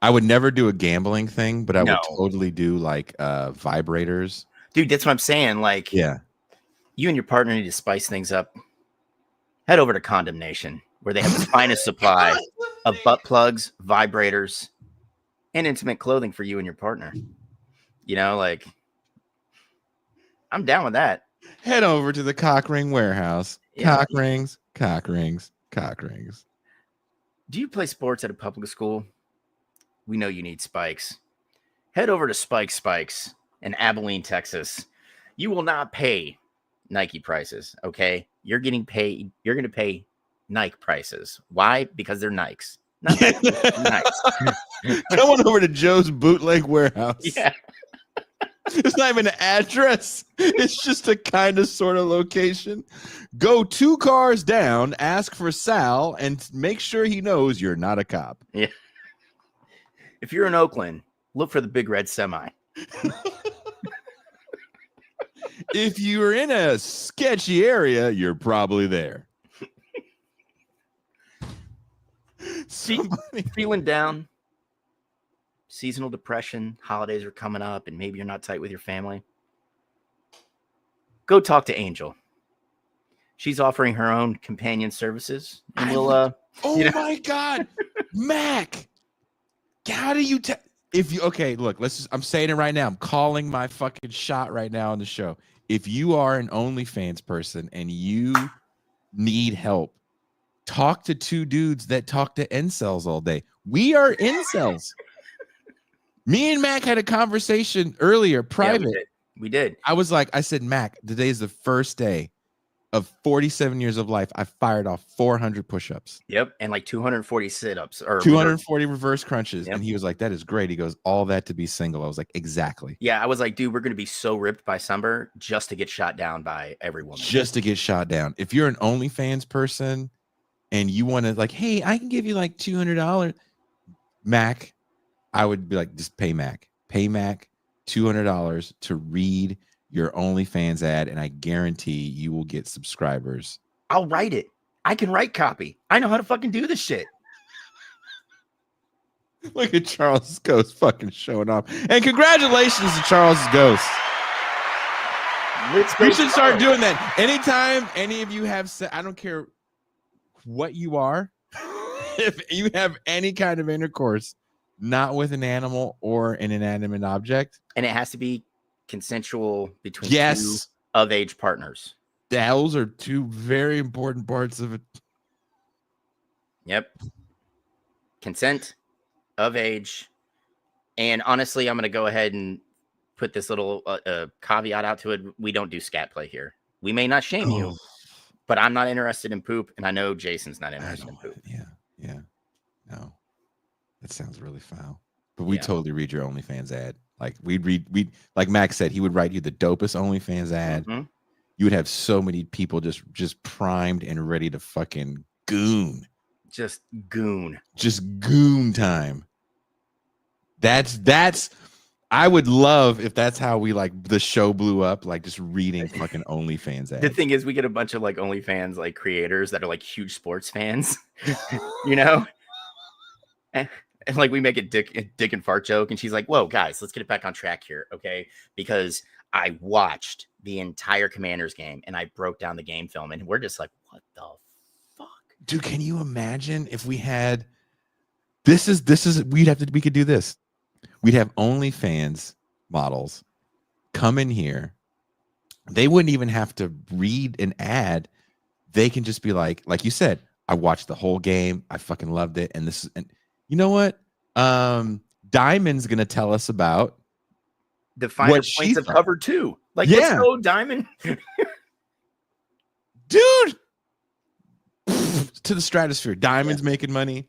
S1: I would never do a gambling thing, but I would totally do like vibrators.
S2: Dude, that's what I'm saying. Like,
S1: yeah,
S2: you and your partner need to spice things up. Head over to Condemnation, where they have the finest supply of butt plugs, vibrators, and intimate clothing for you and your partner. Like, I'm down with that.
S1: Head over to the cock ring warehouse.
S2: Yeah.
S1: Cock rings, cock rings, cock rings.
S2: Do you play sports at a public school? We know you need spikes. Head over to Spikes in Abilene, Texas. You will not pay Nike prices, okay? You're going to pay Nike prices. Why? Because they're Nikes. Not Nike, Nikes.
S1: Come on over to Joe's Bootleg Warehouse.
S2: Yeah.
S1: It's not even an address. It's just a kind of sort of location. Go 2 cars down, ask for Sal, and make sure he knows you're not a cop.
S2: Yeah. If you're in Oakland, look for the big red semi.
S1: If you're in a sketchy area, you're probably there.
S2: Feeling down, seasonal depression, holidays are coming up, and maybe you're not tight with your family. Go talk to Angel. She's offering her own companion services. And we'll,
S1: my God, Mac. How do you look, I'm saying it right now. I'm calling my fucking shot right now on the show. If you are an OnlyFans person and you need help, talk to 2 dudes that talk to incels all day. We are incels. Me and Mac had a conversation earlier, private.
S2: Yeah, we did.
S1: I said, Mac, today is the first day of 47 years of life. I fired off 400 push-ups.
S2: Yep. And like 240 sit-ups or
S1: 240 reverse crunches. Yep. And he was like, that is great. He goes, all that to be single. I was like, exactly.
S2: Yeah. I was like, dude, we're going to be so ripped by summer just to get shot down by every woman.
S1: Just to get shot down. If you're an OnlyFans person and you want to like, hey, I can give you like $200, Mac, I would be like, just pay Mac $200 to read your OnlyFans ad, and I guarantee you will get subscribers.
S2: I'll write it. I can write copy. I know how to fucking do this shit.
S1: Look at Charles' Ghost fucking showing off. And congratulations to Charles' Ghost. We should start doing that. Anytime any of you have I don't care what you are, if you have any kind of intercourse, not with an animal or an inanimate object.
S2: And it has to be consensual between 2 of age partners.
S1: Those are 2 very important parts of it.
S2: Yep. Consent, of age. And honestly, I'm going to go ahead and put this little caveat out to it. We don't do scat play here. We may not shame you, but I'm not interested in poop. And I know Jason's not interested in poop.
S1: Yeah. No, that sounds really foul. But we totally read your OnlyFans ad. Like like Max said, he would write you the dopest OnlyFans ad. Mm-hmm. You would have so many people just primed and ready to fucking goon.
S2: Just goon
S1: time. That's I would love if that's how we like the show blew up, like just reading fucking OnlyFans ads.
S2: The thing is, we get a bunch of like OnlyFans like creators that are like huge sports fans, And like we make a dick and fart joke, and she's like, "Whoa, guys, let's get it back on track here, okay?" Because I watched the entire Commanders game and I broke down the game film, and we're just like, "What the fuck,
S1: dude?" Can you imagine if we had this? We could do this. We'd have OnlyFans models come in here. They wouldn't even have to read an ad. They can just be like you said, I watched the whole game. I fucking loved it, and you know what? Diamond's gonna tell us about
S2: the finer points of cover 2. Like, let's go, Diamond.
S1: Dude, to the stratosphere. Diamond's making money.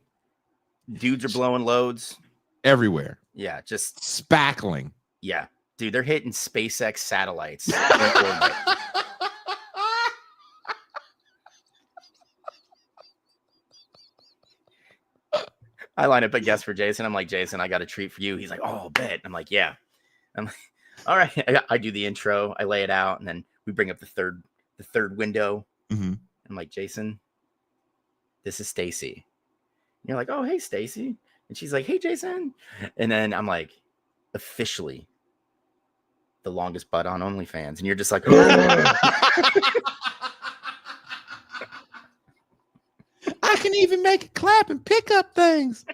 S2: Dudes are blowing loads.
S1: everywhere.
S2: Yeah, just
S1: spackling.
S2: Yeah, dude, they're hitting SpaceX satellites in orbit. I line up a guest for Jason. I'm like, Jason, I got a treat for you. He's like, oh, bet. I'm like, yeah. I'm like, all right. I do the intro. I lay it out, and then we bring up the third window.
S1: Mm-hmm.
S2: I'm like, Jason, this is Stacy. And you're like, oh, hey, Stacy. And she's like, hey, Jason. And then I'm like, officially the longest butt on OnlyFans. And you're just like,
S1: I can even make it clap and pick up things.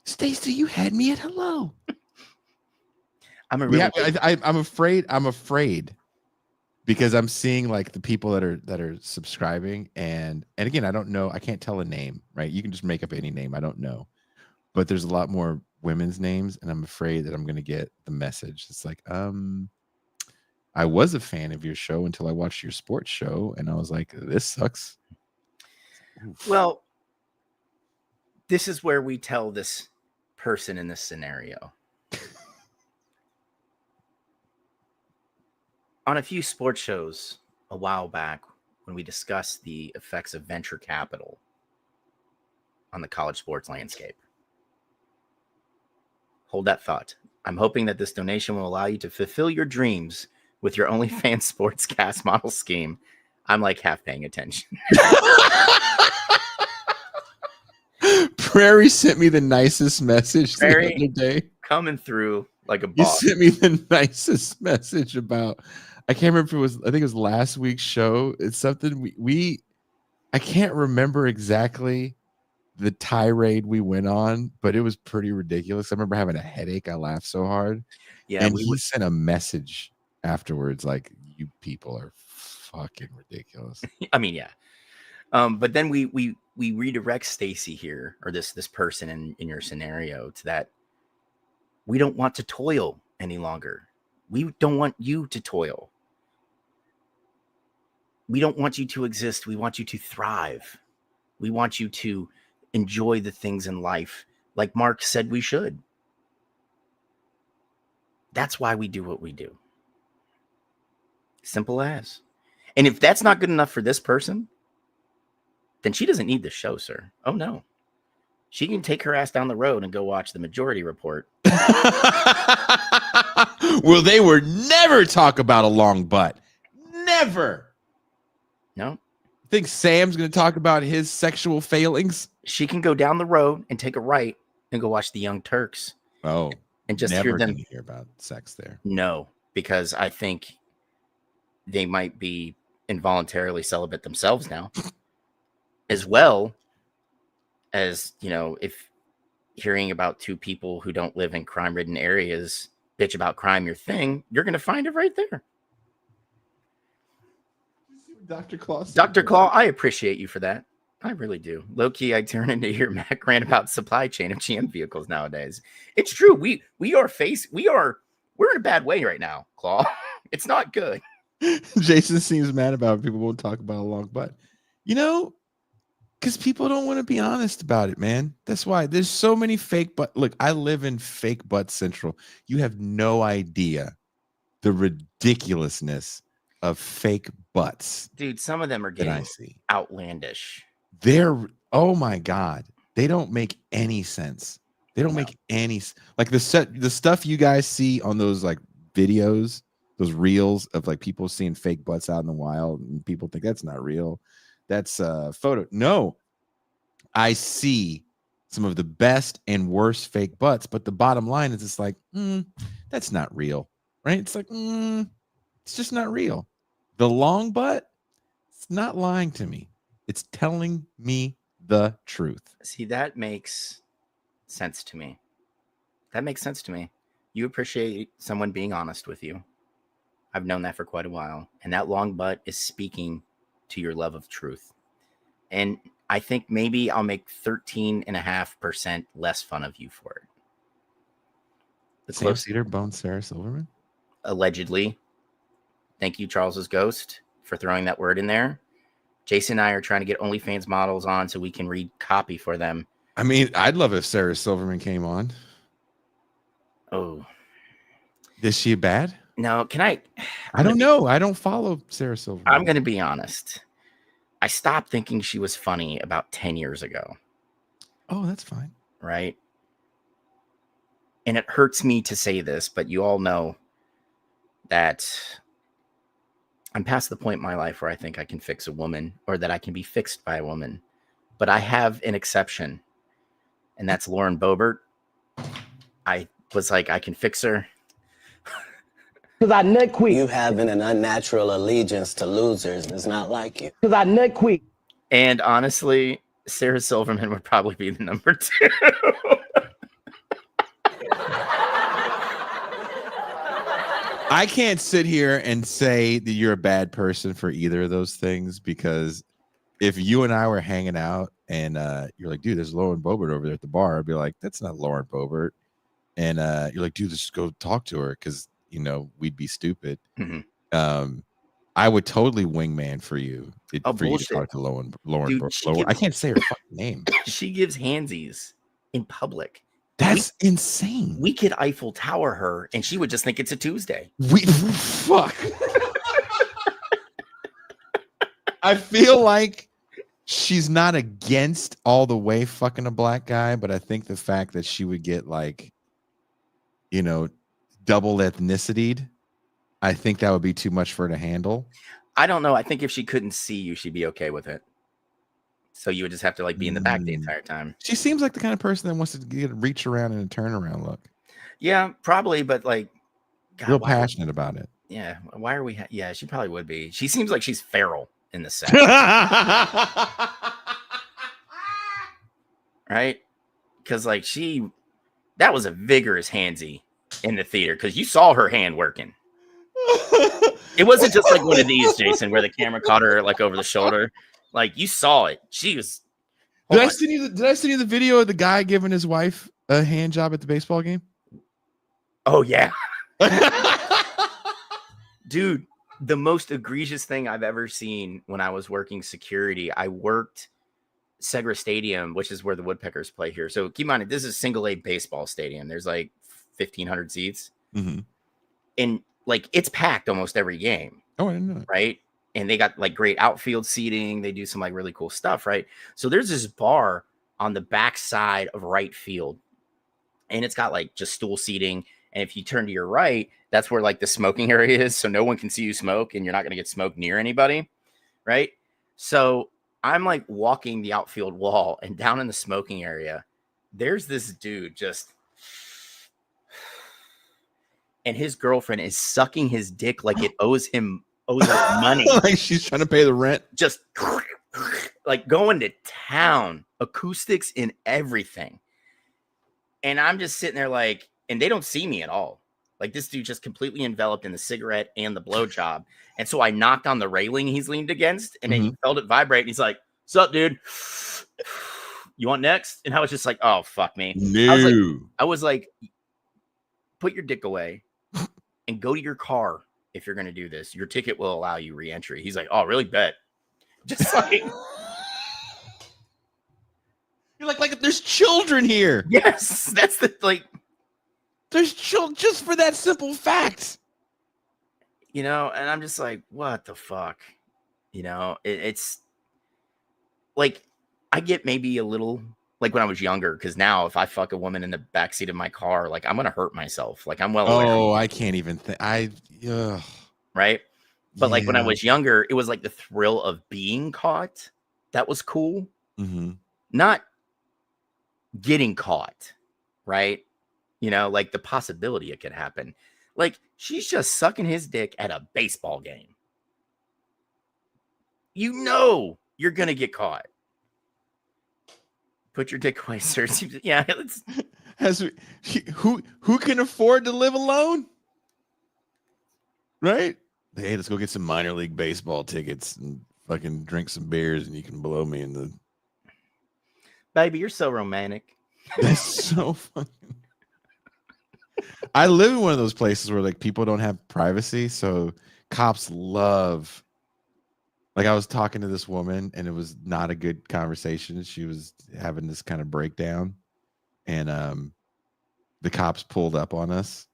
S1: Stacy, you had me at hello. I'm afraid because I'm seeing like the people that are subscribing, and again, I don't know, I can't tell a name, right? You can just make up any name, I don't know, but there's a lot more women's names, and I'm afraid that I'm going to get the message. It's like, I was a fan of your show until I watched your sports show, and I was like, this sucks.
S2: Oof. Well, this is where we tell this person in this scenario. On a few sports shows a while back, when we discussed the effects of venture capital on the college sports landscape. Hold that thought. I'm hoping that this donation will allow you to fulfill your dreams with your OnlyFans sportscast model scheme. I'm like half paying attention.
S1: Prairie sent me the nicest message the other day.
S2: Coming through like a boss.
S1: You sent me the nicest message about, I can't remember if it was, I think it was last week's show. It's something I can't remember exactly the tirade we went on, but it was pretty ridiculous. I remember having a headache. I laughed so hard. Yeah. And he sent a message afterwards like, you people are fucking ridiculous.
S2: I mean, yeah. But then we redirect Stacy here, or this person in your scenario, to that we don't want to toil any longer. We don't want you to toil. We don't want you to exist. We want you to thrive. We want you to enjoy the things in life like Mark said we should. That's why we do what we do. Simple as. And if that's not good enough for this person, then she doesn't need the show, sir. Oh, no. She can take her ass down the road and go watch the Majority Report.
S1: Well, they would never talk about a long butt. Never.
S2: No.
S1: Think Sam's going to talk about his sexual failings?
S2: She can go down the road and take a right and go watch the Young Turks.
S1: Oh,
S2: and just hear them
S1: hear about sex there.
S2: No, because I think they might be involuntarily celibate themselves now, as well as, you know, if hearing about two people who don't live in crime-ridden areas bitch about crime your thing, you're going to find it right there.
S1: Dr. Claw.
S2: Dr. Claw, I appreciate you for that. I really do. Low key, I turn into your Mac rant about supply chain of GM vehicles nowadays. It's true. We're in a bad way right now, Claw. It's not good.
S1: Jason seems mad about it. People won't talk about a long butt. You know, because people don't want to be honest about it, man. That's why there's so many fake butt. Look, I live in fake butt central. You have no idea the ridiculousness of fake butts.
S2: Dude, some of them are getting outlandish.
S1: Oh my God. They don't make any sense. They don't make any, like the stuff you guys see on those like videos, those reels of like people seeing fake butts out in the wild, and people think that's not real. That's a photo. No, I see some of the best and worst fake butts, but the bottom line is it's like, that's not real, right? It's like, it's just not real. The long butt, it's not lying to me. It's telling me the truth.
S2: See, that makes sense to me. That makes sense to me. You appreciate someone being honest with you. I've known that for quite a while. And that long butt is speaking to your love of truth. And I think maybe I'll make 13.5% less fun of you for it.
S1: The close eater bone Sarah Silverman?
S2: Allegedly. Thank you, Charles's Ghost, for throwing that word in there. Jason and I are trying to get OnlyFans models on so we can read copy for them
S1: I mean, I'd love if Sarah Silverman came on.
S2: Oh,
S1: Is she bad?
S2: no, can I?
S1: I don't know. I don't follow Sarah Silverman.
S2: I'm going to be honest. I stopped thinking she was funny about 10 years ago.
S1: Oh, that's fine.
S2: Right. And it hurts me to say this, but you all know that I'm past the point in my life where I think I can fix a woman or that I can be fixed by a woman. But I have an exception, and that's Lauren Boebert. I was like, I can fix her.
S3: Because I nut quick.
S4: You having an unnatural allegiance to losers is not like you.
S3: Because I nut quick.
S2: And honestly, Sarah Silverman would probably be the number 2.
S1: I can't sit here and say that you're a bad person for either of those things, because if you and I were hanging out and you're like, dude, there's Lauren Boebert over there at the bar, I'd be like, that's not Lauren Boebert. And you're like, dude, just go talk to her, because, you know, we'd be stupid.
S2: Mm-hmm.
S1: I would totally wingman for you. For
S2: bullshit.
S1: You to talk to Lauren
S2: Dude,
S1: Boebert. I can't say her fucking name.
S2: She gives handsies in public.
S1: That's insane.
S2: We could Eiffel Tower her, and she would just think it's a Tuesday.
S1: Fuck. I feel like she's not against all the way fucking a black guy, but I think the fact that she would get, like, you know, double ethnicity, I think that would be too much for her to handle.
S2: I don't know. I think if she couldn't see you, she'd be okay with it. So you would just have to, like, be in the back the entire time.
S1: She seems like the kind of person that wants to reach around in a turnaround look.
S2: Yeah, probably, but, like,
S1: God, real passionate about it.
S2: Yeah. Why are we? Yeah, she probably would be. She seems like she's feral in the set. Right? Because, like, that was a vigorous handsy in the theater, because you saw her hand working. It wasn't just like one of these, Jason, where the camera caught her, like, over the shoulder. Like, you saw it. She was.
S1: Did I send you the video of the guy giving his wife a hand job at the baseball game?
S2: Oh, yeah. Dude, the most egregious thing I've ever seen when I was working security, I worked Segra Stadium, which is where the Woodpeckers play here. So keep in mind, this is a single A baseball stadium. There's like 1,500 seats.
S1: Mm-hmm.
S2: And, like, it's packed almost every game.
S1: Oh, I didn't know that.
S2: Right? And they got, like, great outfield seating. They do some, like, really cool stuff, right? So there's this bar on the back side of right field, and it's got, like, just stool seating. And if you turn to your right, that's where, like, the smoking area is, so no one can see you smoke, and you're not going to get smoke near anybody, right? So I'm, like, walking the outfield wall, and down in the smoking area, there's this dude just, and his girlfriend is sucking his dick like it owes her money.
S1: Like she's trying to pay the rent.
S2: Just, like, going to town, acoustics and everything. And I'm just sitting there, like, and they don't see me at all. Like, this dude just completely enveloped in the cigarette and the blowjob. And so I knocked on the railing he's leaned against, and then he felt it vibrate. And he's like, "What's up, dude? You want next?" And I was just like, "Oh, fuck me."
S1: No.
S2: I was like, put your dick away and go to your car if you're going to do this. Your ticket will allow you re-entry. He's like, "Oh, really? Bet." Just like...
S1: You're like there's children here.
S2: Yes, that's the, like...
S1: There's children just for that simple fact.
S2: You know, and I'm just like, what the fuck? You know, it's... Like, I get maybe a little... Like, when I was younger, because now if I fuck a woman in the backseat of my car, like, I'm going to hurt myself. Like, I'm well aware.
S1: Oh, I can't even think.
S2: Right? But, like, when I was younger, it was like the thrill of being caught. That was cool.
S1: Mm-hmm.
S2: Not getting caught, right? You know, like, the possibility it could happen. Like, she's just sucking his dick at a baseball game. You know you're going to get caught. Put your dick away, sir. Yeah,
S1: who can afford to live alone? Right? Hey, let's go get some minor league baseball tickets and fucking drink some beers, and you can blow me in the...
S2: Baby, you're so romantic.
S1: That's so fucking... I live in one of those places where, like, people don't have privacy, so cops love Like I was talking to this woman and it was not a good conversation. She was having this kind of breakdown and the cops pulled up on us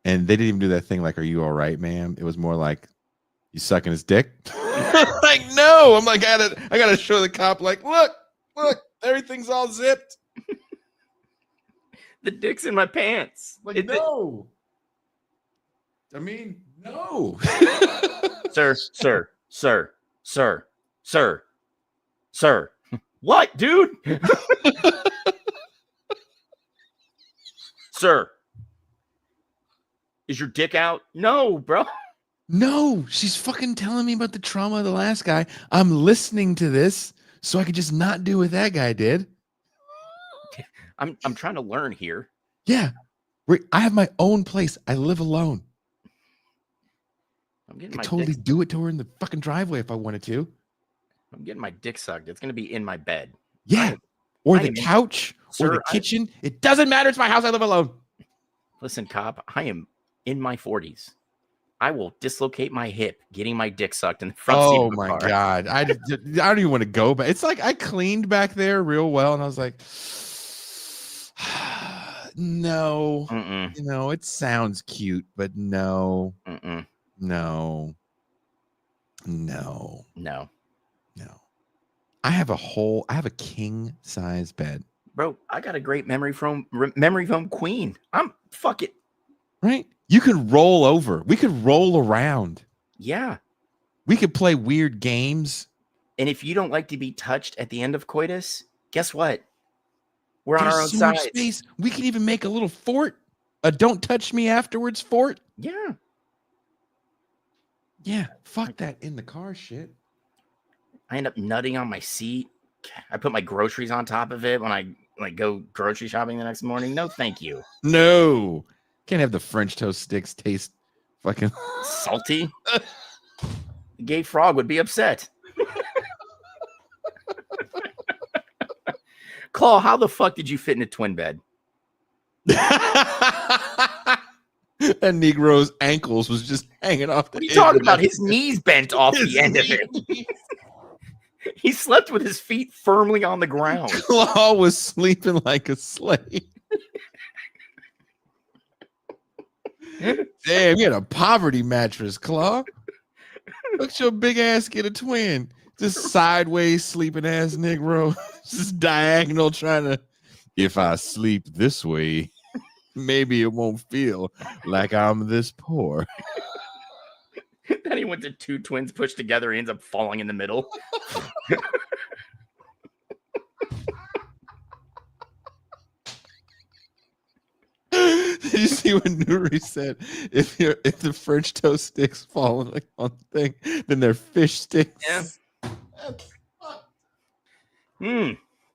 S1: and they didn't even do that thing like, "Are you all right, ma'am?" It was more like, "You sucking his dick?" Like, no. I'm like, I gotta show the cop, like, look, everything's all zipped.
S2: The dick's in my pants.
S1: Like, no. I mean, no.
S2: Sir. What, dude? Sir. Is your dick out? No, bro.
S1: No, she's fucking telling me about the trauma of the last guy. I'm listening to this so I could just not do what that guy did.
S2: I'm trying to learn here.
S1: Yeah. I have my own place. I live alone.
S2: I'm
S1: I
S2: getting
S1: could
S2: my
S1: totally
S2: dick,
S1: do it to her in the fucking driveway if I wanted to.
S2: I'm getting my dick sucked. It's gonna be in my bed.
S1: Yeah. Or
S2: I
S1: the
S2: am-
S1: couch or
S2: Sir,
S1: the kitchen. It doesn't matter. It's my house. I live alone.
S2: Listen, cop, I am in my 40s. I will dislocate my hip getting my dick sucked in the front seat of a car.
S1: God. I don't even want to go, but it's like I cleaned back there real well and I was like, no.
S2: Mm-mm.
S1: You know, it sounds cute, but no.
S2: Mm-mm.
S1: No. I have a king size bed.
S2: Bro, I got a great memory foam queen. Fuck it.
S1: Right? You could roll over. We could roll around.
S2: Yeah.
S1: We could play weird games.
S2: And if you don't like to be touched at the end of coitus, guess what? We're on
S1: There's
S2: our own
S1: so much
S2: side.
S1: space. We can even make a little fort. A don't touch me afterwards fort.
S2: Yeah.
S1: Yeah. Fuck that in the car shit.
S2: I end up nutting on my seat. I put my groceries on top of it when I go grocery shopping the next morning. No, thank you.
S1: No. Can't have the French toast sticks taste fucking
S2: Salty. The gay frog would be upset. Claw, how the fuck did you fit in a twin bed?
S1: That Negro's ankles was just hanging off the
S2: What are you talking about? His knees bent off the end of it. He slept with his feet firmly on the ground.
S1: Claw was sleeping like a slave. Damn, you had a poverty mattress, Claw. Look your big ass get a twin. Just sideways sleeping ass Negro. Just diagonal trying to, if I sleep this way, maybe it won't feel like I'm this poor.
S2: Then he went to two twins pushed together. He ends up falling in the middle.
S1: Did you see what Nuri said? If the French toast sticks fall on the thing, then they're fish sticks.
S2: Yeah.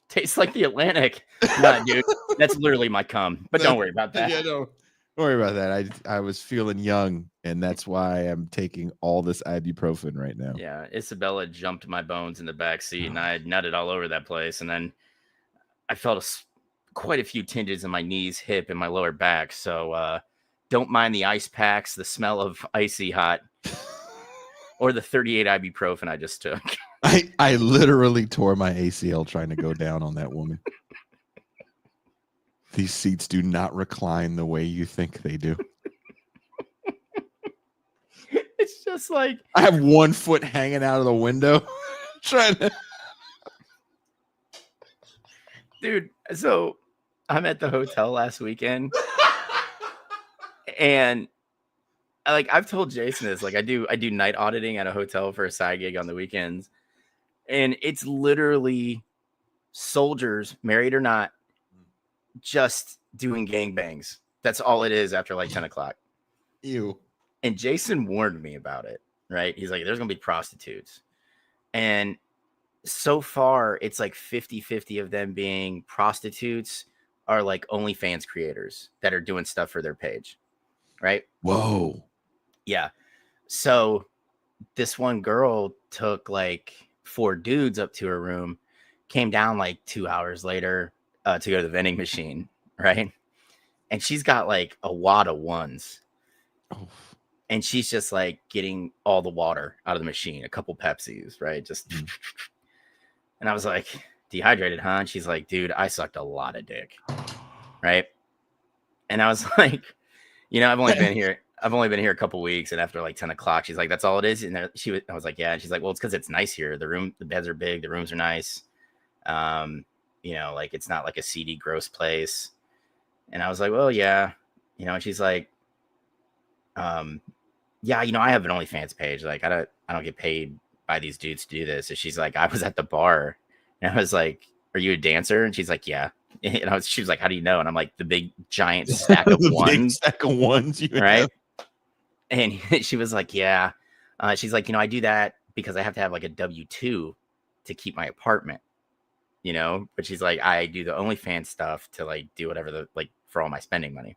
S2: Tastes like the Atlantic. Nah, dude, that's literally my cum. But don't worry about that.
S1: Yeah, don't worry about that. I was feeling young, and that's why I'm taking all this ibuprofen right now.
S2: Yeah, Isabella jumped my bones in the back seat, and I had nutted all over that place. And then I felt quite a few tinges in my knees, hip, and my lower back. So don't mind the ice packs, the smell of icy hot, or the 38 ibuprofen I just took.
S1: I literally tore my ACL trying to go down on that woman. These seats do not recline the way you think they do.
S2: It's just like
S1: I have 1 foot hanging out of the window trying to.
S2: Dude, so I'm at the hotel last weekend, and I've told Jason this. I do night auditing at a hotel for a side gig on the weekends, and it's literally soldiers, married or not, just doing gangbangs. That's all it is after 10 o'clock.
S1: Ew.
S2: And Jason warned me about it, right? He's like, there's gonna be prostitutes, and so far it's 50-50 of them being prostitutes are OnlyFans creators that are doing stuff for their page, right?
S1: Whoa.
S2: Yeah. So this one girl took 4 dudes up to her room, came down 2 hours later to go to the vending machine, right? And she's got a wad of ones.
S1: Oh.
S2: And she's just like getting all the water out of the machine, a couple Pepsis, right? Just, and I was like, dehydrated, huh? And she's like, dude, I sucked a lot of dick, right? And I was like, I've only been here a couple weeks, and after like 10 o'clock, she's like, that's all it is. And I was like, yeah. And she's like, well, it's because it's nice here. The beds are big, the rooms are nice. Like it's not like a seedy, gross place. And I was like, well, yeah, and she's like, yeah, I have an OnlyFans page. Like, I don't get paid by these dudes to do this. And she's like, I was at the bar, and I was like, are you a dancer? And she's like, yeah. And she was like, how do you know? And I'm like, the big giant stack of ones.
S1: Big stack of ones,
S2: right?
S1: Have.
S2: And she was like, yeah. She's like, I do that because I have to have like a W-2 to keep my apartment, But she's like, I do the OnlyFans stuff to like do whatever for all my spending money.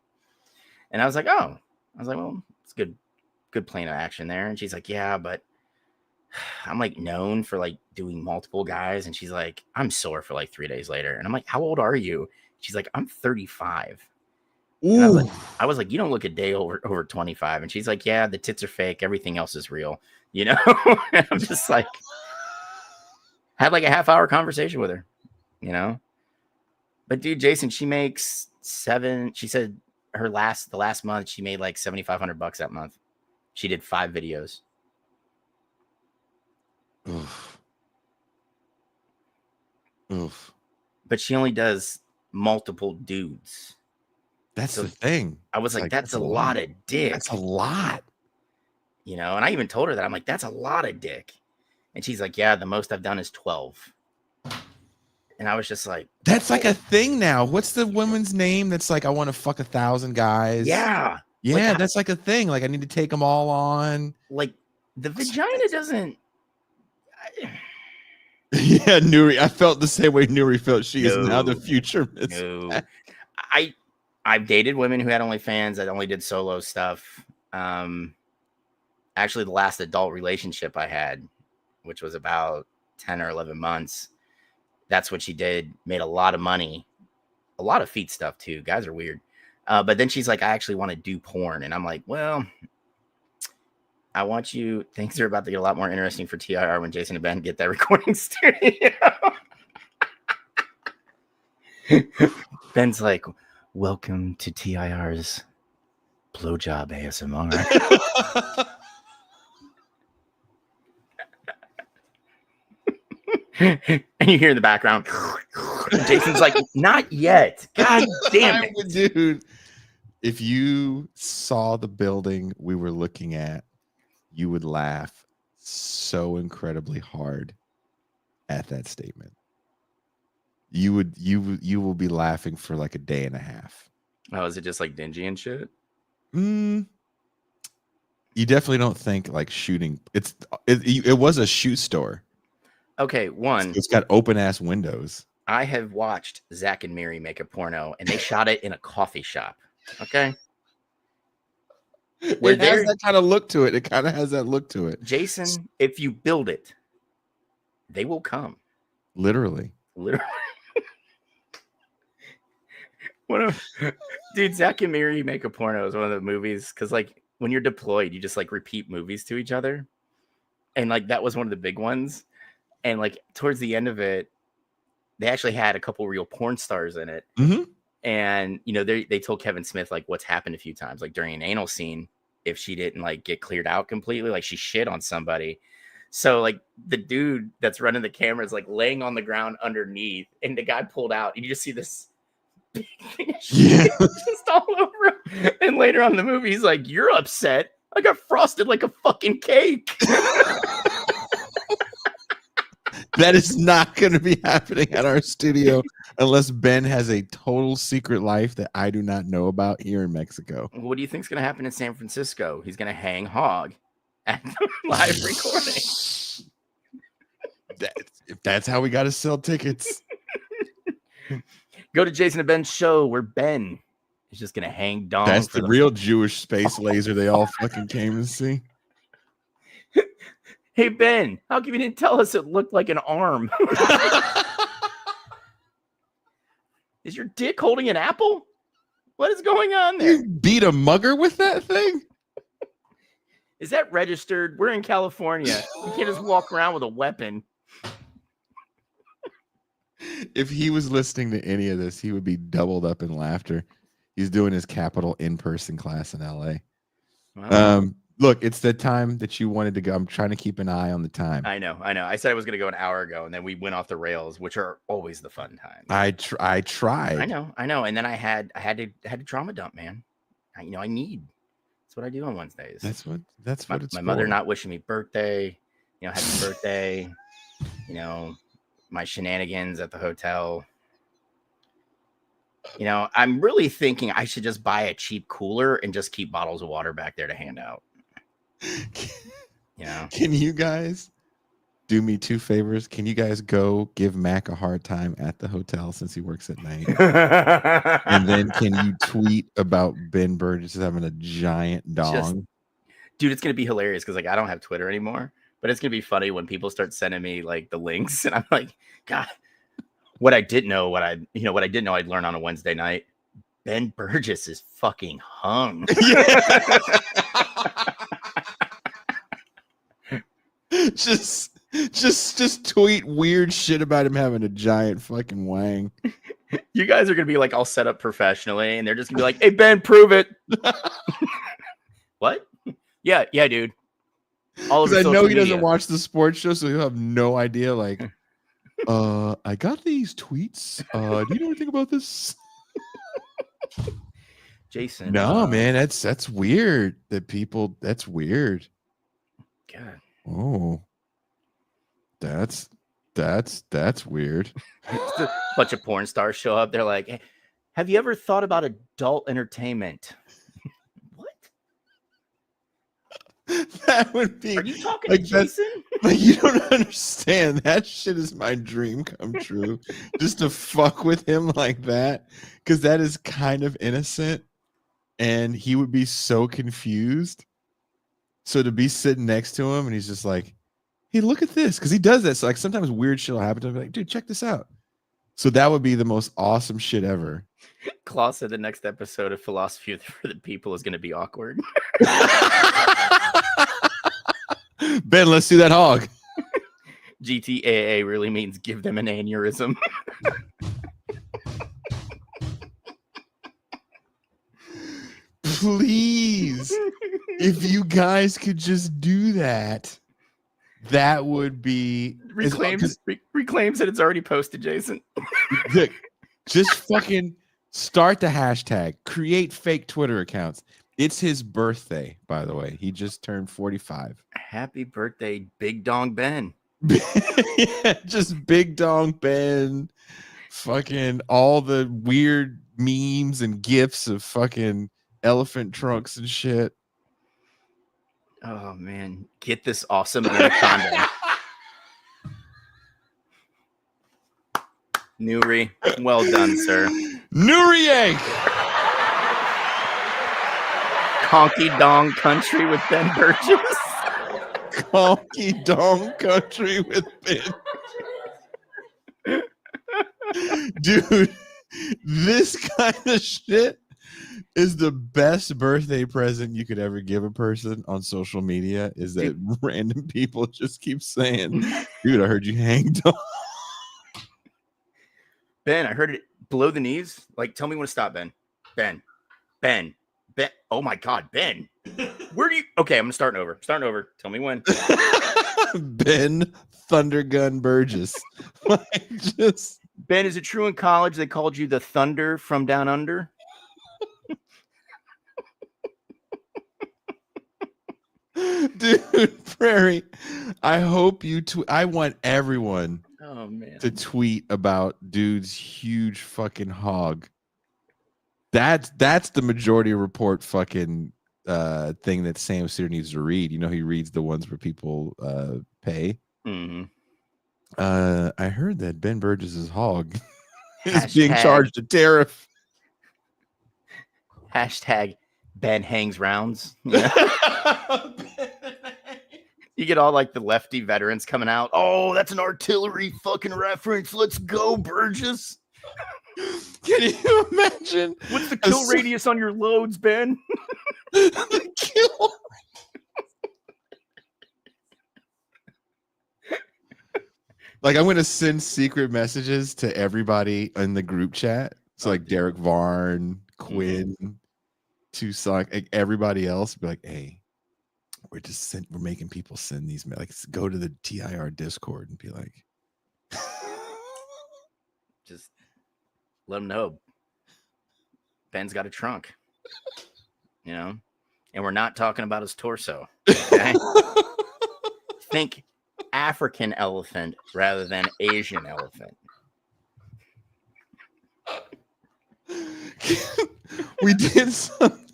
S2: And I was like, oh. I was like, well, it's good plan of action there. And she's like, yeah, but I'm like known for like doing multiple guys. And she's like, I'm sore for like 3 days later. And I'm like, how old are you? She's like, I'm 35. And I was like, you don't look a day over 25. And she's like, yeah, the tits are fake. Everything else is real. And I'm just like, had like a half-hour conversation with her, But dude, Jason, she makes she said the last month she made like $7,500 that month. She did 5 videos.
S1: Oof.
S2: But she only does multiple dudes.
S1: That's the thing.
S2: I was like, that's a lot of dick.
S1: That's a lot.
S2: And I even told her that. I'm like, that's a lot of dick. And she's like, yeah, the most I've done is 12. And I was just like,
S1: that's like a thing now. What's the woman's name that's like, I want to fuck 1,000 guys?
S2: Yeah.
S1: Yeah, that's like a thing. Like, I need to take them all on.
S2: Like, the vagina doesn't.
S1: Yeah, Nuri. I felt the same way Nuri felt. She is now the future Miss.
S2: No. I've dated women who had OnlyFans that only did solo stuff. Actually, the last adult relationship I had, which was about 10 or 11 months, that's what she did. Made a lot of money, a lot of feet stuff too. Guys are weird. But then she's like, I actually want to do porn. And I'm like, well, I want you. Things are about to get a lot more interesting for TIR when Jason and Ben get that recording studio. Ben's like, welcome to TIR's blowjob ASMR. And you hear in the background, Jason's like, not yet. God damn it.
S1: Dude, if you saw the building we were looking at, you would laugh so incredibly hard at that statement. You will be laughing for like a day and a half.
S2: Oh, is it just like dingy and shit?
S1: You definitely don't think like shooting. It was a shoe store.
S2: Okay,
S1: It's got open ass windows.
S2: I have watched Zach and Miri make a porno, and they shot it in a coffee shop. Okay,
S1: It has that kind of look to it. It kind of has that look to it.
S2: Jason, if you build it, they will come.
S1: Literally.
S2: Dude, Zach and Miri make a porno is one of the movies, because like when you're deployed, you just like repeat movies to each other, and like that was one of the big ones. And like towards the end of it, they actually had a couple real porn stars in it.
S1: Mm-hmm.
S2: And they told Kevin Smith like what's happened a few times, like during an anal scene, if she didn't like get cleared out completely, like she shit on somebody. So like the dude that's running the camera is like laying on the ground underneath, and the guy pulled out, and you just see this big thing of shit just all over him. And later on in the movie, he's like, "You're upset. I got frosted like a fucking cake."
S1: That is not going to be happening at our studio unless Ben has a total secret life that I do not know about here in Mexico.
S2: What do you think is going to happen in San Francisco? He's going to hang hog at the live recording.
S1: If that's how we got to sell tickets.
S2: Go to Jason and Ben's show where Ben is just going to hang dong.
S1: That's the real Jewish space laser they all fucking came to see.
S2: Hey, Ben, how come you didn't tell us it looked like an arm? Is your dick holding an apple? What is going on there?
S1: You beat a mugger with that thing?
S2: Is that registered? We're in California. You can't just walk around with a weapon.
S1: If he was listening to any of this, he would be doubled up in laughter. He's doing his Capital in-person class in LA.
S2: Wow.
S1: Look, it's the time that you wanted to go. I'm trying to keep an eye on the time.
S2: I know. I said I was going to go an hour ago, and then we went off the rails, which are always the fun times.
S1: I tried.
S2: I know. And then I had to trauma dump, man. I need. That's what I do on Wednesdays.
S1: That's what it's
S2: my
S1: for.
S2: mother not wishing me birthday. Happy birthday. My shenanigans at the hotel. I'm really thinking I should just buy a cheap cooler and just keep bottles of water back there to hand out.
S1: Can you guys do me two favors? Can you guys go give Mac a hard time at the hotel since he works at night? And then can you tweet about Ben Burgess having a giant dong?
S2: Dude, it's going to be hilarious because I don't have Twitter anymore. But it's going to be funny when people start sending me the links and I'm like, God, what I didn't know I'd learn on a Wednesday night. Ben Burgess is fucking hung.
S1: just tweet weird shit about him having a giant fucking wang.
S2: You guys are going to be all set up professionally and they're just going to be like, hey, Ben, prove it. What? Yeah, dude.
S1: Because I know he doesn't watch the sports show, so he'll have no idea. I got these tweets. Do you know anything about this?
S2: Jason.
S1: No, man, that's weird. That's weird.
S2: God.
S1: Oh, that's weird.
S2: A bunch of porn stars show up. They're like, hey, have you ever thought about adult entertainment?
S1: That would be.
S2: Are you talking to Jason?
S1: You don't understand. That shit is my dream come true. Just to fuck with him like that, because that is kind of innocent, and he would be so confused. So to be sitting next to him, and he's just like, "Hey, look at this," because he does this. Sometimes weird shit will happen to him. Like, dude, check this out. So that would be the most awesome shit ever.
S2: Klaus said the next episode of Philosophy for the People is going to be awkward.
S1: Ben, let's do that hog.
S2: GTAA really means give them an aneurysm.
S1: Please, if you guys could just do that, that would be
S2: reclaims that it's already posted, Jason.
S1: Look, just fucking start the hashtag, create fake Twitter accounts. It's his birthday, by the way. He just turned 45.
S2: Happy birthday, Big Dong Ben.
S1: Yeah, just Big Dong Ben. Fucking all the weird memes and gifs of fucking elephant trunks and shit.
S2: Oh, man. Get this awesome anaconda. Nuri, well done, sir.
S1: Nuri Yank.
S2: Conky Dong Country with Ben Burgess.
S1: Conky Dong Country with Ben. Dude, this kind of shit is the best birthday present you could ever give a person on social media. Is that random people just keep saying, dude, I heard you hanged on.
S2: Ben, I heard it below the knees. Tell me when to stop, Ben. Ben. Oh my God, Ben. Where do you? Okay, I'm starting over. Tell me when.
S1: Ben Thundergun Burgess.
S2: Ben, is it true in college they called you the Thunder from Down Under?
S1: Dude, Prairie, I hope you I want everyone to tweet about dude's huge fucking hog. That's the Majority Report fucking thing that Sam Sear needs to read. He reads the ones where people pay.
S2: Mm-hmm.
S1: I heard that Ben Burgess's hog is being charged a tariff.
S2: Hashtag Ben hangs rounds. You get all the lefty veterans coming out. Oh, that's an artillery fucking reference. Let's go, Burgess.
S1: Can you imagine?
S2: What's the kill radius on your loads, Ben?
S1: The kill. Like I'm gonna send secret messages to everybody in the group chat. So like Derek Varn, Quinn, Tucson, like everybody else, be like, hey, we're making people send these. Like, go to the TIR Discord and be like,
S2: just let them know Ben's got a trunk, you know, and we're not talking about his torso. Okay? Think African elephant rather than Asian elephant.
S1: we did some.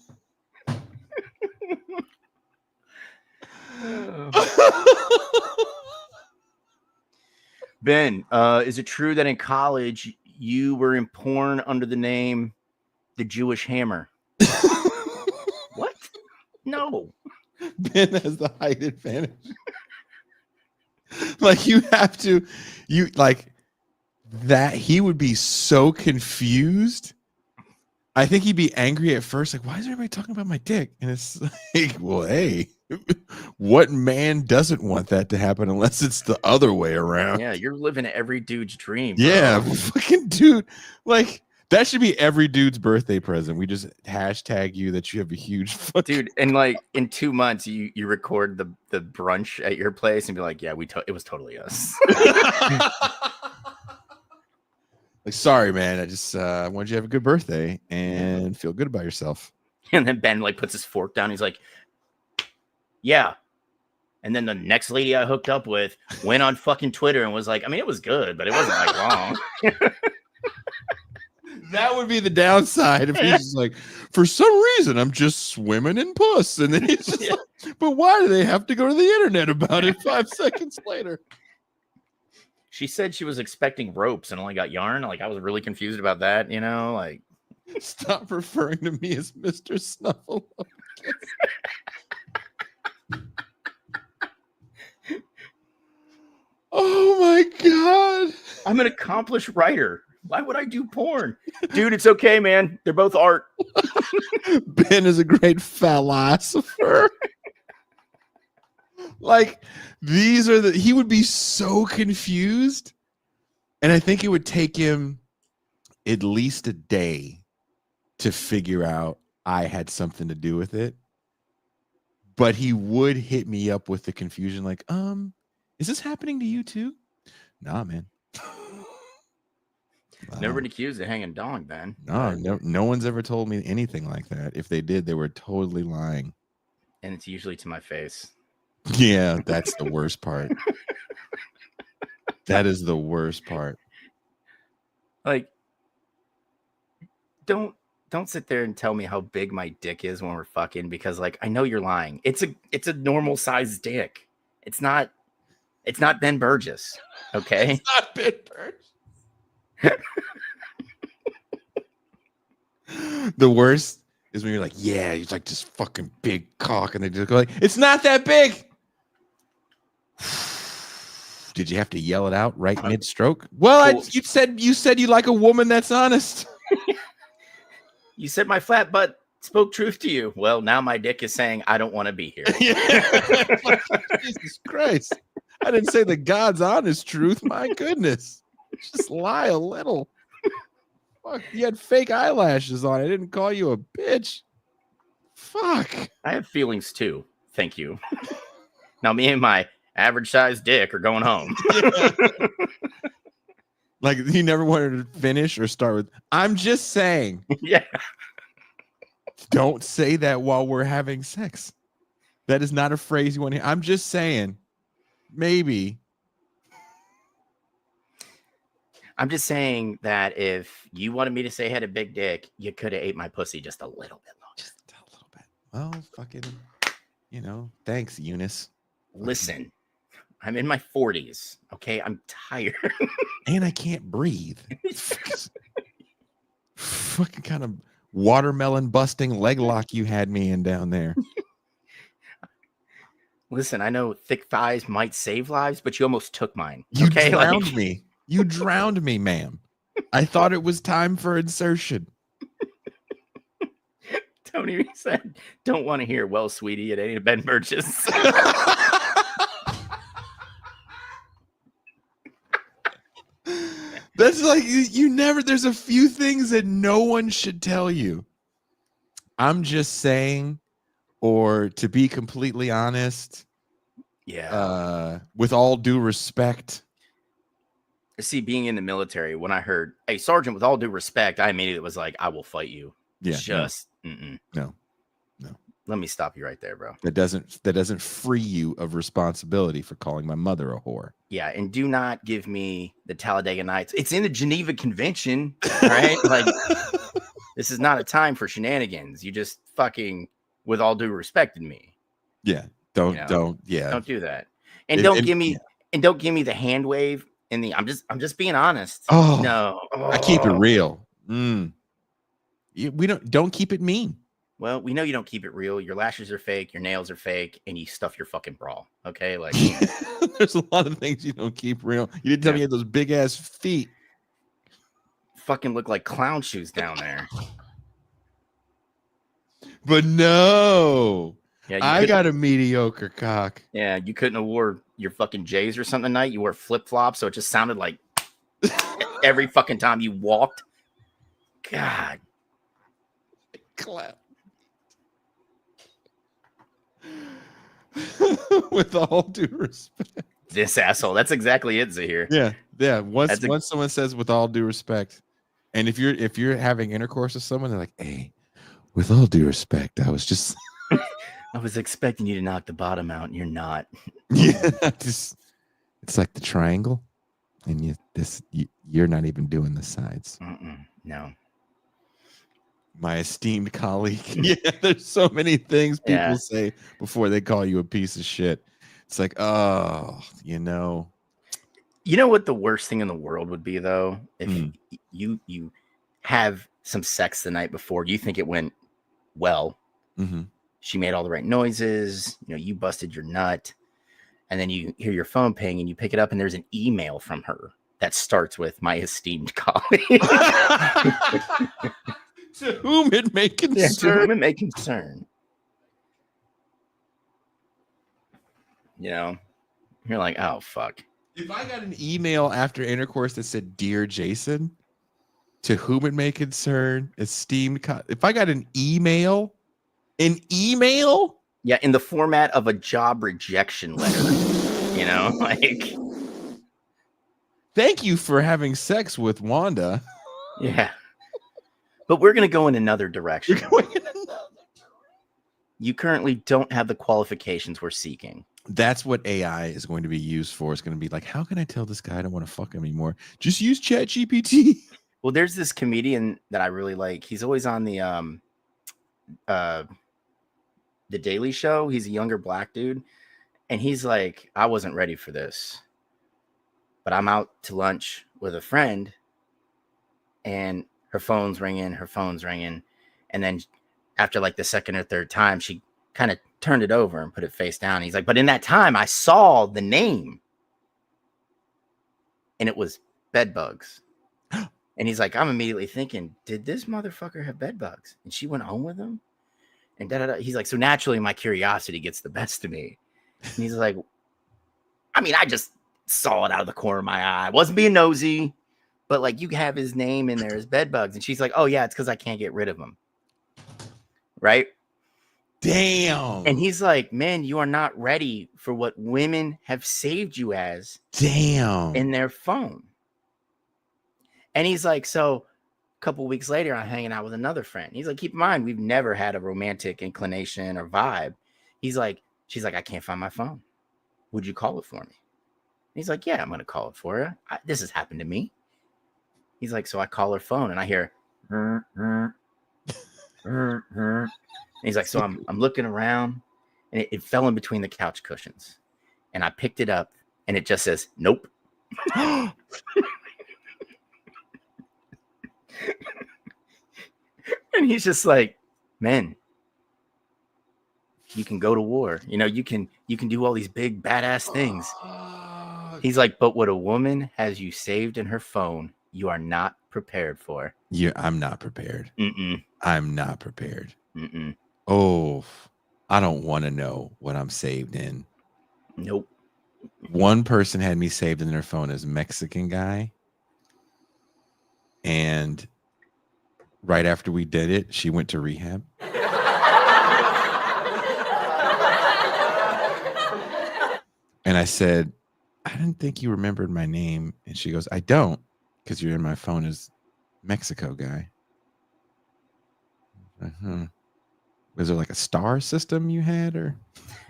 S2: Ben, is it true that in college you were in porn under the name The Jewish Hammer? What? No.
S1: Ben has the height advantage. Like you have to, that he would be so confused. I think he'd be angry at first, like, why is everybody talking about my dick? And it's like, well, hey, what man doesn't want that to happen unless it's the other way around?
S2: Yeah, you're living every dude's dream. Bro.
S1: Yeah, fucking dude. Like, that should be every dude's birthday present. We just hashtag you that you have a huge fucking...
S2: Dude, and like in 2 months, you record the brunch at your place and be like, yeah, it was totally us.
S1: Like, sorry, man. I just wanted you to have a good birthday and feel good about yourself.
S2: And then Ben like puts his fork down. He's like, yeah. And then the next lady I hooked up with went on fucking Twitter and was like, I mean, it was good, but it wasn't like long.
S1: That would be the downside if he's just like, for some reason, I'm just swimming in puss. And then he's just like, but why do they have to go to the internet about it 5 seconds later?
S2: She said she was expecting ropes and only got yarn. Like, I was really confused about that, you know? Like,
S1: stop referring to me as Mr. Snuffle. Oh my God.
S2: I'm an accomplished writer. Why would I do porn? Dude, it's okay, man. They're both art.
S1: Ben is a great philosopher. Like, he would be so confused. And I think it would take him at least a day to figure out I had something to do with it. But he would hit me up with the confusion, like, is this happening to you too? Nah, man.
S2: Never been accused of hanging dong, Ben.
S1: No one's ever told me anything like that. If they did, they were totally lying.
S2: And it's usually to my face.
S1: Yeah, that's the worst part. That is the worst part.
S2: Like, don't sit there and tell me how big my dick is when we're fucking, because like I know you're lying. It's a normal sized dick. It's not Ben Burgess. Okay.
S1: It's not Ben Burgess. The worst is when you're like, yeah, he's like this fucking big cock, and they just go like, it's not that big. Did you have to yell it out right mid-stroke? Well,
S2: Cool.
S1: you said you like a woman that's honest.
S2: You said my flat butt spoke truth to you. Well, now my dick is saying I don't want to be here.
S1: Yeah. Jesus Christ. I didn't say the God's honest truth. My goodness. Just lie a little. Fuck, you had fake eyelashes on. I didn't call you a bitch. Fuck.
S2: I have feelings too. Thank you. Now me and my average sized dick are going home.
S1: Yeah. Like, he never wanted to finish or start with, I'm just saying.
S2: Yeah.
S1: Don't say that while we're having sex. That is not a phrase you want to hear. I'm just saying. Maybe.
S2: I'm just saying that if you wanted me to say I had a big dick, you could have ate my pussy just a little bit longer.
S1: Just a little bit. Well, fucking, thanks, Eunice.
S2: Listen, I'm in my 40s. Okay, I'm tired.
S1: And I can't breathe. Fucking kind of watermelon busting leg lock you had me in down there.
S2: Listen, I know thick thighs might save lives, but you almost took mine.
S1: You
S2: Okay?
S1: drowned me. You drowned me, ma'am. I thought it was time for insertion.
S2: Tony said, don't want to hear, well, sweetie, it ain't Ben Burgess.
S1: That's like you never. There's a few things that no one should tell you. I'm just saying, or to be completely honest, with all due respect.
S2: See, being in the military, when I heard, "Hey, Sergeant," with all due respect, I immediately was like, "I will fight you."
S1: Yeah,
S2: just
S1: no.
S2: Let me stop you right there, bro.
S1: That doesn't free you of responsibility for calling my mother a whore.
S2: Yeah, and do not give me the Talladega Nights. It's in the Geneva Convention, all right? Like, this is not a time for shenanigans. You just fucking, with all due respect, in me.
S1: Yeah, don't
S2: do that, and don't give me the hand wave in the. I'm just being honest.
S1: Oh
S2: no,
S1: I keep it real. We don't keep it mean.
S2: Well, we know you don't keep it real. Your lashes are fake, your nails are fake, and you stuff your fucking bra. Okay, like
S1: there's a lot of things you don't keep real. You didn't tell me you had those big ass feet.
S2: Fucking look like clown shoes down there.
S1: But no.
S2: Yeah,
S1: I got a mediocre cock.
S2: Yeah, you couldn't have wore your fucking J's or something tonight. You wore flip flops, so it just sounded like every fucking time you walked. God.
S1: Clap. With all due respect.
S2: This asshole. That's exactly it, Zahir.
S1: Yeah. Once someone says with all due respect, and if you're having intercourse with someone, they're like, "Hey, with all due respect, I was just
S2: I was expecting you to knock the bottom out, and you're not."
S1: Yeah, it's like the triangle, and you're not even doing the sides.
S2: No.
S1: My esteemed colleague. Yeah, there's so many things people say before they call you a piece of shit. It's like, oh,
S2: You know what the worst thing in the world would be, though? If you have some sex the night before, you think it went well.
S1: Mm-hmm.
S2: She made all the right noises. You busted your nut. And then you hear your phone ping and you pick it up and there's an email from her that starts with "my esteemed colleague."
S1: To whom it may concern.
S2: Yeah, to whom it may concern. You're like, oh, fuck.
S1: If I got an email after intercourse that said, "Dear Jason, to whom it may concern, esteemed," if I got an email,
S2: yeah, in the format of a job rejection letter, like,
S1: thank you for having sex with Wanda.
S2: Yeah, but we're gonna go in another direction. You currently don't have the qualifications we're seeking.
S1: That's what AI is going to be used for. It's going to be like, how can I tell this guy I don't want to fuck him anymore? Just use ChatGPT.
S2: Well, there's this comedian that I really like. He's always on the Daily Show. He's a younger black dude. And he's like, I wasn't ready for this, but I'm out to lunch with a friend and her phone's ringing. And then after like the second or third time, she kind of turned it over and put it face down. He's like, but in that time I saw the name and it was bedbugs. And he's like, I'm immediately thinking, did this motherfucker have bedbugs? And she went home with him? And he's like, so naturally my curiosity gets the best of me. And he's like, I mean, I just saw it out of the corner of my eye. I wasn't being nosy, but like, you have his name in there as bedbugs. And she's like, oh yeah, it's because I can't get rid of them. Right?
S1: Damn.
S2: And he's like, man, you are not ready for what women have saved you as.
S1: Damn.
S2: In their phone. And he's like, so a couple weeks later, I'm hanging out with another friend. He's like, keep in mind, we've never had a romantic inclination or vibe. She's like, I can't find my phone. Would you call it for me? And he's like, yeah, I'm going to call it for you. This has happened to me. He's like, so I call her phone and I hear, and he's like, so I'm looking around and it fell in between the couch cushions and I picked it up and it just says, nope. And he's just like, man, you can go to war. You can do all these big badass things. He's like, but what a woman has you saved in her phone, you are not prepared for.
S1: I'm not prepared.
S2: Mm-mm.
S1: I'm not prepared.
S2: Mm-mm.
S1: Oh, I don't want to know what I'm saved in.
S2: Nope.
S1: One person had me saved in their phone as Mexican guy. And right after we did it, she went to rehab. And I said, I didn't think you remembered my name. And she goes, I don't, because you're in my phone as Mexico guy. Uh-huh. Was there like a star system you had, or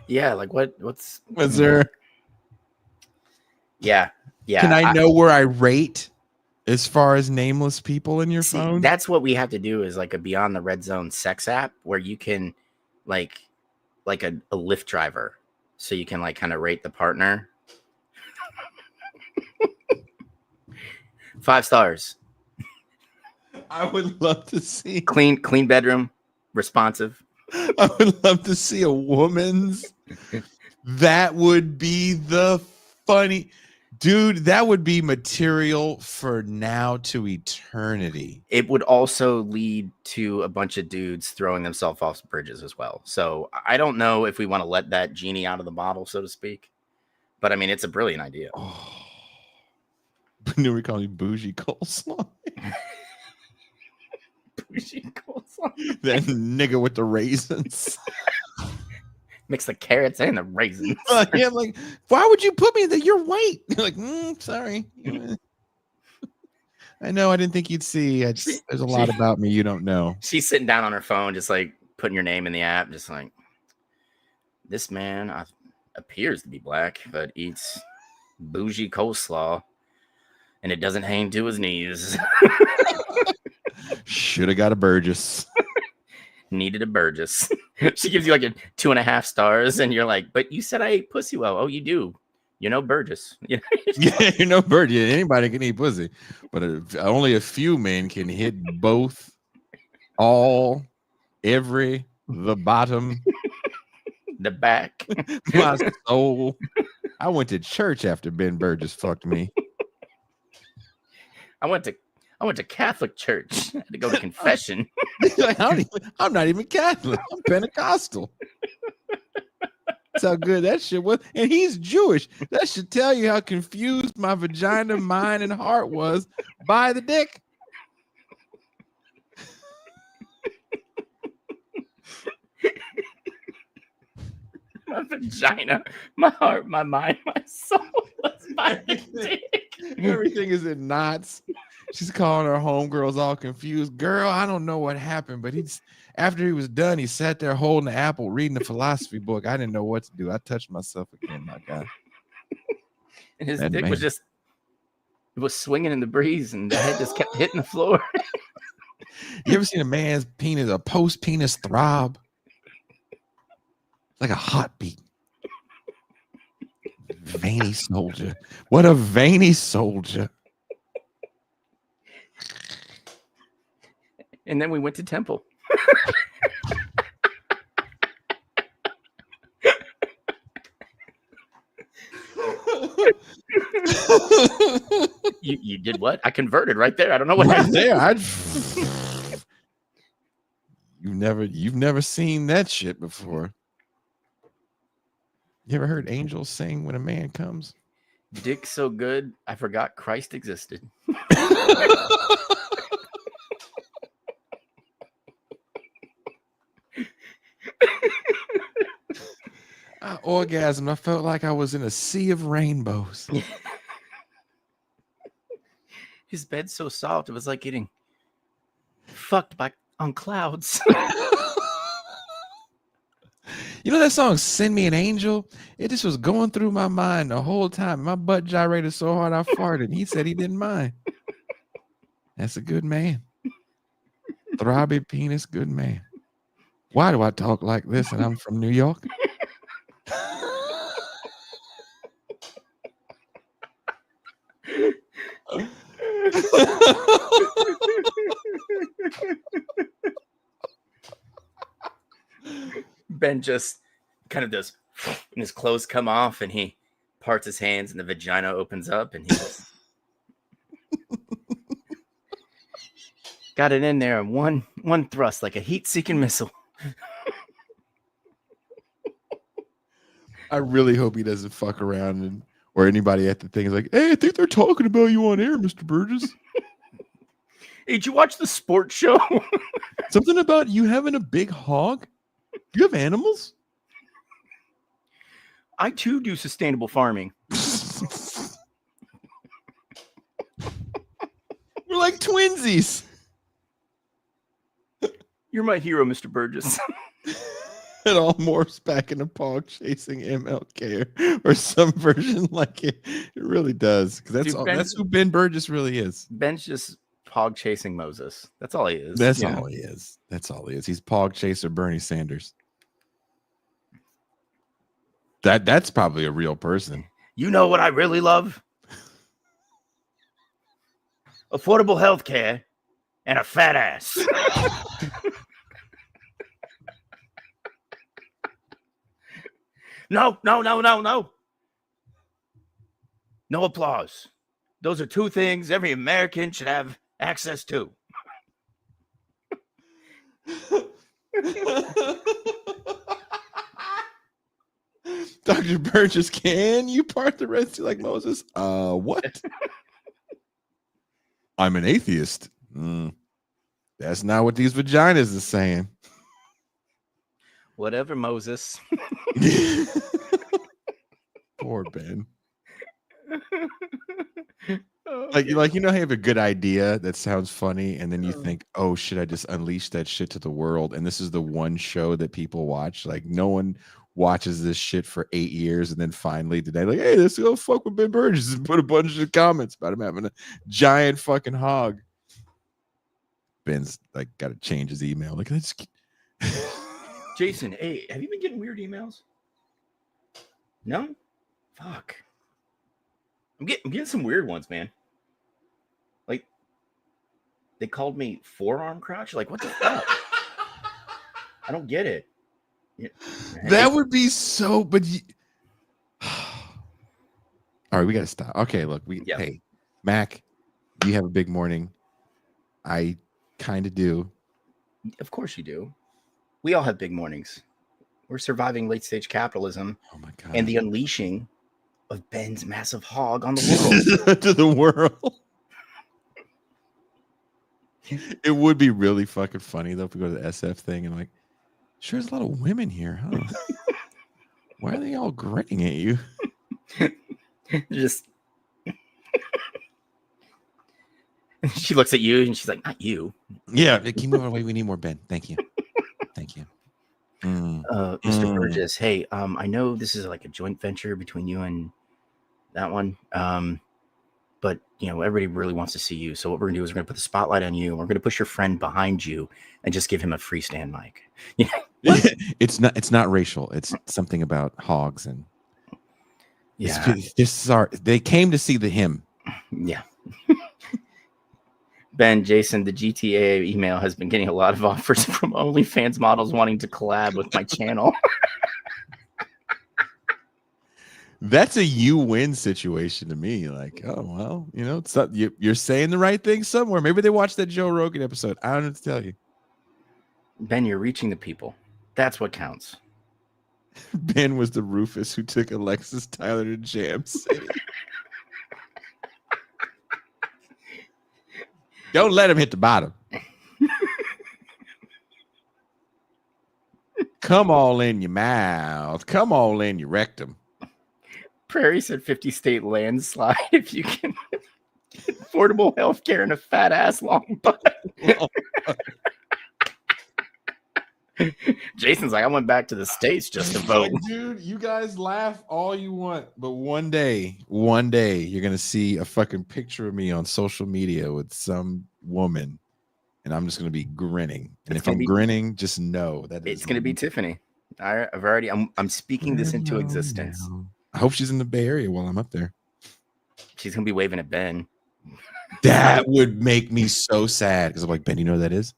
S2: Yeah, like what's
S1: was there?
S2: Yeah.
S1: Can I know where I rate as far as nameless people in your phone?
S2: That's what we have to do, is like a Beyond the Red Zone sex app where you can like a Lyft driver. So you can like kind of rate the partner. 5 stars.
S1: I would love to see
S2: Clean bedroom, responsive.
S1: I would love to see a woman's. That would be the funny. Dude, that would be material for now to eternity.
S2: It would also lead to a bunch of dudes throwing themselves off bridges as well. So I don't know if we want to let that genie out of the bottle, so to speak. But I mean, it's a brilliant idea.
S1: Oh. Knew we call you bougie coleslaw.
S2: Bougie coleslaw.
S1: That nigga with the raisins.
S2: Mix the carrots and the raisins.
S1: Yeah, like, why would you put me that you're white? You're like, sorry. I know, I didn't think you'd see. There's a lot about me you don't know.
S2: She's sitting down on her phone, just like putting your name in the app, just like, this man appears to be black, but eats bougie coleslaw, and it doesn't hang to his knees.
S1: Should have got a Burgess.
S2: Needed a Burgess. She gives you like a 2.5 stars, and you're like, but you said I ate pussy well. Oh, you do. You know Burgess. Yeah,
S1: you know Burgess. Yeah, anybody can eat pussy, but only a few men can hit both, all, every, the bottom,
S2: the back.
S1: my soul. I went to church after Ben Burgess fucked me.
S2: I went to Catholic church. I had to go to confession.
S1: Like, I'm not even Catholic. I'm Pentecostal. That's how good that shit was. And he's Jewish. That should tell you how confused my vagina, mind, and heart was by the dick.
S2: My vagina, my heart, my mind, my soul was by the dick.
S1: Everything is in knots. She's calling her homegirls all confused. Girl, I don't know what happened, but after he was done, he sat there holding the apple, reading the philosophy book. I didn't know what to do. I touched myself again, my God.
S2: And his dick was swinging in the breeze, and the head just kept hitting the floor.
S1: You ever seen a man's penis, a post-penis throb? It's like a heartbeat. Veiny soldier. What a veiny soldier.
S2: And then we went to temple. You did what? I converted right there. I don't know what
S1: right there. You've never seen that shit before. You ever heard angels sing when a man comes?
S2: Dick so good, I forgot Christ existed.
S1: I orgasmed. I felt like I was in a sea of rainbows.
S2: His bed's so soft, it was like getting fucked on clouds.
S1: You know that song, Send Me an Angel? It just was going through my mind the whole time. My butt gyrated so hard I farted. He said he didn't mind. That's a good man. Throbby penis, good man. Why do I talk like this and I'm from New York?
S2: Ben just kind of does, and his clothes come off, and he parts his hands, and the vagina opens up, and he just got it in there in one thrust, like a heat-seeking missile.
S1: I really hope he doesn't fuck around or anybody at the thing is like, hey, I think they're talking about you on air, Mr. Burgess.
S2: Hey, did you watch the sports show?
S1: Something about you having a big hog? You have animals?
S2: I too do sustainable farming.
S1: We're like twinsies.
S2: You're my hero, Mr. Burgess.
S1: It all morphs back into Pog chasing MLK or some version like it. It really does. Because that's who Ben Burgess really is.
S2: Ben's just Pog chasing Moses. That's all he is.
S1: That's all he is. That's all he is. He's Pog chaser Bernie Sanders. That's probably a real person.
S2: You know what I really love? Affordable health care and a fat ass. No. No applause. Those are two things every American should have access to.
S1: Dr. Burgess, can you part the Red Sea like Moses? What? I'm an atheist. That's not what these vaginas are saying.
S2: Whatever, Moses.
S1: Poor Ben. Like you know, you have a good idea that sounds funny, and then you think, oh shit, I just unleashed that shit to the world, and this is the one show that people watch. Like no one watches this shit for 8 years, and then finally today, like, hey, let's go fuck with Ben Burgess and put a bunch of comments about him having a giant fucking hog. Ben's like got to change his email. Like, let's
S2: Jason, hey, have you been getting weird emails? No? Fuck. I'm getting some weird ones, man. Like, they called me forearm crotch. Like, what the fuck? I don't get it. Yeah.
S1: That would be so. But all right, we gotta stop. Okay, look, hey, Mac, you have a big morning. I kind of do.
S2: Of course you do. We all have big mornings. We're surviving late stage capitalism.
S1: Oh my god!
S2: And the unleashing of Ben's massive hog on the
S1: world. To the world. It would be really fucking funny though if we go to the SF thing and like, sure, there's a lot of women here, huh? Why are they all grinning at you?
S2: Just she looks at you and she's like, not you.
S1: Yeah, can you move away? We need more Ben. Thank you. Thank you.
S2: Mr. Burgess, hey, I know this is like a joint venture between you and that one. But you know, everybody really wants to see you. So what we're gonna do is we're gonna put the spotlight on you, and we're gonna push your friend behind you and just give him a freestand mic.
S1: It's not racial. It's something about hogs and they came to see the hymn.
S2: Yeah. Ben, Jason, the GTA email has been getting a lot of offers from OnlyFans models wanting to collab with my channel.
S1: That's a you win situation to me. Like, oh well, you know, it's not, you're saying the right thing somewhere. Maybe they watched that Joe Rogan episode. I don't know what to tell you.
S2: Ben, you're reaching the people. That's what counts.
S1: Ben was the Rufus who took Alexis Tyler to Jam City. Don't let him hit the bottom. Come all in your mouth. Come all in your rectum.
S2: Prairie said 50 state landslide if you can get affordable health care and a fat ass long butt. Jason's like, I went back to the States just to vote.
S1: Dude, you guys laugh all you want, but one day, you're going to see a fucking picture of me on social media with some woman, and I'm just going to be grinning. And if I'm grinning, just know that
S2: it's going to be Tiffany. I'm speaking this into existence.
S1: I hope she's in the Bay Area while I'm up there.
S2: She's going to be waving at Ben.
S1: That would make me so sad because I'm like, Ben, you know who that is?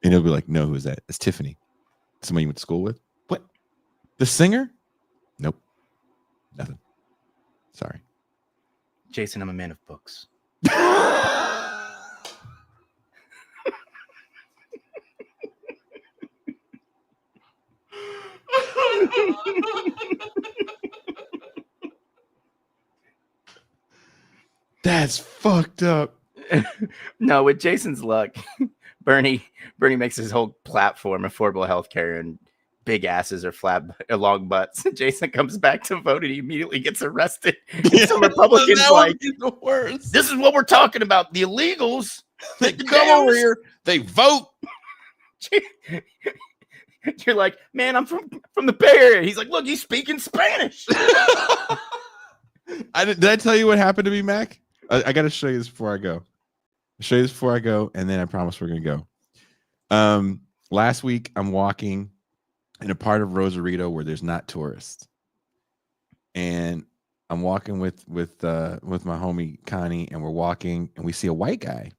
S1: And he'll be like, no, who's that? It's Tiffany. Somebody you went to school with? What? The singer? Nope. Nothing. Sorry.
S2: Jason, I'm a man of books.
S1: That's fucked up.
S2: No, with Jason's luck, Bernie makes his whole platform affordable healthcare and big asses or long butts. Jason comes back to vote and he immediately gets arrested. And some Republicans
S1: That
S2: like,
S1: would be the worst.
S2: this is what we're talking about. The illegals.
S1: They come over here, they vote.
S2: You're like, man, I'm from the Bay Area. He's like, look, he's speaking Spanish.
S1: Did I tell you what happened to me, Mac? I got to show you this before I go. I'll show you this before I go, and then I promise we're gonna go. Last week I'm walking in a part of Rosarito where there's not tourists, and I'm walking with my homie Connie, and we're walking, and we see a white guy,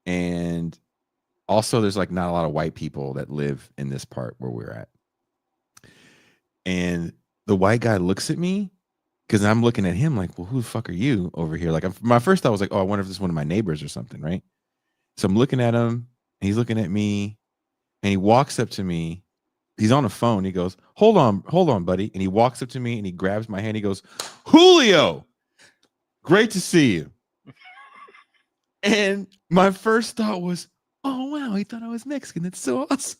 S1: and also there's like not a lot of white people that live in this part where we're at, and the white guy looks at me. Because I'm looking at him like, well, who the fuck are you over here? Like, my first thought was like, oh, I wonder if this is one of my neighbors or something, right? So I'm looking at him, and he's looking at me, and he walks up to me. He's on a phone. He goes, hold on, buddy. And he walks up to me, and he grabs my hand. He goes, Julio, great to see you. And my first thought was, oh, wow, he thought I was Mexican. That's so awesome.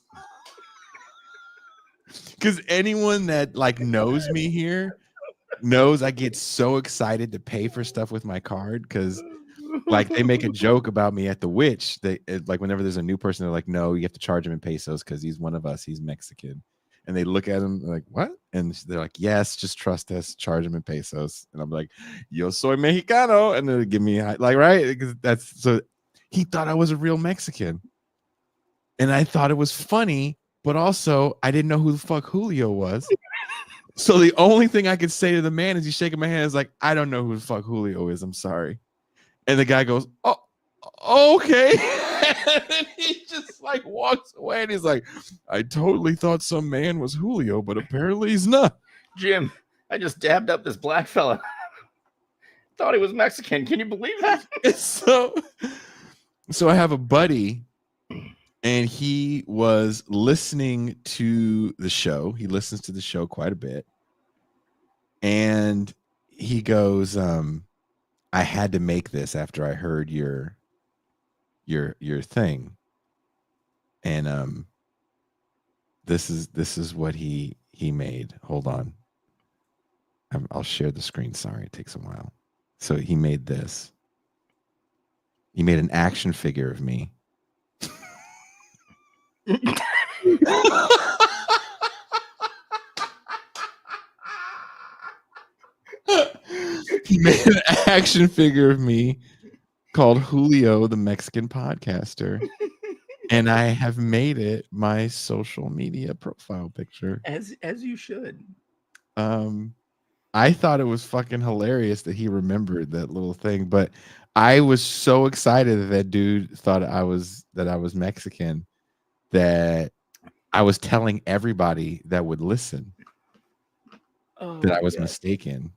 S1: Because anyone that like knows me here knows I get so excited to pay for stuff with my card, because like they make a joke about me at the Witch. Like whenever there's a new person, they're like, no, you have to charge him in pesos because he's one of us, he's Mexican. And they look at him like, what? And they're like, yes, just trust us, charge him in pesos. And I'm like, yo soy mexicano, and they give me like, right, because that's so he thought I was a real Mexican, and I thought it was funny, but also I didn't know who the fuck Julio was. So the only thing I could say to the man as he's shaking my hand is like, I don't know who the fuck Julio is. I'm sorry. And the guy goes, oh, okay. And he just like walks away, and he's like, I totally thought some man was Julio, but apparently he's not.
S2: Jim, I just dabbed up this black fella. Thought he was Mexican. Can you believe that?
S1: So I have a buddy, and he was listening to the show. He listens to the show quite a bit. And he goes, I had to make this after I heard your thing. And this is what he made. Hold on. I'll share the screen. Sorry, it takes a while. So he made this. He made an action figure of me. He made an action figure of me called Julio, the Mexican podcaster, and I have made it my social media profile picture.
S2: As you should.
S1: I thought it was fucking hilarious that he remembered that little thing, but I was so excited that dude thought I was Mexican that I was telling everybody that would listen that I was mistaken.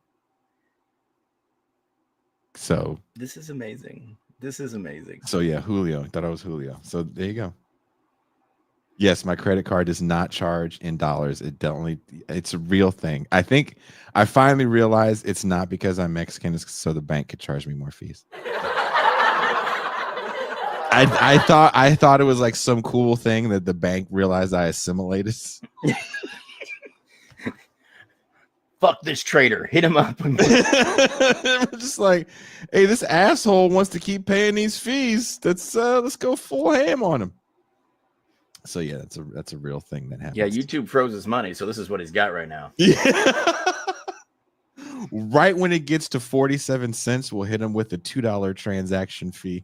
S1: So
S2: this is amazing. This is amazing.
S1: So yeah, Julio. I thought I was Julio. So there you go. Yes, my credit card does not charge in dollars. It's a real thing. I think I finally realized it's not because I'm Mexican, it's so the bank could charge me more fees. I thought it was like some cool thing that the bank realized I assimilated.
S2: Fuck this traitor. Hit him up.
S1: Just like, hey, this asshole wants to keep paying these fees. Let's go full ham on him. So yeah, that's a real thing that happens.
S2: Yeah, YouTube froze his money, so this is what he's got right now.
S1: Yeah. Right when it gets to 47 cents, we'll hit him with a $2 transaction fee.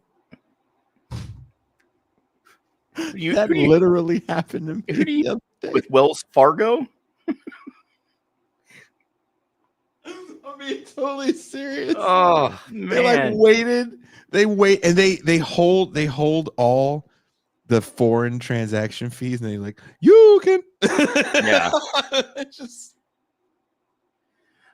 S1: That literally happened to me.
S2: With Wells Fargo?
S1: I'm being totally serious.
S2: Oh man.
S1: They like waited. They wait and they hold all the foreign transaction fees, and they like, you can.
S2: Yeah.
S1: It's just.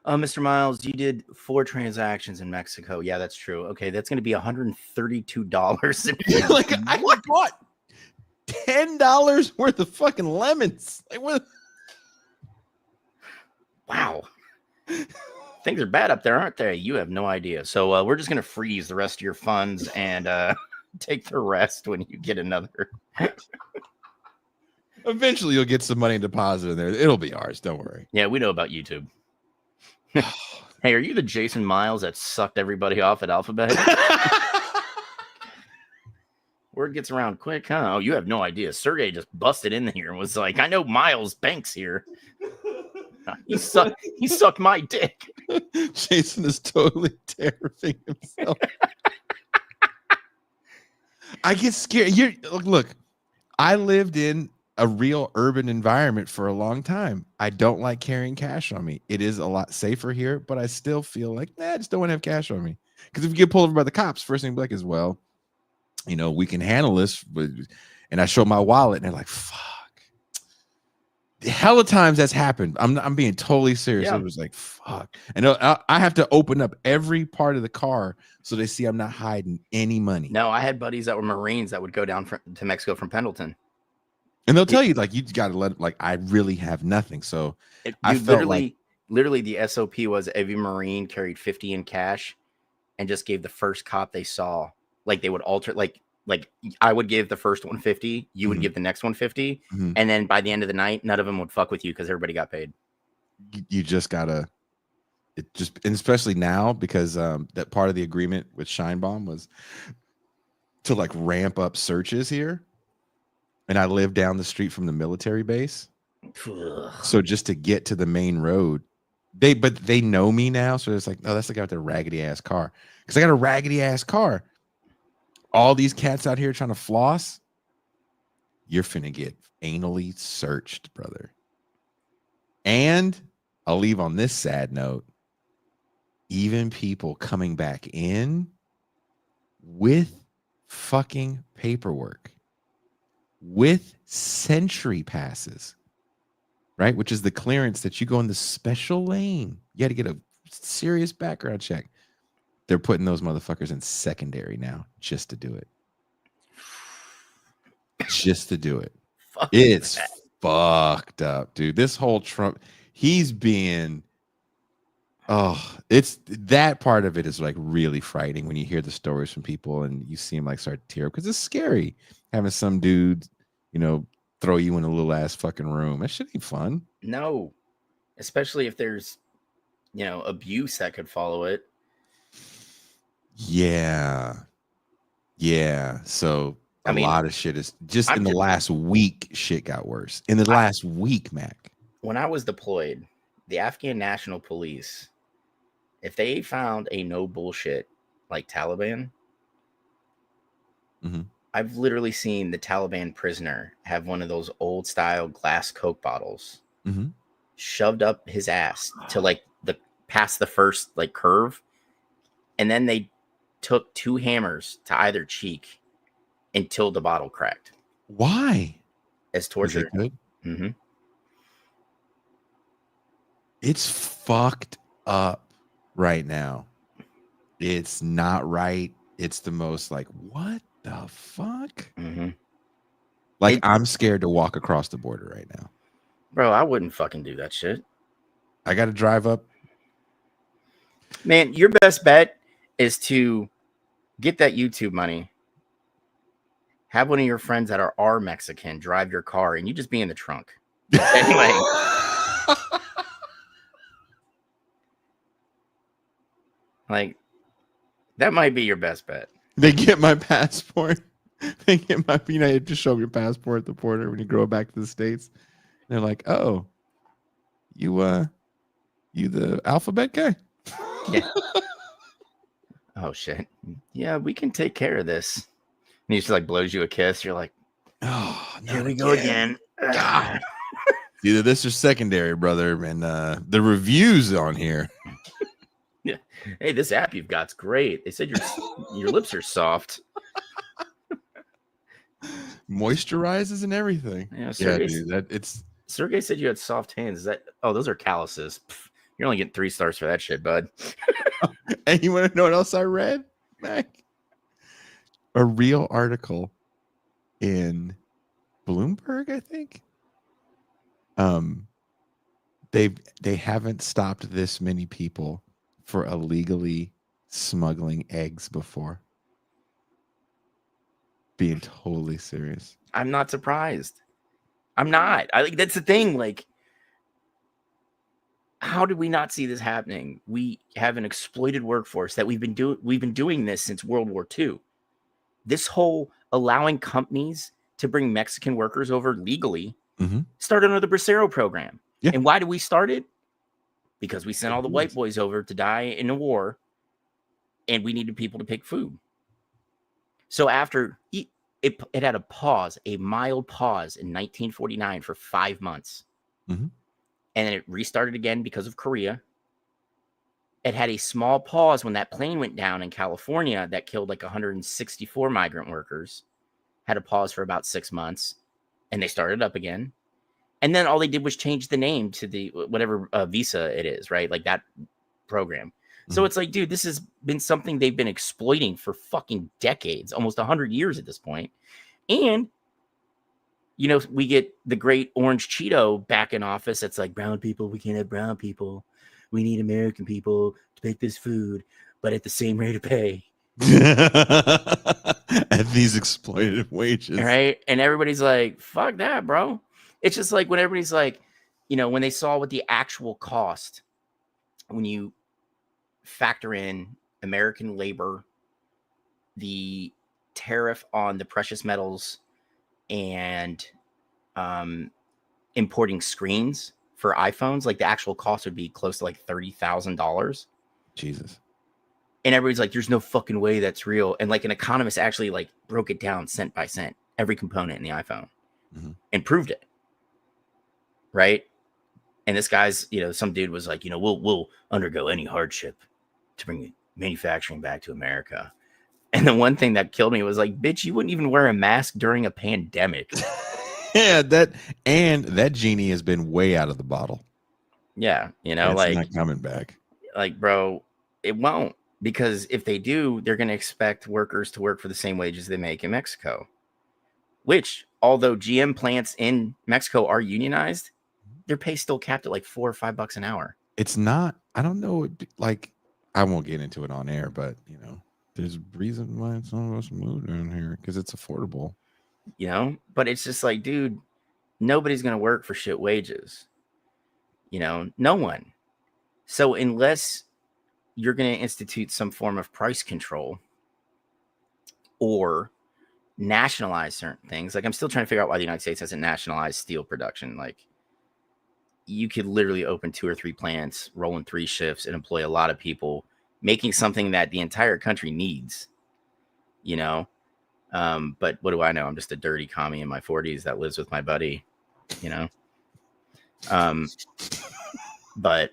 S2: Mr. Miles, you did 4 transactions in Mexico. Yeah, that's true. Okay, that's going to be $132.
S1: Like I bought $10 worth of fucking lemons. Like what?
S2: Wow. Things are bad up there, aren't they? You have no idea. So we're just gonna freeze the rest of your funds and take the rest when you get another.
S1: Eventually, you'll get some money deposited in there. It'll be ours. Don't worry.
S2: Yeah, we know about YouTube. Hey, are you the Jason Miles that sucked everybody off at Alphabet? Word gets around quick, huh? Oh, you have no idea. Sergey just busted in here and was like, I know Miles Banks here. He sucked my dick.
S1: Jason is totally terrifying himself. I get scared. Look, I lived in a real urban environment for a long time. I don't like carrying cash on me. It is a lot safer here, but I still feel like, I just don't want to have cash on me. Because if you get pulled over by the cops, first thing like is, well, we can handle this. And I show my wallet and they're like, fuck. Hella times that's happened. I'm being totally serious.
S2: Yeah.
S1: It was like, fuck. And I have to open up every part of the car so they see I'm not hiding any money.
S2: No, I had buddies that were Marines that would go down to Mexico from Pendleton.
S1: And they'll tell you, like, you got to let, like, I really have nothing. So I felt
S2: literally the SOP was every Marine carried 50 in cash and just gave the first cop they saw. Like, they would alter, like I would give the first 150, you would give the next 150, and then by the end of the night, none of them would fuck with you because everybody got paid.
S1: You just gotta, and especially now, because that part of the agreement with Scheinbaum was to like ramp up searches here, and I live down the street from the military base, so just to get to the main road, they know me now, so it's like, oh, that's the guy with their raggedy ass car, because I got a raggedy ass car. All these cats out here trying to floss, you're finna get anally searched, brother. And I'll leave on this sad note, even people coming back in with fucking paperwork, with century passes, right? Which is the clearance that you go in the special lane. You got to get a serious background check. They're putting those motherfuckers in secondary now just to do it. Just to do it. It's fucked up, dude. This whole Trump, he's being, it's that part of it is like really frightening when you hear the stories from people and you see him like start to tear up because it's scary having some dude, throw you in a little ass fucking room. That shit ain't fun.
S2: No, especially if there's, abuse that could follow it.
S1: Yeah. So a lot of shit is just in the last week, shit got worse. In the last week, Mac.
S2: When I was deployed, the Afghan National Police, if they found a no bullshit like Taliban, I've literally seen the Taliban prisoner have one of those old style glass Coke bottles shoved up his ass to like past the first like curve. And then they took 2 hammers to either cheek until the bottle cracked.
S1: Why?
S2: As torture.
S1: It's fucked up right now. It's not right. It's the most like, what the fuck? Like, I'm scared to walk across the border right now.
S2: Bro, I wouldn't fucking do that shit.
S1: I got to drive up.
S2: Man, your best bet is to get that YouTube money, have one of your friends that are Mexican drive your car, and you just be in the trunk. Anyway. Like, that might be your best bet.
S1: They get my passport. They get my, you have to show your passport at the border when you go back to the States. They're like, oh, you the Alphabet guy?
S2: Yeah. Oh shit. Yeah, we can take care of this. And he just like blows you a kiss. You're like, oh, here we go again.
S1: God. Either this or secondary, brother. And the reviews on here.
S2: Yeah. Hey, this app you've got's great. They said your lips are soft.
S1: Moisturizes and everything.
S2: Yeah,
S1: dude.
S2: Sergey said you had soft hands. Is that? Oh, those are calluses. Pff, you're only getting 3 stars for that shit, bud.
S1: And you want to know what else I read, Mac? A real article in Bloomberg, I think. They haven't stopped this many people for illegally smuggling eggs before. Being totally serious.
S2: I'm not surprised. I'm not. I like that's the thing. Like, how did we not see this happening? We have an exploited workforce that we've been doing this since World War II. This whole allowing companies to bring Mexican workers over legally started under the Bracero program.
S1: Yeah.
S2: And why did we start it? Because we sent all the white boys over to die in a war, and we needed people to pick food. So after it had a pause, a mild pause in 1949 for 5 months. And then it restarted again because of Korea. It had a small pause when that plane went down in California that killed like 164 migrant workers. Had a pause for about 6 months, and they started up again. And then all they did was change the name to the whatever visa it is, right? Like that program. So it's like, dude, this has been something they've been exploiting for fucking decades, almost 100 years at this point. And, you know, we get the great Orange Cheeto back in office. That's like, brown people, we can't have brown people. We need American people to make this food, but at the same rate of pay.
S1: At these exploited wages.
S2: Right? And everybody's like, fuck that, bro. It's just like when everybody's like, you know, when they saw what the actual cost, when you factor in American labor, the tariff on the precious metals, and importing screens for iPhones, like the actual cost would be close to like $30,000.
S1: Jesus.
S2: And everybody's like, there's no fucking way that's real. And like an economist actually like broke it down cent by cent, every component in the iPhone, and proved it. Right. And this guy's, you know, some dude was like, you know, we'll undergo any hardship to bring manufacturing back to America. And the one thing that killed me was like, bitch, you wouldn't even wear a mask during a pandemic.
S1: Yeah, that genie has been way out of the bottle.
S2: Yeah, you know,
S1: it's
S2: like
S1: not coming back.
S2: Like, bro, it won't, because if they do, they're going to expect workers to work for the same wages they make in Mexico. Which, although GM plants in Mexico are unionized, their pay still capped at like $4 or $5 an hour.
S1: It's not. I don't know. Like, I won't get into it on air, but you know, there's a reason why some of us move down here, because it's affordable.
S2: You know, but it's just like, dude, nobody's going to work for shit wages. You know, no one. So unless you're going to institute some form of price control or nationalize certain things, like I'm still trying to figure out why the United States hasn't nationalized steel production. Like, you could literally open 2 or 3 plants, roll in 3 shifts, and employ a lot of people, making something that the entire country needs, you know? But what do I know? I'm just a dirty commie in my 40s that lives with my buddy, you know? But,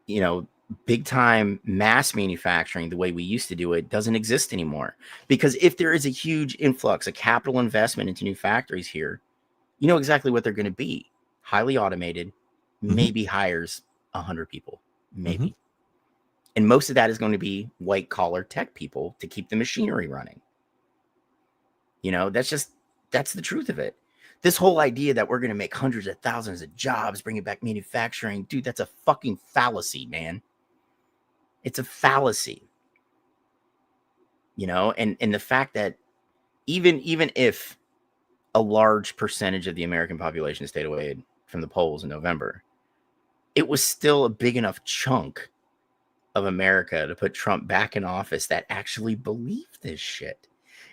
S2: you know, big time mass manufacturing, the way we used to do it, doesn't exist anymore. Because if there is a huge influx of capital investment into new factories here, you know exactly what they're going to be. Highly automated, maybe hires 100 people, maybe. And most of that is going to be white collar tech people to keep the machinery running. You know, that's the truth of it. This whole idea that we're going to make hundreds of thousands of jobs, bringing back manufacturing, dude, that's a fucking fallacy, man. It's a fallacy. You know, and the fact that even if a large percentage of the American population stayed away from the polls in November, it was still a big enough chunk of America to put Trump back in office that actually believed this shit.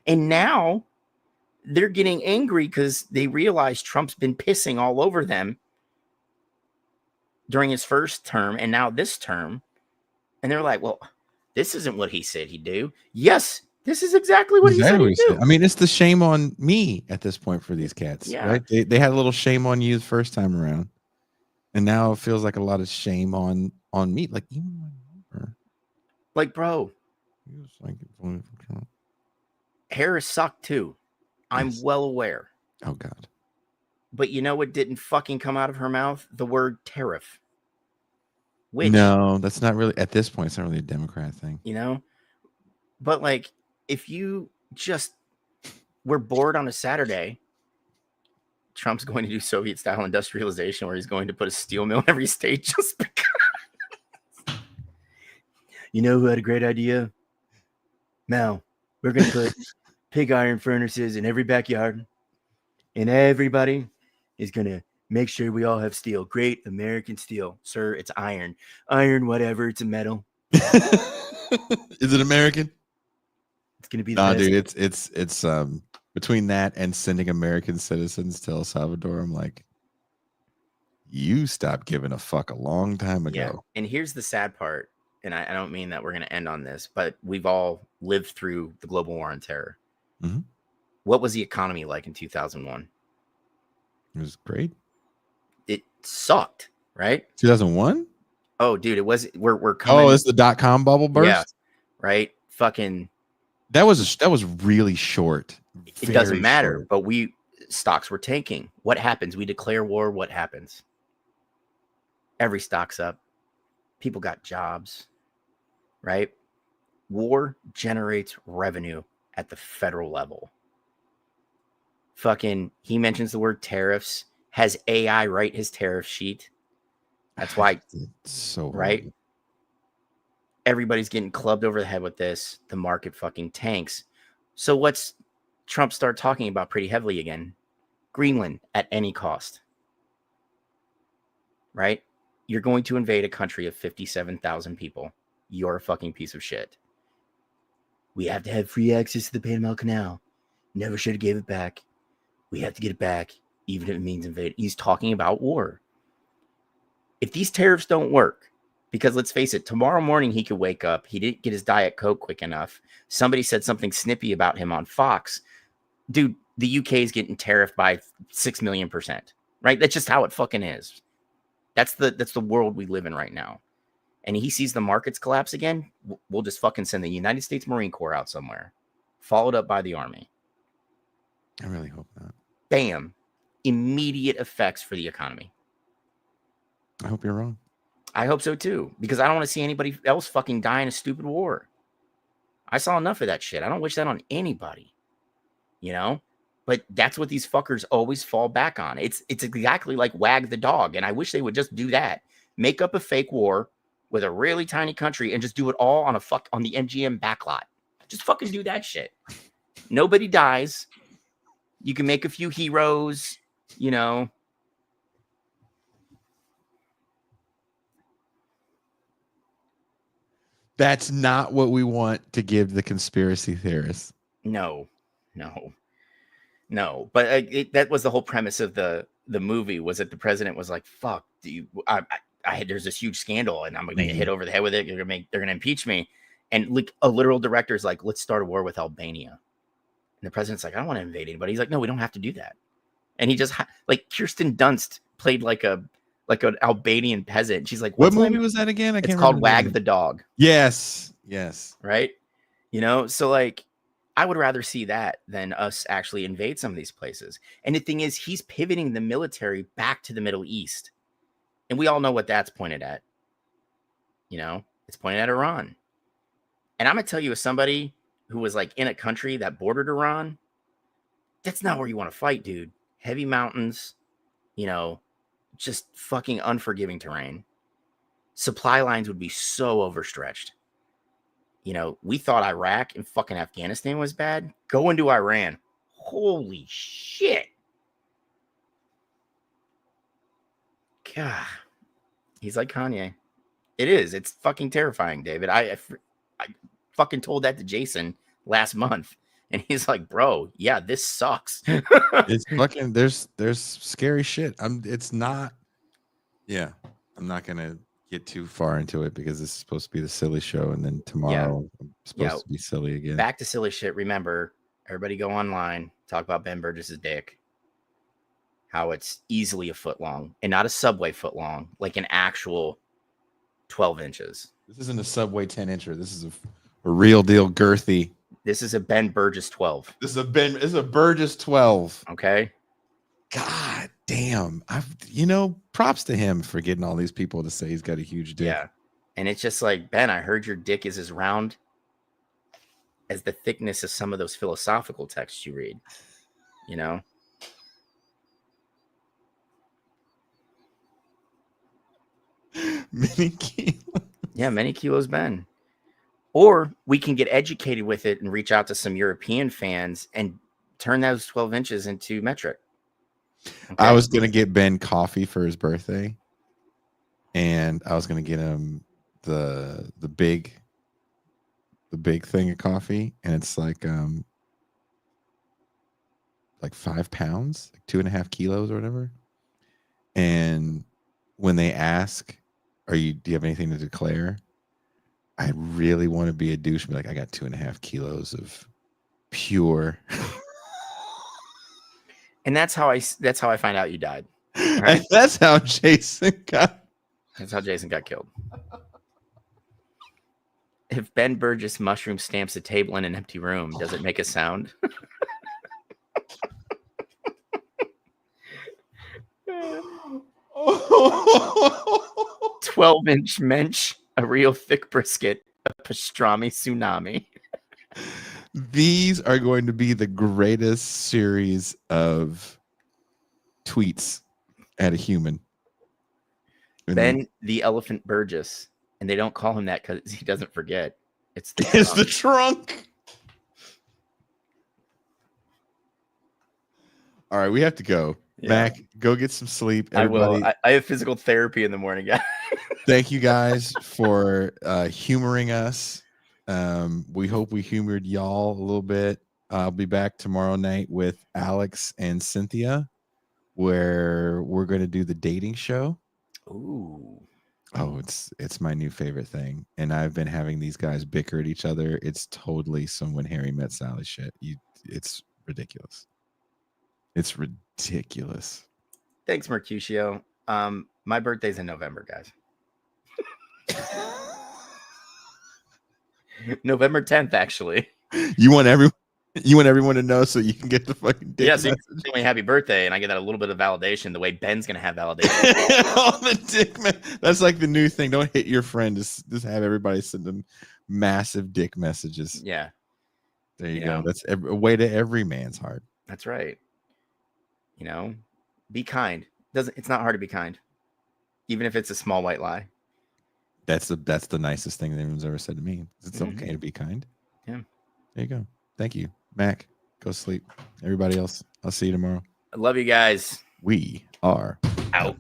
S2: And now they're getting angry because they realize Trump's been pissing all over them during his first term and now this term. And they're like, well, this isn't what he said he'd do. Yes, this is exactly what he said he'd do.
S1: I mean, it's the shame on me at this point for these cats.
S2: Yeah.
S1: Right? They had a little shame on you the first time around. And now it feels like a lot of shame on me. Like, even my neighbor.
S2: Like, bro,
S1: he was like voting for Trump.
S2: Harris sucked too. I'm well aware.
S1: Oh, God.
S2: But you know what didn't fucking come out of her mouth? The word tariff. Which,
S1: no, that's not really, at this point, it's not really a Democrat thing.
S2: You know? But like, if you just were bored on a Saturday, Trump's going to do Soviet-style industrialization where he's going to put a steel mill in every state just because. You know who had a great idea? Mel. We're going to put pig iron furnaces in every backyard, and everybody is going to make sure we all have steel. Great American steel. Sir, it's iron. Iron, whatever. It's a metal.
S1: Is it American?
S2: It's going to be the
S1: No,
S2: best.
S1: dude, it's between that and sending American citizens to El Salvador, I'm like, you stopped giving a fuck a long time ago.
S2: Yeah. And here's the sad part, and I don't mean that we're going to end on this, but we've all lived through the global war on terror.
S1: Mhm.
S2: What was the economy like in 2001?
S1: It was great.
S2: It sucked, right?
S1: 2001?
S2: Oh, dude, it was. We're coming.
S1: Oh, it's the .com bubble burst?
S2: Yeah, right. Fucking.
S1: That was really short.
S2: It doesn't
S1: Very
S2: matter,
S1: short.
S2: but stocks were tanking. What happens? We declare war. What happens? Every stock's up. People got jobs, right? War generates revenue at the federal level. Fucking, he mentions the word tariffs. Has AI write his tariff sheet? That's why,
S1: It's so
S2: right?
S1: horrible.
S2: Everybody's getting clubbed over the head with this. The market fucking tanks. So what's Trump start talking about pretty heavily again? Greenland at any cost, right? You're going to invade a country of 57,000 people. You're a fucking piece of shit. We have to have free access to the Panama Canal. Never should have gave it back. We have to get it back, even if it means invade. He's talking about war. If these tariffs don't work, because let's face it, tomorrow morning he could wake up. He didn't get his Diet Coke quick enough. Somebody said something snippy about him on Fox. Dude, the UK is getting tariffed by 6 million%, right? That's just how it fucking is. That's the world we live in right now. And he sees the markets collapse again, we'll just fucking send the United States Marine Corps out somewhere, followed up by the Army.
S1: I really hope not.
S2: Bam. Immediate effects for the economy.
S1: I hope you're wrong.
S2: I hope so too, because I don't want to see anybody else fucking die in a stupid war. I saw enough of that shit. I don't wish that on anybody, you know? But that's what these fuckers always fall back on. It's exactly like wag the dog, and I wish they would just do that. Make up a fake war with a really tiny country and just do it all on the MGM backlot. Just fucking do that shit. Nobody dies. You can make a few heroes, you know.
S1: That's not what we want to give the conspiracy theorists.
S2: No. But that was the whole premise of the movie, was that the president was like, "Fuck, there's this huge scandal, and I'm gonna get hit over the head with it. They're gonna impeach me." And like a literal director's like, "Let's start a war with Albania." And the president's like, "I don't want to invade anybody." He's like, "No, we don't have to do that." And he just like Kirsten Dunst played like an Albanian peasant. She's like,
S1: What movie was that again?
S2: It's called Wag the Dog.
S1: Yes.
S2: Right? You know, so like I would rather see that than us actually invade some of these places. And the thing is, he's pivoting the military back to the Middle East. And we all know what that's pointed at. You know, it's pointed at Iran. And I'm going to tell you, as somebody who was like in a country that bordered Iran, that's not where you want to fight, dude. Heavy mountains, you know, just fucking unforgiving terrain. Supply lines would be so overstretched. You know, we thought Iraq and fucking Afghanistan was bad. Go into Iran. Holy shit. God. He's like Kanye. It is. It's fucking terrifying, David. I fucking told that to Jason last month. And he's like, bro, yeah, this sucks.
S1: It's fucking, there's scary shit. It's not, yeah, I'm not going to get too far into it because this is supposed to be the silly show, and then tomorrow I'm supposed to be silly again.
S2: Back to silly shit. Remember, everybody go online, talk about Ben Burgess's dick, how it's easily a foot long, and not a Subway foot long, like an actual 12 inches.
S1: This isn't a Subway 10-incher. This is a real deal girthy.
S2: This is a Ben Burgess 12.
S1: This is a Burgess 12.
S2: Okay.
S1: God damn. Props to him for getting all these people to say he's got a huge dick.
S2: Yeah. And it's just like, Ben, I heard your dick is as round as the thickness of some of those philosophical texts you read. You know?
S1: Many kilos.
S2: Yeah, many kilos, Ben. Or we can get educated with it and reach out to some European fans and turn those 12 inches into metric. Okay?
S1: I was gonna get Ben coffee for his birthday, and I was gonna get him the big thing of coffee, and it's like 5 pounds, like 2.5 kilos or whatever. And when they ask, do you have anything to declare? I really want to be a douche and be like, I got 2.5 kilos of pure.
S2: And that's how I find out you died.
S1: Right? And that's how Jason got.
S2: That's how Jason got killed. If Ben Burgess mushroom stamps a table in an empty room, does it make a sound? 12-inch mensch, a real thick brisket, a pastrami tsunami.
S1: These are going to be the greatest series of tweets at a human.
S2: Ben the Elephant Burgess. And they don't call him that because he doesn't forget. It's the
S1: trunk. The trunk. All right, we have to go. Yeah. Mac, go get some sleep. Everybody.
S2: I will. I have physical therapy in the morning, guys.
S1: Thank you guys for humoring us. We hope we humored y'all a little bit. I'll be back tomorrow night with Alex and Cynthia, where we're going to do the dating show.
S2: Ooh.
S1: Oh, it's my new favorite thing. And I've been having these guys bicker at each other. It's totally some When Harry Met Sally shit. It's ridiculous. It's ridiculous.
S2: Thanks, Mercutio. My birthday's in November, guys. November 10th, actually.
S1: You want everyone to know so you can get the fucking dick
S2: message. So you can happy birthday, and I get that a little bit of validation the way Ben's gonna have validation.
S1: All the dick that's like the new thing. Don't hit your friend. Just have everybody send them massive dick messages.
S2: Yeah.
S1: There you go. That's a way to every man's heart.
S2: That's right. Be kind. It's not hard to be kind. Even if it's a small white lie.
S1: That's the nicest thing that anyone's ever said to me. It's okay to be kind.
S2: Yeah.
S1: There you go. Thank you, Mac. Go sleep. Everybody else, I'll see you tomorrow.
S2: I love you guys.
S1: We are
S2: out.